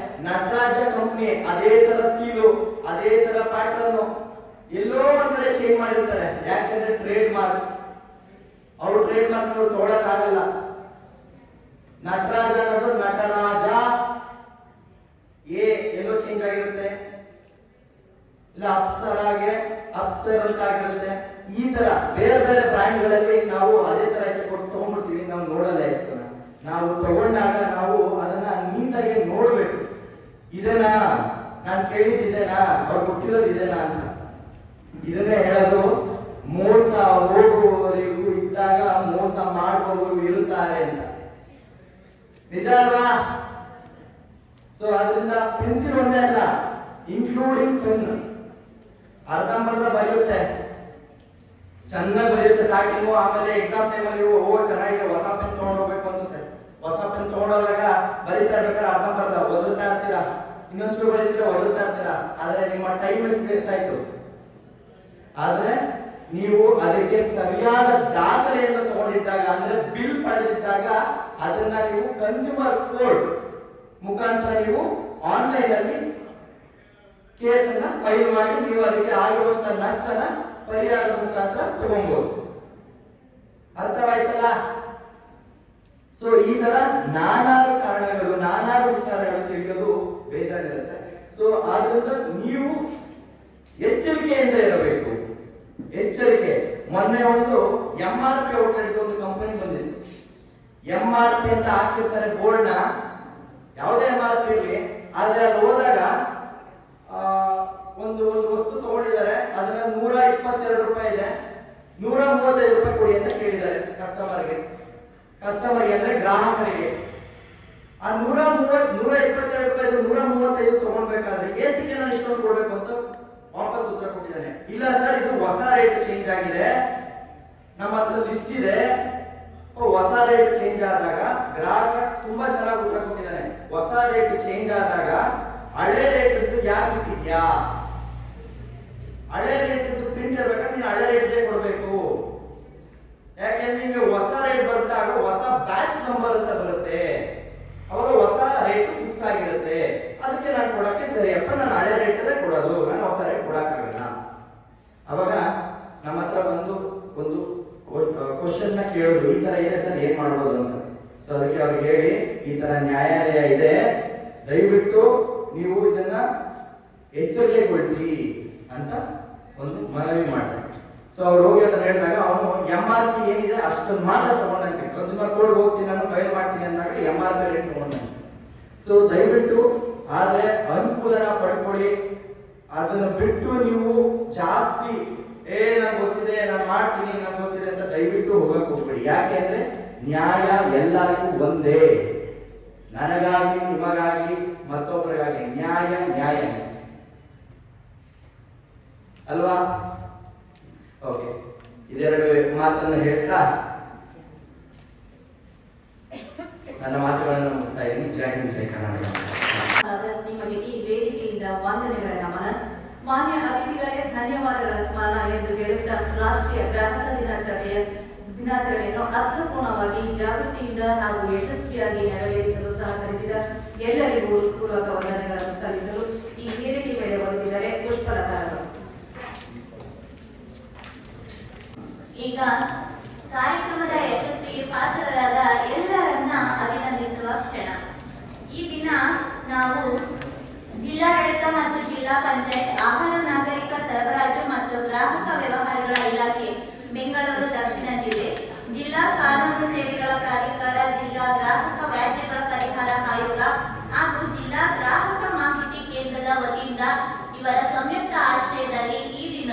ನಟರಾಜ ಕಂಪ್ನಿ ಅದೇ ತರ ಸೀಲು, ಅದೇ ತರ ಪ್ಯಾಟರ್ನ್ ಎಲ್ಲೋ ಒಂದ್ ಕಡೆ ಚೇಂಜ್ ಮಾಡಿರ್ತಾರೆ. ಯಾಕಂದ್ರೆ ಟ್ರೇಡ್ ಮಾರ್ಕ್, ಅವ್ರು ಟ್ರೇಡ್ ಮಾರ್ಕ್ ನೋಡಿ ತಗೊಳಕ್ ಆಗಲ್ಲ. ನಟರಾಜ ಅನ್ನೋದು ನಟರಾಜ, ಎಲ್ಲೋ ಚೇಂಜ್ ಆಗಿರುತ್ತೆ. ಇಲ್ಲ ಅಪ್ಸರಾಗೆ ಅಪ್ಸರ್ ಅಂತ ಆಗಿರುತ್ತೆ. ಈ ತರ ಬೇರೆ ಬೇರೆ ಬ್ರ್ಯಾಂಡ್ ಗಳಲ್ಲಿ ನಾವು ಅದೇ ತರ ಕೊಟ್ಟು ತಗೊಂಡ್ಬಿಡ್ತೀವಿ. ನಾವು ನೋಡಲ್ಲ ಹೆಸರನ್ನ. ನಾವು ತಗೊಂಡಾಗ ನಾವು ಅದನ್ನ ನೀಟಾಗಿ ನೋಡ್ಬೇಕು. ಇದೇನಾ ನಾನು ಕೇಳಿದ್ದೇನಾ, ಅವ್ರು ಕೊಟ್ಟಿರೋದು ಇದೇನಾ ಅಂತ. ಇದನ್ನೇ ಹೇಳೋದು, ಮೋಸ ಹೋಗುವವರಿಗೂ ಇದ್ದಾಗ ಮೋಸ ಮಾಡುವವರು ಇರುತ್ತಾರೆ ಅಂತ. ನಿಜ ಅಲ್ವಾ? ಸೊ ಅದರಿಂದ ಪೆನ್ಸಿಲ್ ಒಂದೇ ಅಲ್ಲ, ಇನ್ಕ್ಲೂಡಿಂಗ್ ಪೆನ್ ಅರ್ಧಂಬರ್ಧ ಬರೆಯುತ್ತೆ, ಚೆನ್ನಾಗಿ ಬರೆಯುತ್ತೆ ಸ್ಟಾರ್ಟಿಂಗು. ಆಮೇಲೆ ಎಕ್ಸಾಮ್ ಟೈಮಲ್ಲಿ ಚೆನ್ನಾಗಿದೆ ಹೊಸ ಪೆನ್ ತಗೊಂಡೋಗ್ಬೇಕು ಅನ್ನುತ್ತೆ. ಹೊಸ ಪೆನ್ ತಗೊಂಡೋದಾಗ ಬರೀತಾ ಇರ್ಬೇಕಾದ್ರೆ ಅರ್ಧಂಬರ್ಧ ಒದರ್ತಾ ಇರ್ತೀರಾ, ಇನ್ನೊಂಚೂರು ಬರೀತೀರಾ, ಒದರ್ತಾ ಇರ್ತೀರಾ. ಆದ್ರೆ ನಿಮ್ಮ ಟೈಮ್ ಎಷ್ಟು ವೇಸ್ಟ್ ಆಯ್ತು. ಆದ್ರೆ ನೀವು ಅದಕ್ಕೆ ಸರಿಯಾದ ದಾಖಲೆಯನ್ನು ತಗೊಂಡಿದ್ದಾಗ, ಅಂದ್ರೆ ಬಿಲ್ ಪಡೆದಿದ್ದಾಗ, ಅದನ್ನ ನೀವು ಕನ್ಸ್ಯೂಮರ್ ಕೋರ್ಟ್ ಮುಖಾಂತರ ನೀವು ಆನ್ಲೈನ್ ಅಲ್ಲಿ ಕೇಸ್ ಅನ್ನ ಫೈಲ್ ಮಾಡಿ ನೀವು ಅದಕ್ಕೆ ಆಗಿರುವಂತ ನಷ್ಟನ ಪರಿಹಾರದ ಮುಖಾಂತರ ತಗೊಬಹುದು. ಅರ್ಥವಾಯ್ತಲ್ಲ? ಸೊ ಈ ತರ ನಾನಾರು ಕಾರಣಗಳು, ನಾನಾರು ವಿಚಾರಗಳು ತಿಳಿಯೋದು ಬೇಜಾರಿರುತ್ತೆ. ಸೊ ಆದ್ರಿಂದ ನೀವು ಎಚ್ಚರಿಕೆಯಿಂದ ಇರಬೇಕು. ಎಚ್ಚರಿಕೆ. ಮೊನ್ನೆ ಒಂದು MRP ಔಟ್ಲೆಟ್ ಒಂದು ಕಂಪನಿ ಬಂದಿತ್ತು. MRP ಅಂತ ಹಾಕಿರ್ತಾರೆ ಬೋರ್ಡ್ ನ, ಯಾವುದೇ MRP ಇರಲಿ. ಆದ್ರೆ ಅದು ಹೋದಾಗ ಒಂದು ವಸ್ತು ತಗೊಂಡಿದ್ದಾರೆ, ಅದನ್ನ 122 ರೂಪಾಯಿ ಇದೆ, 135 ರೂಪಾಯಿ ಕೊಡಿ ಅಂತ ಕೇಳಿದ್ದಾರೆ ಕಸ್ಟಮರ್ಗೆ ಅಂದ್ರೆ ಗ್ರಾಹಕರಿಗೆ. ಆ 122 ರೂಪಾಯಿ 135 ತಗೊಳ್ಬೇಕಾದ್ರೆ ಏತಕ್ಕೆ ನಾನು ಇಷ್ಟೊಂದು ಕೊಡ್ಬೇಕು ಅಂತ ವಾಪಸ್ ಉತ್ತರ ಕೊಟ್ಟಿದ್ದಾನೆ. ಇಲ್ಲ ಸರ್, ಇದು ಹೊಸ ರೇಟ್ ಚೇಂಜ್ ಆಗಿದೆ, ನಮ್ಮ ಹತ್ರ ಲಿಸ್ಟ್ ಇದೆ. ಹೊಸ ರೇಟ್ ಚೇಂಜ್ ಆದಾಗ ಗ್ರಾಹಕ ತುಂಬಾ ಚೆನ್ನಾಗಿ ಉತ್ತರ ಕೊಟ್ಟಿದ್ದಾನೆ. ಹೊಸ ರೇಟ್ ಚೇಂಜ್ ಆದಾಗ ಹಳೆ ರೇಟ್ ಅಂತ ಯಾಕೆ ಇಟ್ಟಿದ್ಯಾ? ಹಳೆ ರೇಟ್ ಪ್ರಿಂಟ್ ಇರ್ಬೇಕಾದ್ರೆ ನೀನು ಹಳೆ ರೇಟ್ ಕೊಡ್ಬೇಕು. ಯಾಕೆಂದ್ರೆ ನಿಮಗೆ ಹೊಸ ರೇಟ್ ಬಂದಾಗ ಹೊಸ ಬ್ಯಾಚ್ ನಂಬರ್ ಅಂತ ಬರುತ್ತೆ, ಅವಾಗ ಹೊಸ ರೇಟ್ ಫಿಕ್ಸ್ ಆಗಿರುತ್ತೆ. ಅದಕ್ಕೆ ನಾನು ಕೊಡಕ್ಕೆ ಸರಿಯಪ್ಪ, ನಾನು ಹಳೆ ರೇಟ್ ಅದೇ ಕೊಡೋದು, ನಾನು ಹೊಸ ರೇಟ್ ಕೊಡಕ್ಕಾಗಲ್ಲ. ಅವಾಗ ನಮ್ಮ ಹತ್ರ ಬಂದು ಒಂದು ಕ್ವಶನ್ ನ ಕೇಳಿದ್ರು, ಈ ತರ ಇದೆ ಸರ್, ಏನ್ ಮಾಡ್ಬೋದು ಅಂತ. ಸೊ ಅದಕ್ಕೆ ಅವ್ರಿಗೆ ಹೇಳಿ, ಈ ತರ ನ್ಯಾಯಾಲಯ ಇದೆ, ದಯವಿಟ್ಟು ನೀವು ಇದನ್ನ ಎಚ್ಚರಿಕೆಗೊಳಿಸಿ ಅಂತ ಒಂದು ಮನವಿ ಮಾಡ್ತಾರೆ. ಸೊ ಅವ್ರು ಹೋಗಿ ಅದನ್ನ ಹೇಳಿದಾಗ ಅವನು MRP ಏನಿದೆ ಅಷ್ಟೊಂದು ಮಾತ್ರ ತಗೊಂಡಂತೆ, ಕನ್ಸ್ಯೂಮರ್ ಕೋರ್ಟ್ ಹೋಗ್ತೀನಿ ನಾನು ಫೈಲ್ ಮಾಡ್ತೀನಿ ಅಂದಾಗ MRP ರೇಟ್ ತಗೊಂಡಂತೆ. ಸೊ ದಯವಿಟ್ಟು ಆದ್ರೆ ಅನುಕೂಲನ ಪಡ್ಕೊಳ್ಳಿ. ಅದನ್ನ ಬಿಟ್ಟು ನೀವು ಜಾಸ್ತಿ ನನ್ಗೆ ಗೊತ್ತಿದೆ, ನಾನು ಮಾಡ್ತೀನಿ, ನನ್ಗೆ ಗೊತ್ತಿದೆ ಅಂತ ದಯವಿಟ್ಟು ಹೋಗಕ್ ಹೋಗ್ಬೇಡಿ. ಯಾಕೆಂದ್ರೆ ನ್ಯಾಯ ಎಲ್ಲರಿಗೂ ಒಂದೇ, ನನಗಾಗಿ, ನಿಮಗಾಗಿ, ಮತ್ತೊಬ್ಬರಿಗಾಗಿ. ನ್ಯಾಯ ನ್ಯಾಯ ಅಲ್ವಾ? ಓಕೆ, ಇದೆರಡು ಮಾತನ್ನ ಹೇಳ್ತಾ ನನ್ನ ಮಾತುಗಳನ್ನು ಮುಗಿಸ್ತಾ ಇದ್ದೀನಿ. ಜೈ ಹಿಂದ್, ಜೈ ಕರ್ನಾಟಕ. ನಿಮಗೆ ಈ ವೇದಿಕೆಯಿಂದ ವಂದನೆಗಳ ನಮನ. ಮಾನ್ಯ ಅತಿಥಿಗಳೇ, ಧನ್ಯವಾದಗಳ ಸ್ಮರಣ ಎಂದು ಹೇಳುತ್ತಾ ರಾಷ್ಟ್ರೀಯ ಗ್ರಾಹಕ ದಿನಾಚರಣೆಯನ್ನು ಅರ್ಥಪೂರ್ಣವಾಗಿ, ಜಾಗೃತಿಯಿಂದ ಹಾಗೂ ಯಶಸ್ವಿಯಾಗಿ ನೆರವೇರಿಸಲು ಸಹಕರಿಸಿದ ಎಲ್ಲರಿಗೂ ಪೂರ್ವಕ ವಂದನೆಗಳನ್ನು ಸಲ್ಲಿಸಲು ಈ ವೇದಿಕೆ ಮೇಲೆ ಬರುತ್ತಿದ್ದಾರೆ ಪುಷ್ಪಲತಾರರು. ಈಗ ಕಾರ್ಯಕ್ರಮದ ಯಶಸ್ವಿಗೆ ಪಾತ್ರರಾದ ಎಲ್ಲರನ್ನ ಅಭಿನಂದಿಸುವ ಕ್ಷಣ. ಈ ದಿನ ನಾವು ಜಿಲ್ಲಾ ಪಂಚಾಯತ್ ಆಹಾರ ನಾಗರಿಕ ಸರಬರಾಜು ಮತ್ತು ಗ್ರಾಹಕ ವ್ಯವಹಾರಗಳ ಇಲಾಖೆ ಬೆಂಗಳೂರು ದಕ್ಷಿಣ ಜಿಲ್ಲೆ, ಜಿಲ್ಲಾ ಕಾನೂನು ಸೇವೆಗಳ ಪ್ರಾಧಿಕಾರ, ಜಿಲ್ಲಾ ಗ್ರಾಹಕ ವ್ಯಾಜ್ಯಗಳ ಪರಿಹಾರ ಆಯೋಗ ಹಾಗೂ ಜಿಲ್ಲಾ ಗ್ರಾಹಕ ಮಾಹಿತಿ ಕೇಂದ್ರದ ವತಿಯಿಂದ ಇವರ ಸಂಯುಕ್ತ ಆಶ್ರಯದಲ್ಲಿ ಈ ದಿನ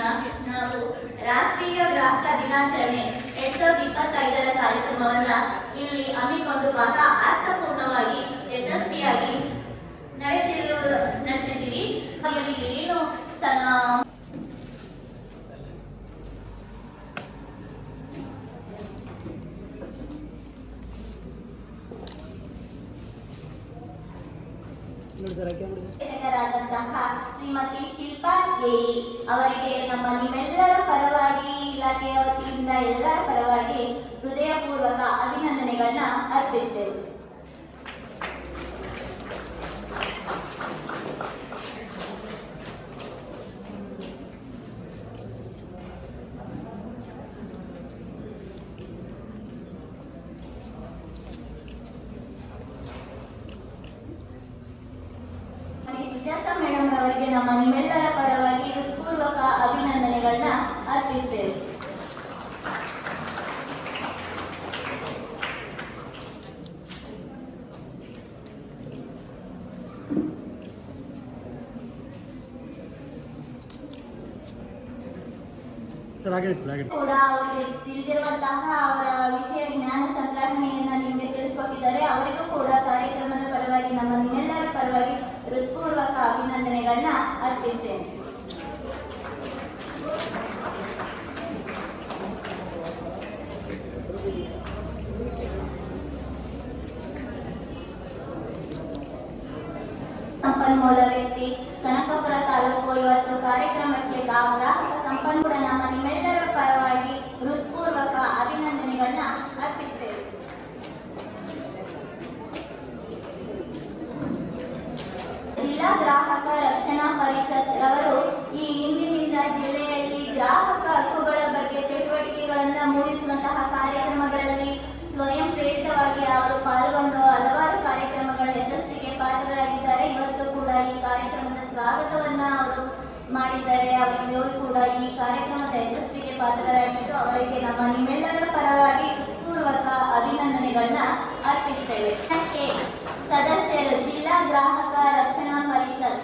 ನಾವು ರಾಷ್ಟ್ರೀಯ ಗ್ರಾಹಕ ದಿನಾಚರಣೆ 2025ರ ಕಾರ್ಯಕ್ರಮವನ್ನ ಇಲ್ಲಿ ಹಮ್ಮಿಕೊಂಡು ಬಹಳ ಅರ್ಥಪೂರ್ಣವಾಗಿ ಯಶಸ್ವಿಯಾಗಿ ನಡೆಸಿದ್ದೀವಿ. ಇಲ್ಲಿ ಏನು ಶಿಕ್ಷಕರಾದಂತಹ ಶ್ರೀಮತಿ ಶಿಲ್ಪಾ ಎಇ ಅವರಿಗೆ ನಿಮ್ಮೆಲ್ಲರ ಪರವಾಗಿ, ಇಲಾಖೆಯ ವತಿಯಿಂದ ಎಲ್ಲರ ಪರವಾಗಿ ಹೃದಯಪೂರ್ವಕ ಅಭಿನಂದನೆಗಳನ್ನ ಅರ್ಪಿಸಿದೆವು. ಸುಜಾತ ಮೇಡಮ್ ಅವರಿಗೆ ನಿಮ್ಮೆಲ್ಲರ ಪರವಾಗಿ ಹೃತ್ಪೂರ್ವಕ ಅಭಿನಂದನೆಗಳನ್ನ ಅರ್ಪಿಸಿದೆವು. ಕೂಡ ಅವರಿಗೆ ತಿಳಿದಿರುವಂತಹ ಅವರ ವಿಷಯ ಜ್ಞಾನ ಸಂಗ್ರಹಣೆಯನ್ನ ನಿಮಗೆ ತಿಳಿಸಿಕೊಟ್ಟಿದ್ದಾರೆ. ಅವರಿಗೂ ಕೂಡ ಕಾರ್ಯಕ್ರಮದ ಪರವಾಗಿ ನಿಮ್ಮೆಲ್ಲರ ಪರವಾಗಿ ಹೃತ್ಪೂರ್ವಕ ಅಭಿನಂದನೆಗಳನ್ನ ಅರ್ಪಿಸ್ತೇನೆ. ಸಂಪನ್ಮೂಲ ವ್ಯಕ್ತಿ ಕನಕಪುರ ತಾಲೂಕು ಇವತ್ತು ಕಾರ್ಯಕ್ರಮಕ್ಕೆ ಗ್ರಾಹಕ ಸಂಪನ್ಮೂಲ ನಿಮ್ಮೆಲ್ಲರ ಪರವಾಗಿ ಹೃತ್ಪೂರ್ವಕ ಅಭಿನಂದನೆಗಳನ್ನ ಅರ್ಪಿಸ್ತೇವೆ. ಜಿಲ್ಲಾ ಗ್ರಾಹಕ ರಕ್ಷಣಾ ಪರಿಷತ್ ರವರು ಈ ಇಂದಿನಿಂದ ಜಿಲ್ಲೆಯಲ್ಲಿ ಗ್ರಾಹಕ ಹಕ್ಕುಗಳ ಬಗ್ಗೆ ಚಟುವಟಿಕೆಗಳನ್ನ ಮೂಡಿಸುವಂತಹ ಕಾರ್ಯಕ್ರಮಗಳಲ್ಲಿ ಸ್ವಯಂ ಪ್ರೇರಿತವಾಗಿ ಅವರು ಪಾಲ್ಗೊಂಡು ಹಲವಾರು ಕಾರ್ಯಕ್ರಮಗಳ ಯಶಸ್ವಿಗೆ ಪಾತ್ರರಾಗಿದ್ದಾರೆ. ಇವತ್ತು ಕೂಡ ಈ ಕಾರ್ಯಕ್ರಮದ ಸ್ವಾಗತವನ್ನ ಅವರು ಮಾಡಿದ್ದಾರೆ. ಅವರಿಗೂ ಕೂಡ ಈ ಕಾರ್ಯಕ್ರಮದ ಯಶಸ್ವಿಗೆ ಪಾತ್ರರಾಗಿದ್ದು ಅವರಿಗೆ ನಿಮ್ಮೆಲ್ಲರ ಪರವಾಗಿ ಪೂರ್ವಕ ಅಭಿನಂದನೆಗಳನ್ನ ಅರ್ಪಿಸ್ತೇವೆ. ಸದಸ್ಯರು ಜಿಲ್ಲಾ ಗ್ರಾಹಕ ರಕ್ಷಣಾ ಪರಿಷತ್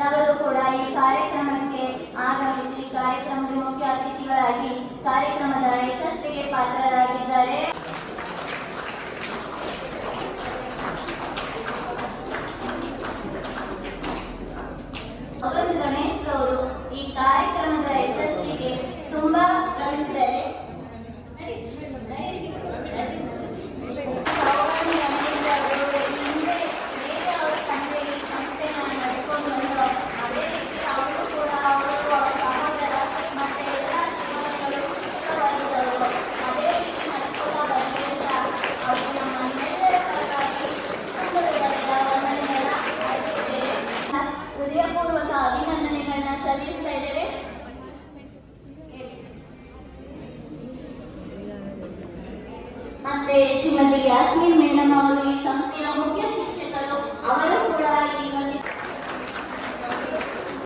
ರವರು ಕೂಡ ಈ ಕಾರ್ಯಕ್ರಮಕ್ಕೆ ಆಗಮಿಸಿ ಕಾರ್ಯಕ್ರಮದ ಮುಖ್ಯ ಅತಿಥಿಗಳಾಗಿ ಕಾರ್ಯಕ್ರಮದ ಯಶಸ್ವಿಗೆ ಪಾತ್ರರಾಗಿದ್ದಾರೆ. ಗಣೇಶ್ ಅವರು ಈ ಕಾರ್ಯಕ್ರಮದ ಯಶಸ್ವಿಗೆ ತುಂಬಾ ಶ್ರಮಿಸಿದ್ದಾರೆ. ಹೃದಯಪೂರ್ವಕ ಅಭಿನಂದನೆಗಳನ್ನ ಸಲ್ಲಿಸ್ತಾ ಇದ್ದೇವೆ. ಮತ್ತೆ ಶ್ರೀಮತಿ ಯಾಸ್ಮಿನ್ ಮೇಡಮ್ ಅವರು ಈ ಸಂಸ್ಥೆಯ ಮುಖ್ಯ